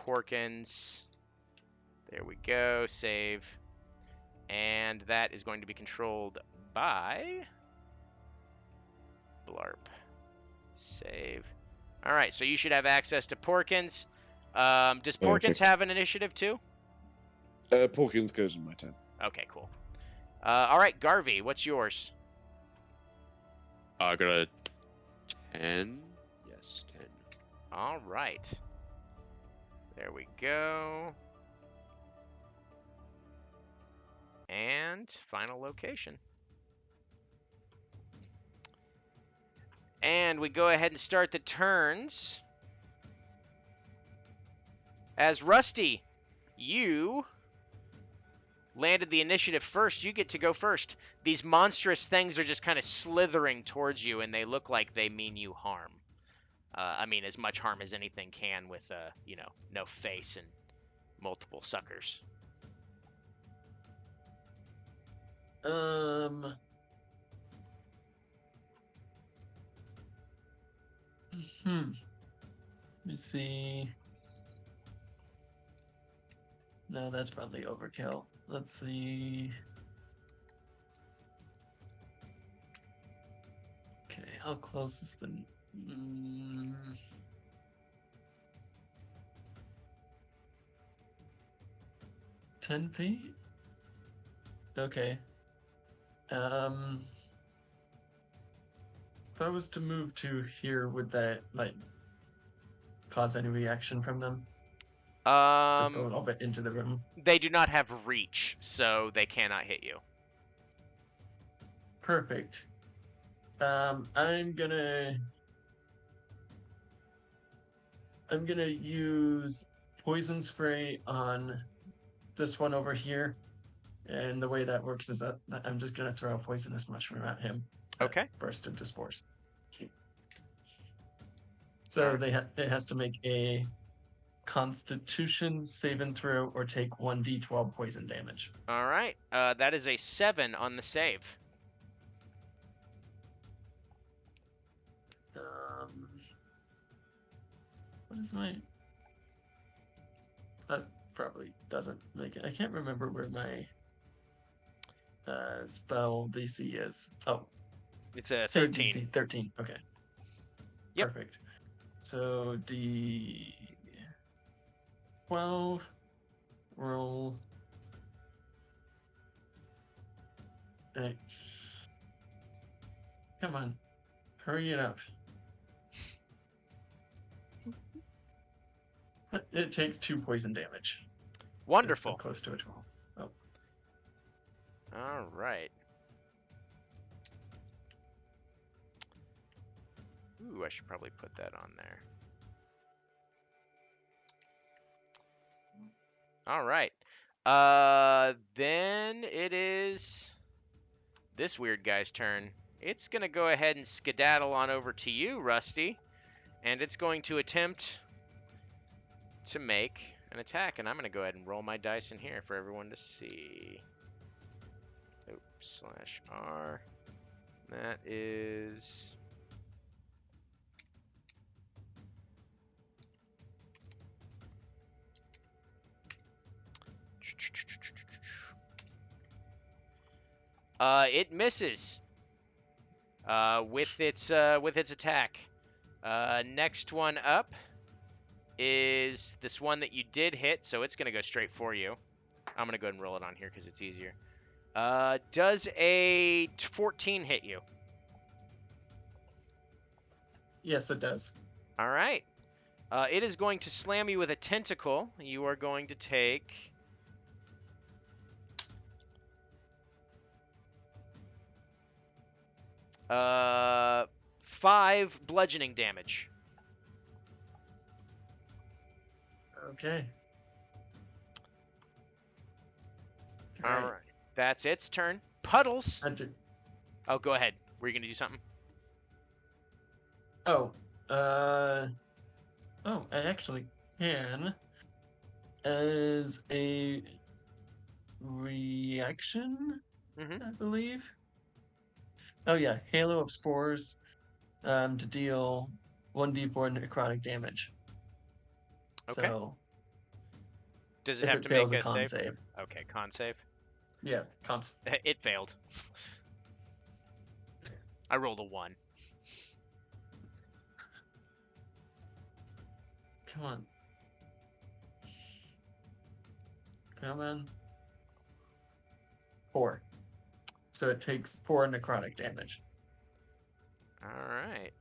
Speaker 1: Porkins. There we go. Save. And that is going to be controlled by Blarp. Save. All right, so you should have access to Porkins. Does Porkins have an initiative too?
Speaker 4: Porkins goes in my turn.
Speaker 1: Okay, cool. All right, Garvey, what's yours?
Speaker 2: I got a 10. Yes, 10.
Speaker 1: All right. There we go. And final location. And we go ahead and start the turns. As Rusty, you landed the initiative first. You get to go first. These monstrous things are just kind of slithering towards you, and they look like they mean you harm. I mean, as much harm as anything can with, no face and multiple suckers.
Speaker 5: Let me see. No, that's probably overkill. Let's see. How close is the? Mm, 10 feet. Okay. If I was to move to here, would that like cause any reaction from them? Just a little bit into the room.
Speaker 1: They do not have reach, so they cannot hit you.
Speaker 5: Perfect. I'm gonna use poison spray on this one over here, and the way that works is that I'm just gonna throw a poisonous mushroom at him.
Speaker 1: Okay.
Speaker 5: Burst into spores. So it has to make a Constitution saving throw or take 1d12 poison damage.
Speaker 1: All right. That is a 7 on the save.
Speaker 5: What is my? That probably doesn't make it. I can't remember where my spell DC is. Oh,
Speaker 1: It's a
Speaker 5: save
Speaker 1: 13.
Speaker 5: DC 13. Okay.
Speaker 1: Yep.
Speaker 5: Perfect. So D12 roll. Right. Come on, hurry it up. It takes 2 poison damage.
Speaker 1: Wonderful.
Speaker 5: It's so close to a 12. Oh.
Speaker 1: All right. Ooh, I should probably put that on there. All right. Then it is this weird guy's turn. It's going to go ahead and skedaddle on over to you, Rusty. And it's going to attempt to make an attack. And I'm going to go ahead and roll my dice in here for everyone to see. Oops, /R. That is... it misses with its attack. Next one up is this one that you did hit, so it's gonna go straight for you. I'm gonna go ahead and roll it on here because it's easier. Does a 14 hit you?
Speaker 5: Yes, it does.
Speaker 1: All right. It is going to slam you with a tentacle. You are going to take 5 bludgeoning damage.
Speaker 5: Okay.
Speaker 1: All right. That's its turn. Puddles.
Speaker 5: Oh,
Speaker 1: go ahead. Were you going to do something?
Speaker 5: Oh, I actually can. As a reaction, I believe. Oh yeah, Halo of Spores, to deal 1d4 necrotic damage.
Speaker 1: Okay.
Speaker 5: So,
Speaker 1: does it have to
Speaker 5: fails
Speaker 1: make
Speaker 5: a con
Speaker 1: save?
Speaker 5: save?
Speaker 1: Okay, con save.
Speaker 5: Yeah, con.
Speaker 1: It failed. I rolled a 1.
Speaker 5: Come on. Come on. 4. So it takes 4 necrotic damage.
Speaker 1: All right.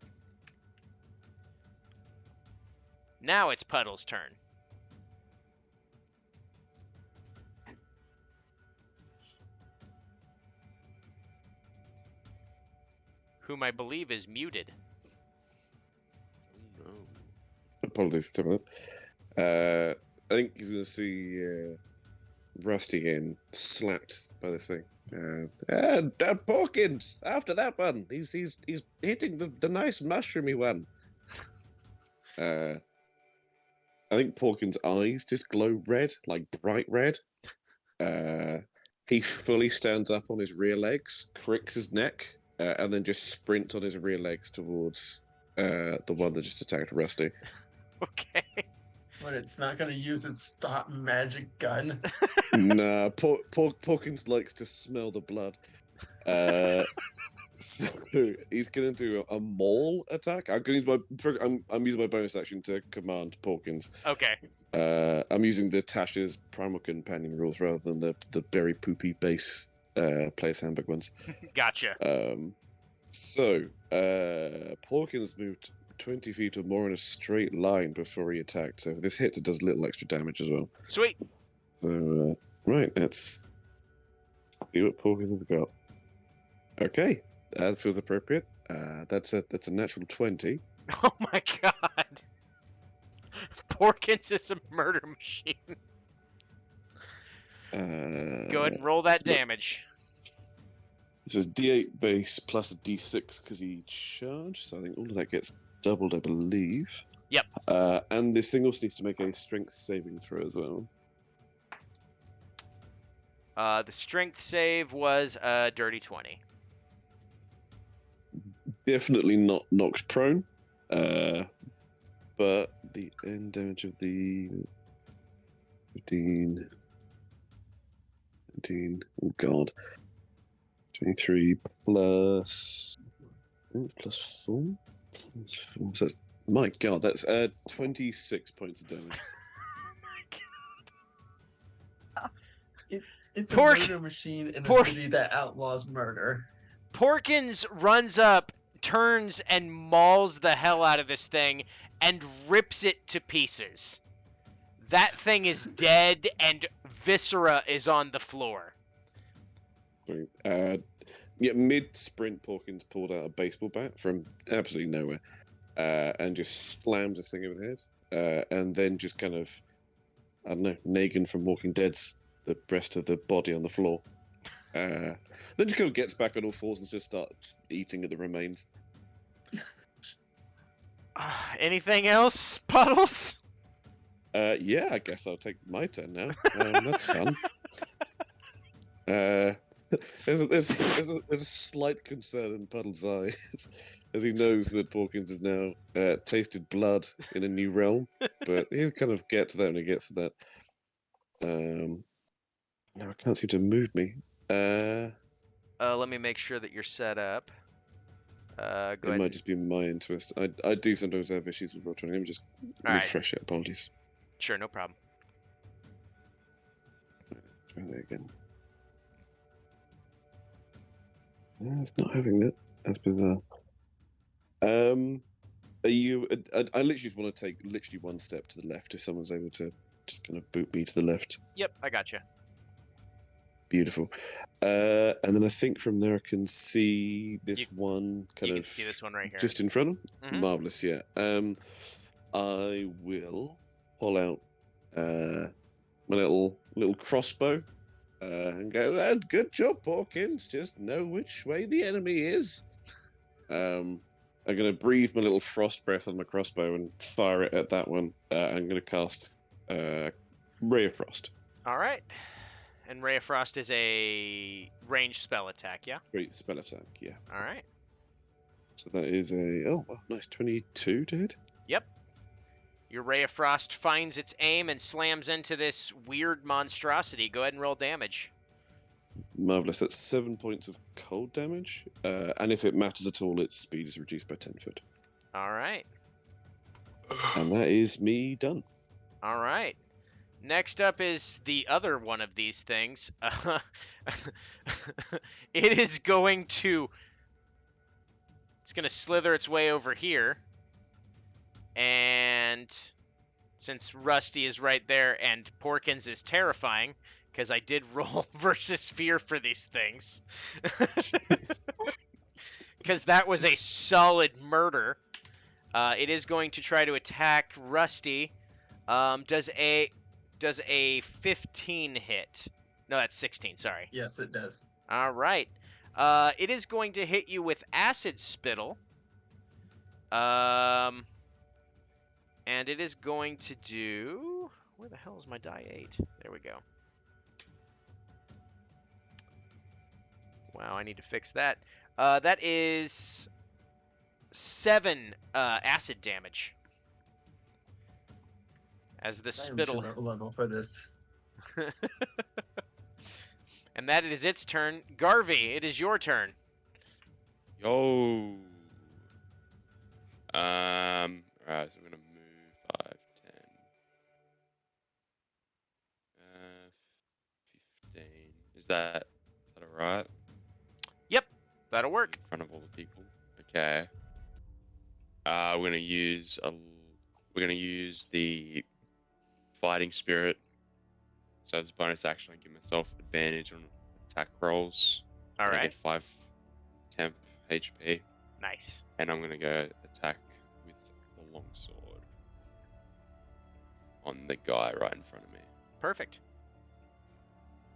Speaker 1: Now it's Puddle's turn. Whom I believe is muted.
Speaker 2: Oh, no.
Speaker 4: Apologies to that. I think he's going to see Rusty getting slapped by this thing. And Porkins, after that one, he's hitting the nice mushroomy one. I think Porkins' eyes just glow red, like bright red. He fully stands up on his rear legs, cricks his neck, and then just sprints on his rear legs towards the one that just attacked Rusty.
Speaker 1: Okay.
Speaker 5: But it's not going to use its stop magic gun.
Speaker 4: Nah, Porkins likes to smell the blood. So he's going to do a maul attack. I'm going to use I'm using my bonus action to command Porkins.
Speaker 1: Okay.
Speaker 4: I'm using the Tasha's Primal Companion rules rather than the very poopy base Player's Handbook ones.
Speaker 1: Gotcha.
Speaker 4: So Porkins moved 20 feet or more in a straight line before he attacked. So if this hits, it does a little extra damage as well.
Speaker 1: Sweet.
Speaker 4: So right, let's see what Porkins has got. Okay, that feels appropriate. That's a natural 20.
Speaker 1: Oh my god. Porkins is a murder machine. Go ahead and roll that damage.
Speaker 4: It says D8 base plus a D6 because he charged, so I think all of that gets doubled, I believe.
Speaker 1: Yep.
Speaker 4: And this thing also needs to make a strength saving throw as well.
Speaker 1: The strength save was a dirty 20.
Speaker 4: Definitely not knocked prone, but the end damage of the 15, 19, oh god, 23 plus 4. Plus 4, so that's, my god, that's 26 points of damage.
Speaker 5: It's a
Speaker 1: Pork-
Speaker 5: murder machine in a
Speaker 1: Pork-
Speaker 5: city that outlaws murder.
Speaker 1: Porkins runs up, turns, and mauls the hell out of this thing and rips it to pieces. That thing is dead, and viscera is on the floor.
Speaker 4: Yeah, mid-sprint, Porkins pulled out a baseball bat from absolutely nowhere and just slams this thing over the head. And then just kind of, I don't know, Negan from Walking Dead's the rest of the body on the floor. Then just kind of gets back on all fours and just starts eating at the remains.
Speaker 1: Anything else, Puddles?
Speaker 4: Yeah, I guess I'll take my turn now. That's fun. There's a slight concern in Puddle's eyes as he knows that Porkins has now tasted blood in a new realm, but he'll kind of get to that when he gets to that. Now I can't seem to move me.
Speaker 1: Let me make sure that you're set up. Go
Speaker 4: It
Speaker 1: ahead.
Speaker 4: might just be my interest. I do sometimes have issues with Roll20. Let me just
Speaker 1: All right.
Speaker 4: refresh it. Apologies.
Speaker 1: Sure, no problem.
Speaker 4: Try that again. It's not having that. That's bizarre. Are you? I literally just want to take literally one step to the left. If someone's able to just kind of boot me to the left.
Speaker 1: Yep, I gotcha.
Speaker 4: Beautiful. And then I think from there I can see this one kind
Speaker 1: You
Speaker 4: of
Speaker 1: can see this one right here.
Speaker 4: just in front of them.
Speaker 1: Mhm.
Speaker 4: Marvelous, yeah. I will pull out my little crossbow and go. And good job, Porkins. Just know which way the enemy is. I'm gonna breathe my little frost breath on my crossbow and fire it at that one. I'm gonna cast Ray of Frost.
Speaker 1: All right. And Ray of Frost is a ranged spell attack, yeah?
Speaker 4: Great spell attack, yeah.
Speaker 1: All right.
Speaker 4: So that is a nice 22 to hit.
Speaker 1: Yep. Your Ray of Frost finds its aim and slams into this weird monstrosity. Go ahead and roll damage.
Speaker 4: Marvelous. That's 7 points of cold damage, and if it matters at all, its speed is reduced by 10 foot.
Speaker 1: All right.
Speaker 4: And that is me done.
Speaker 1: All right. Next up is the other one of these things. It is going to... It's going to slither its way over here. And since Rusty is right there and Porkins is terrifying, because I did roll versus fear for these things. Because that was a solid murder. It is going to try to attack Rusty. Does a 15 hit? No, that's 16, sorry.
Speaker 5: Yes, it does.
Speaker 1: All right. It is going to hit you with Acid Spittle. And it is going to do... Where the hell is my die 8? There we go. Wow, I need to fix that. That is 7 acid damage. As the
Speaker 5: I am
Speaker 1: spittle...
Speaker 5: too low level for this.
Speaker 1: And that is its turn. Garvey, it is your turn.
Speaker 2: Yo. Alright, so I'm gonna move 5, 10, 15. Is that alright?
Speaker 1: Yep, that'll
Speaker 2: In
Speaker 1: work.
Speaker 2: front of all the people. Okay. We're gonna use the fighting spirit. So as a bonus action, I give myself advantage on attack rolls.
Speaker 1: All
Speaker 2: And I
Speaker 1: right,
Speaker 2: get 5 temp HP,
Speaker 1: nice.
Speaker 2: and I'm gonna go attack with the longsword on the guy right in front of me.
Speaker 1: Perfect.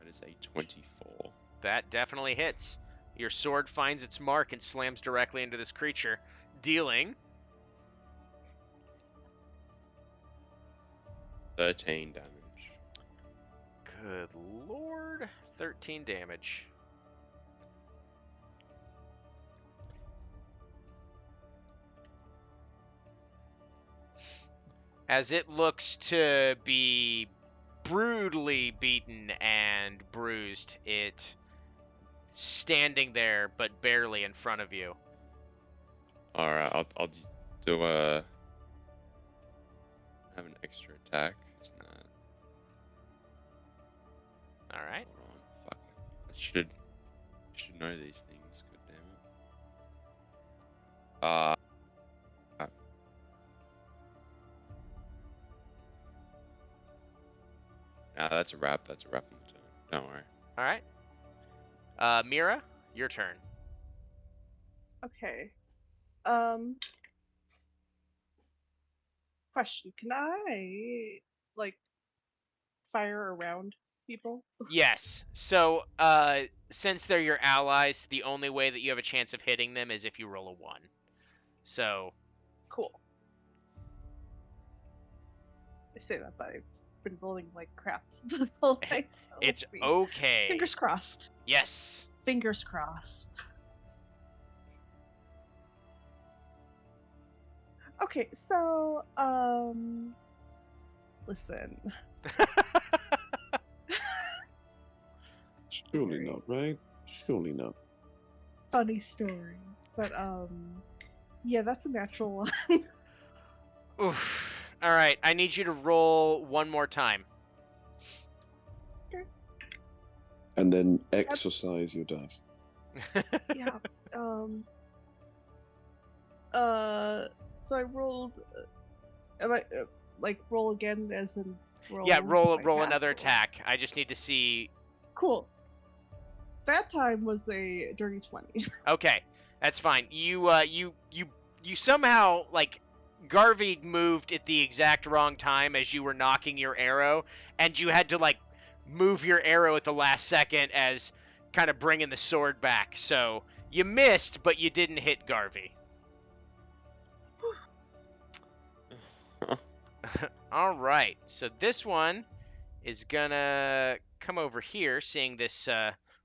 Speaker 2: That is a 24.
Speaker 1: That definitely hits. Your sword finds its mark and slams directly into this creature, dealing
Speaker 2: 13 damage.
Speaker 1: good lord, 13 damage. As it looks to be brutally beaten and bruised, it standing there but barely in front of you.
Speaker 2: Alright, I'll do have an extra attack. Isn't that?
Speaker 1: All right.
Speaker 2: Hold on. Fuck. I should know these things. God damn it. Uh. Nah, that's a wrap. That's a wrap on the turn. Don't worry.
Speaker 1: All right. Mira, your turn.
Speaker 3: Okay. Question: Can I like fire around people?
Speaker 1: Yes. So, since they're your allies, the only way that you have a chance of hitting them is if you roll a 1. So,
Speaker 3: Cool. I say that, but I've been rolling like crap this whole night. So
Speaker 1: it's
Speaker 3: let's see.
Speaker 1: okay.
Speaker 3: Fingers crossed.
Speaker 1: Yes.
Speaker 3: Fingers crossed. Okay, so listen.
Speaker 4: Surely not, right? Surely not.
Speaker 3: Funny story, but yeah, that's a natural one.
Speaker 1: Oof. All right. I need you to roll one more time.
Speaker 4: And then exercise your dice.
Speaker 3: Yeah. So I rolled. Am I like roll again as in roll?
Speaker 1: Yeah, roll
Speaker 3: my
Speaker 1: another
Speaker 3: half, or-
Speaker 1: attack. I just need to see.
Speaker 3: Cool. That time was a dirty 20.
Speaker 1: Okay, that's fine. You somehow like Garvey moved at the exact wrong time as you were knocking your arrow, and you had to like move your arrow at the last second as kind of bringing the sword back. So you missed, but you didn't hit Garvey. All right, so this one is gonna come over here, seeing this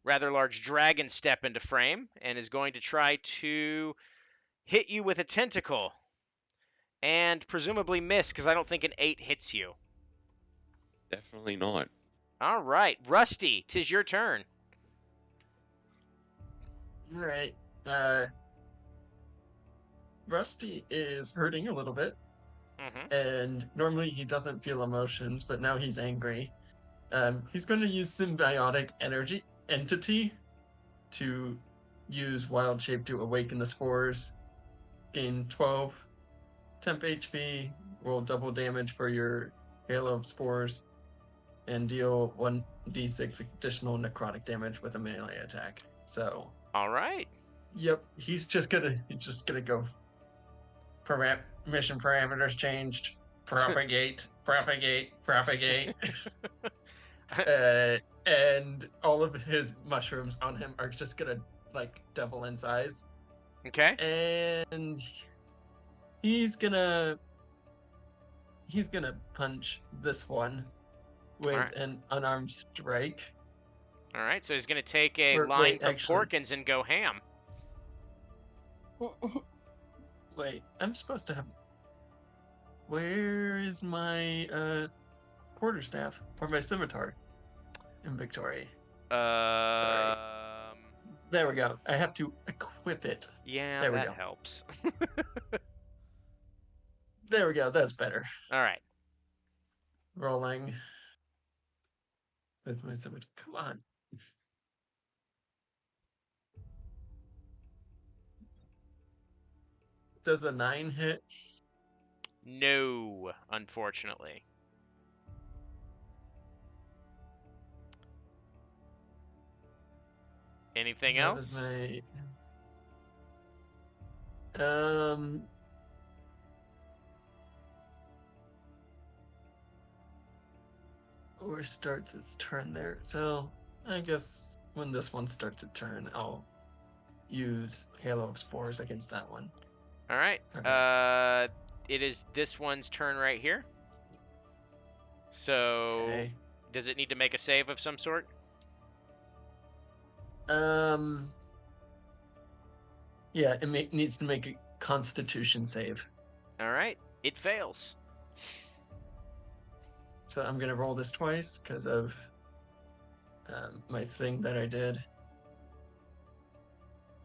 Speaker 1: rather large dragon step into frame, and is going to try to hit you with a tentacle, and presumably miss, because I don't think an 8 hits you.
Speaker 2: Definitely not.
Speaker 1: All right, Rusty, 'tis your turn.
Speaker 5: All right. Rusty is hurting a little bit,
Speaker 1: Mm-hmm.
Speaker 5: and normally he doesn't feel emotions, but now he's angry. He's going to use symbiotic energy entity to use wild shape to awaken the spores. Gain 12 temp HP, roll double damage for your hail of spores, and deal 1d6 additional necrotic damage with a melee attack. So,
Speaker 1: All right.
Speaker 5: yep, he's just gonna go. Mission parameters changed. Propagate, propagate, propagate. And all of his mushrooms on him are just gonna like double in size.
Speaker 1: Okay.
Speaker 5: And he's gonna punch this one with
Speaker 1: Alright.
Speaker 5: an unarmed strike.
Speaker 1: All right. So he's gonna take a
Speaker 5: Or,
Speaker 1: line
Speaker 5: wait,
Speaker 1: from
Speaker 5: actually-
Speaker 1: Porkins and go ham.
Speaker 5: Wait, I'm supposed to have. Where is my quarterstaff or my scimitar? Inventory.
Speaker 1: Um.
Speaker 5: There we go. I have to equip it.
Speaker 1: Yeah,
Speaker 5: There we
Speaker 1: that
Speaker 5: go.
Speaker 1: helps.
Speaker 5: There we go. That's better.
Speaker 1: All right.
Speaker 5: Rolling. With my summon. Come on. Does a 9 hit?
Speaker 1: No, unfortunately. Anything
Speaker 5: That
Speaker 1: else?
Speaker 5: was my. Um. Or starts its turn there. So I guess when this one starts its turn, I'll use Halo of Spores against that one.
Speaker 1: All right.
Speaker 5: Okay.
Speaker 1: It is this one's turn right here. So,
Speaker 5: Okay.
Speaker 1: does it need to make a save of some sort?
Speaker 5: Yeah, it needs to make a Constitution save.
Speaker 1: All right. It fails.
Speaker 5: So I'm gonna roll this twice because of my thing that I did.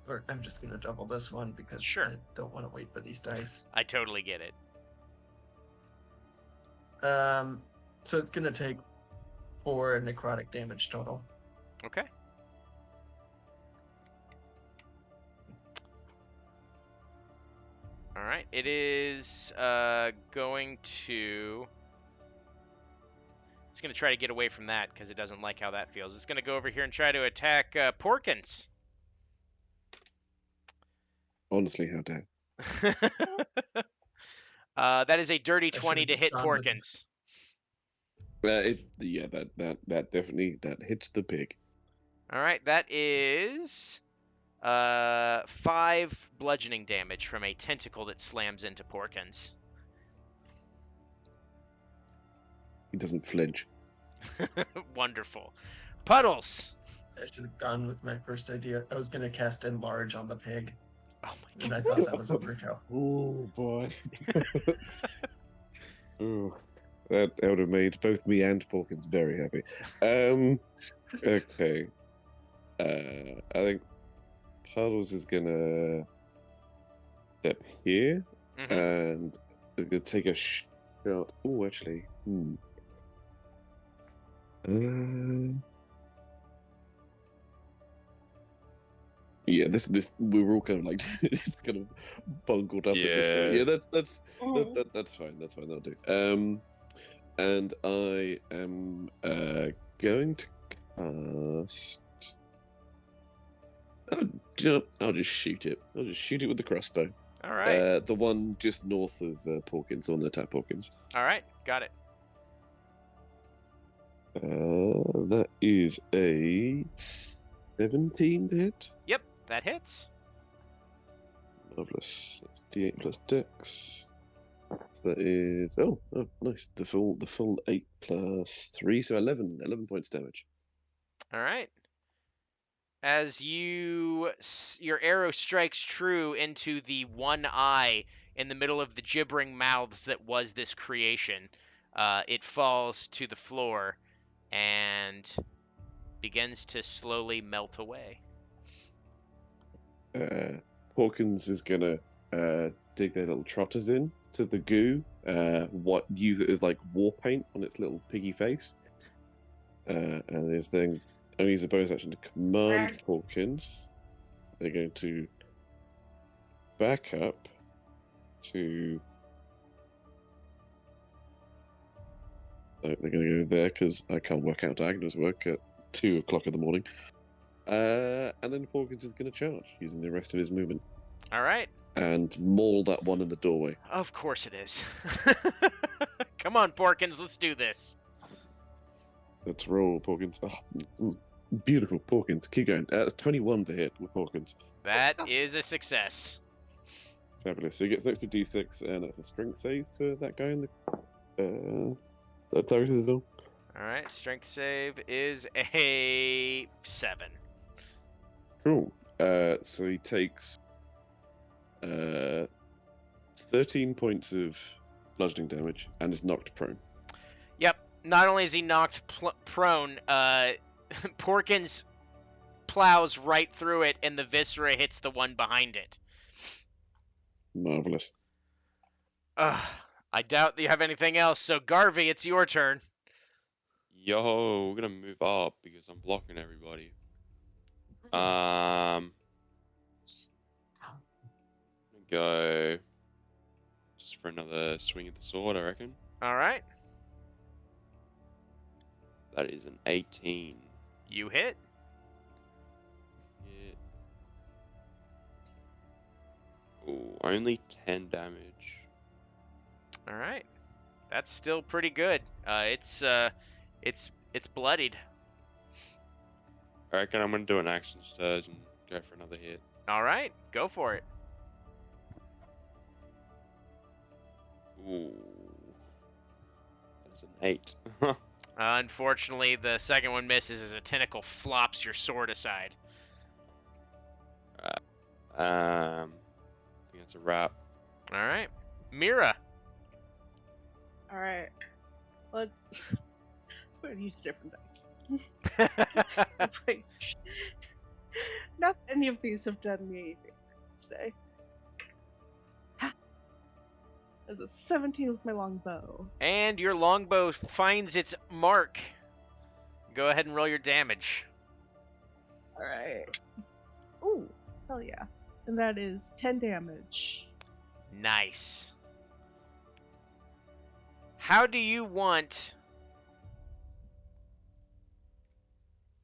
Speaker 5: Or I'm just gonna double this one because
Speaker 1: Sure.
Speaker 5: I don't want to wait for these dice.
Speaker 1: I totally get it.
Speaker 5: So it's gonna take 4 necrotic damage total.
Speaker 1: Okay. All right. It is going to. It's going to try to get away from that because it doesn't like how that feels. It's going to go over here and try to attack Porkins.
Speaker 4: Honestly, how dare.
Speaker 1: That is a dirty
Speaker 5: I should've
Speaker 1: 20 to
Speaker 5: just
Speaker 1: hit
Speaker 5: gone with-
Speaker 1: Porkins.
Speaker 4: That definitely hits the pig.
Speaker 1: All right, that is 5 bludgeoning damage from a tentacle that slams into Porkins.
Speaker 4: He doesn't flinch.
Speaker 1: Wonderful. Puddles.
Speaker 5: I should have gone with my first idea. I was gonna cast Enlarge on the pig,
Speaker 1: Oh my
Speaker 5: and
Speaker 1: god.
Speaker 5: I thought that was overkill.
Speaker 4: Oh boy. Ooh, that would have made both me and Porkins very happy. Okay. I think Puddles is gonna step here
Speaker 1: Mhm.
Speaker 4: and is gonna take a shot. Oh, actually. Yeah, this we were all kind of like it's kind of bungled up at this time.
Speaker 2: Yeah.
Speaker 4: Yeah, that's fine. That's fine. That'll do. And I am going to cast. I'll just shoot it. I'll just shoot it with the crossbow.
Speaker 1: All right.
Speaker 4: The one just north of Porkins, on the attack Porkins.
Speaker 1: All right. Got it.
Speaker 4: That is a 17 to hit.
Speaker 1: Yep, that hits.
Speaker 4: Marvelous. That's D8 plus Dex. That is oh nice. The full 8 plus 3, so 11 points damage.
Speaker 1: All right. As your arrow strikes true into the one eye in the middle of the gibbering mouths that was this creation, it falls to the floor and begins to slowly melt away.
Speaker 4: Hawkins is gonna dig their little trotters in to the goo. What you like war paint on its little piggy face, and is then only use a bonus action to command Hawkins. They're going to back up to. They're going to go there because I can't work out diagonals work at 2 o'clock in the morning. And then Hawkins is going to charge using the rest of his movement
Speaker 1: All right.
Speaker 4: and maul that one in the doorway.
Speaker 1: Of course it is. Come on, Porkins, let's do this.
Speaker 4: Let's roll, Hawkins. Oh, beautiful, Hawkins. Keep going. 21 to hit with Hawkins.
Speaker 1: That is a success.
Speaker 4: Fabulous. So he gets an extra d6 and a strength save for that guy in the that target as well.
Speaker 1: All right, strength save is a 7.
Speaker 4: Cool. So he takes 13 points of bludgeoning damage and is knocked prone.
Speaker 1: Yep. Not only is he knocked prone, Porkins plows right through it, and the viscera hits the one behind it.
Speaker 4: Marvelous.
Speaker 1: I doubt that you have anything else, so Garvey, it's your turn.
Speaker 2: Yo, we're gonna move up because I'm blocking everybody. Go just for another swing at the sword, I reckon.
Speaker 1: All right.
Speaker 2: That is an 18.
Speaker 1: You hit.
Speaker 2: Hit. Ooh, only 10 damage.
Speaker 1: All right. That's still pretty good. It's bloodied.
Speaker 2: I reckon I'm gonna do an action surge and go for another hit.
Speaker 1: All right, go for it.
Speaker 2: Ooh, that's an 8.
Speaker 1: Unfortunately, the second one misses as a tentacle flops your sword aside.
Speaker 2: I think that's a wrap.
Speaker 1: All right, Mira.
Speaker 3: All right. Let's. We're gonna use different dice. Wait. Not any of these have done me anything today. There's a 17 with my longbow.
Speaker 1: And your longbow finds its mark. Go ahead and roll your damage.
Speaker 3: All right. Ooh, hell yeah! And that is 10 damage.
Speaker 1: Nice. How do you want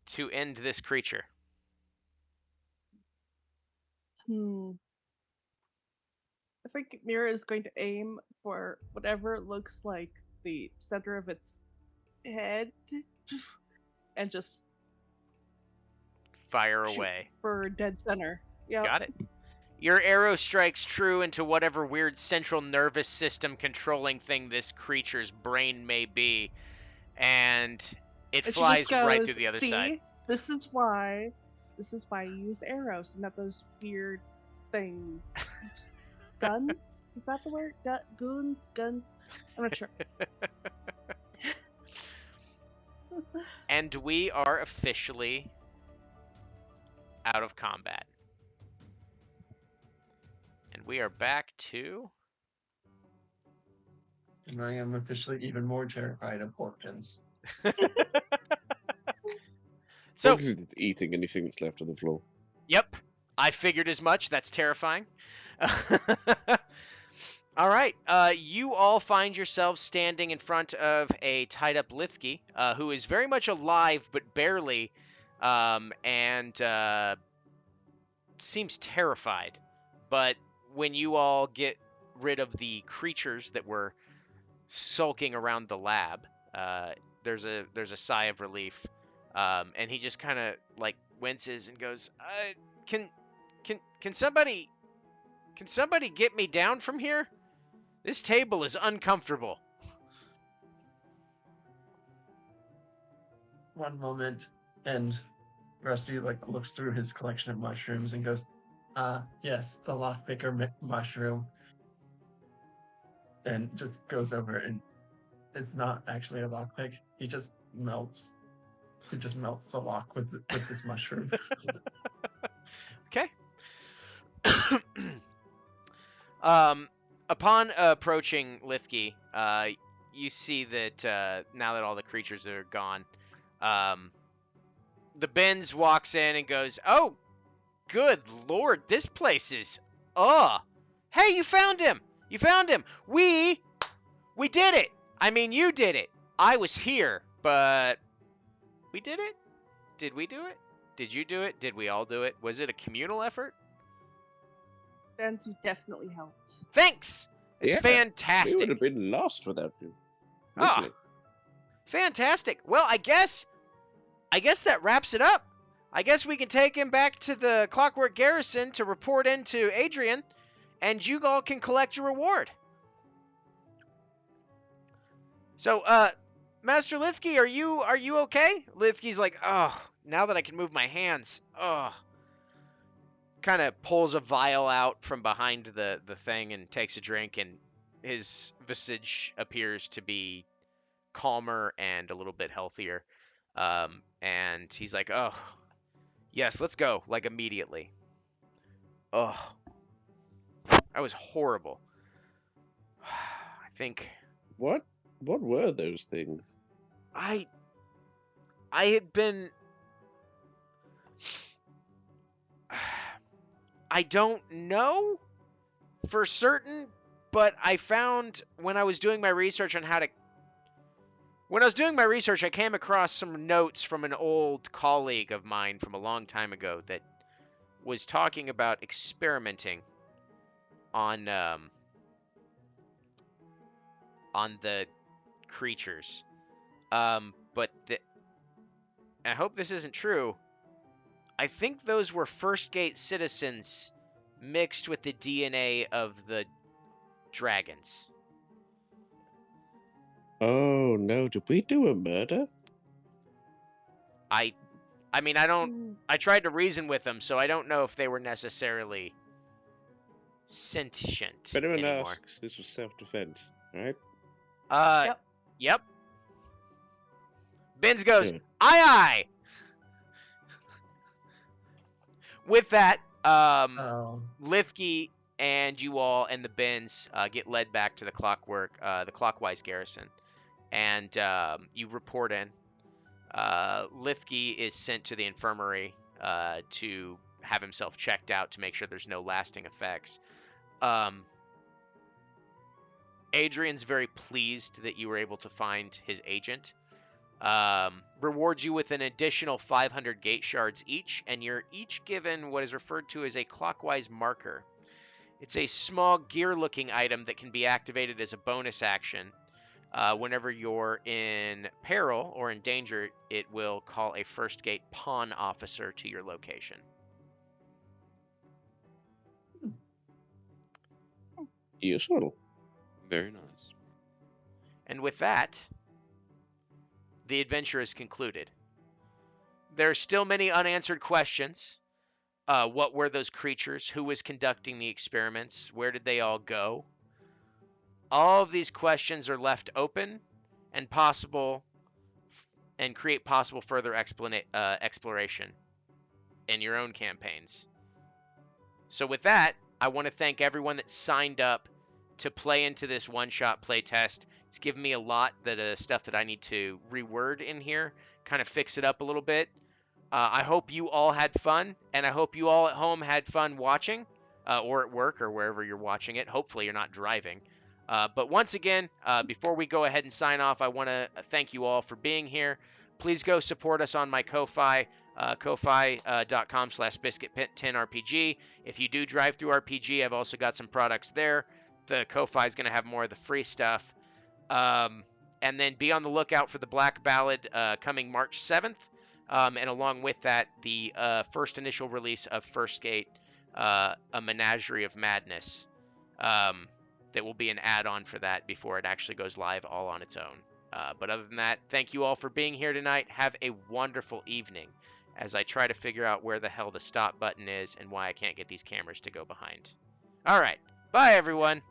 Speaker 1: to end this creature?
Speaker 3: I think Mira is going to aim for whatever looks like the center of its head and just
Speaker 1: Fire
Speaker 3: shoot
Speaker 1: away.
Speaker 3: for dead center. Yeah.
Speaker 1: Got it. Your arrow strikes true into whatever weird central nervous system controlling thing this creature's brain may be, and it
Speaker 3: And she
Speaker 1: flies
Speaker 3: just goes,
Speaker 1: right through the other
Speaker 3: "See,
Speaker 1: side.
Speaker 3: this is why you use arrows and not those weird things. Guns? Is that the word? Goons? Guns? I'm not sure."
Speaker 1: And we are officially out of combat. And we are back to...
Speaker 5: And I am officially even more terrified of orphans.
Speaker 1: So,
Speaker 4: Focus on eating anything that's left on the floor.
Speaker 1: yep, I figured as much. That's terrifying. All right, you all find yourselves standing in front of a tied-up Lithki, who is very much alive, but barely, and seems terrified. But when you all get rid of the creatures that were sulking around the lab, there's a sigh of relief, and he just kind of like winces and goes, "Can somebody get me down from here? This table is uncomfortable."
Speaker 5: One moment, and Rusty looks through his collection of mushrooms and goes, yes, the lockpicker mushroom. And just goes over and it's not actually a lockpick. He just melts the lock with this mushroom.
Speaker 1: Okay. Upon approaching Lithki, you see that now that all the creatures are gone, the Benz walks in and goes, "Oh, good lord, this place is Hey, you found him! You found him! We did it! I mean, you did it! I was here, but we did it? Did we do it? Did you do it? Did we all do it? Was it a communal effort?
Speaker 3: Bantu definitely helped.
Speaker 1: Thanks! It's
Speaker 4: Yeah, We
Speaker 1: fantastic.
Speaker 4: would have been lost without you.
Speaker 1: Oh,
Speaker 4: Literally.
Speaker 1: fantastic. Well, I guess that wraps it up. I guess we can take him back to the Clockwork Garrison to report into Adrian, and you all can collect your reward. So, Master Lithki, are you okay? Lithki's like, "Oh, now that I can move my hands, kind of pulls a vial out from behind the thing and takes a drink, and his visage appears to be calmer and a little bit healthier. And he's like, "Oh, Yes, let's go, like immediately. Ugh, that was horrible. I think
Speaker 4: What were those things?
Speaker 1: I had been. I don't know for certain, but I found when I was doing my research on how to. When I was doing my research, I came across some notes from an old colleague of mine from a long time ago that was talking about experimenting on the creatures. But I hope this isn't true. I think those were First Gate citizens mixed with the DNA of the dragons.
Speaker 4: Oh no, did we do a murder?
Speaker 1: I mean, I tried to reason with them, so I don't know if they were necessarily sentient
Speaker 4: If anyone
Speaker 1: anymore.
Speaker 4: asks, this was self-defense, alright?
Speaker 3: Yep.
Speaker 1: Yep. Benz goes,
Speaker 4: Good.
Speaker 1: aye aye. With that,
Speaker 5: Oh.
Speaker 1: Lithke and you all and the Bens get led back to the clockwise garrison, and you report in. Lithke is sent to the infirmary to have himself checked out to make sure there's no lasting effects. Adrian's very pleased that you were able to find his agent. Rewards you with an additional 500 gate shards each, and you're each given what is referred to as a clockwise marker. It's a small gear-looking item that can be activated as a bonus action. Whenever you're in peril or in danger, it will call a first gate pawn officer to your location.
Speaker 4: Useful.
Speaker 2: Very nice.
Speaker 1: And with that, the adventure is concluded. There are still many unanswered questions. What were those creatures? Who was conducting the experiments? Where did they all go? All of these questions are left open and possible and create possible further exploration in your own campaigns. So with that, I want to thank everyone that signed up to play into this one-shot playtest. It's given me a lot that stuff that I need to reword in here, kind of fix it up a little bit. I hope you all had fun, and I hope you all at home had fun watching, or at work, or wherever you're watching it. Hopefully you're not driving. But once again, before we go ahead and sign off, I want to thank you all for being here. Please go support us on my Ko-Fi, ko-fi.com/biscuit10rpg. If you do drive through RPG, I've also got some products there. The Ko-Fi is going to have more of the free stuff. And then be on the lookout for the Black Ballad coming March 7th. And along with that, the first initial release of First Gate, A Menagerie of Madness, that will be an add-on for that before it actually goes live all on its own. But other than that, thank you all for being here tonight. Have a wonderful evening as I try to figure out where the hell the stop button is and why I can't get these cameras to go behind. All right. Bye, everyone.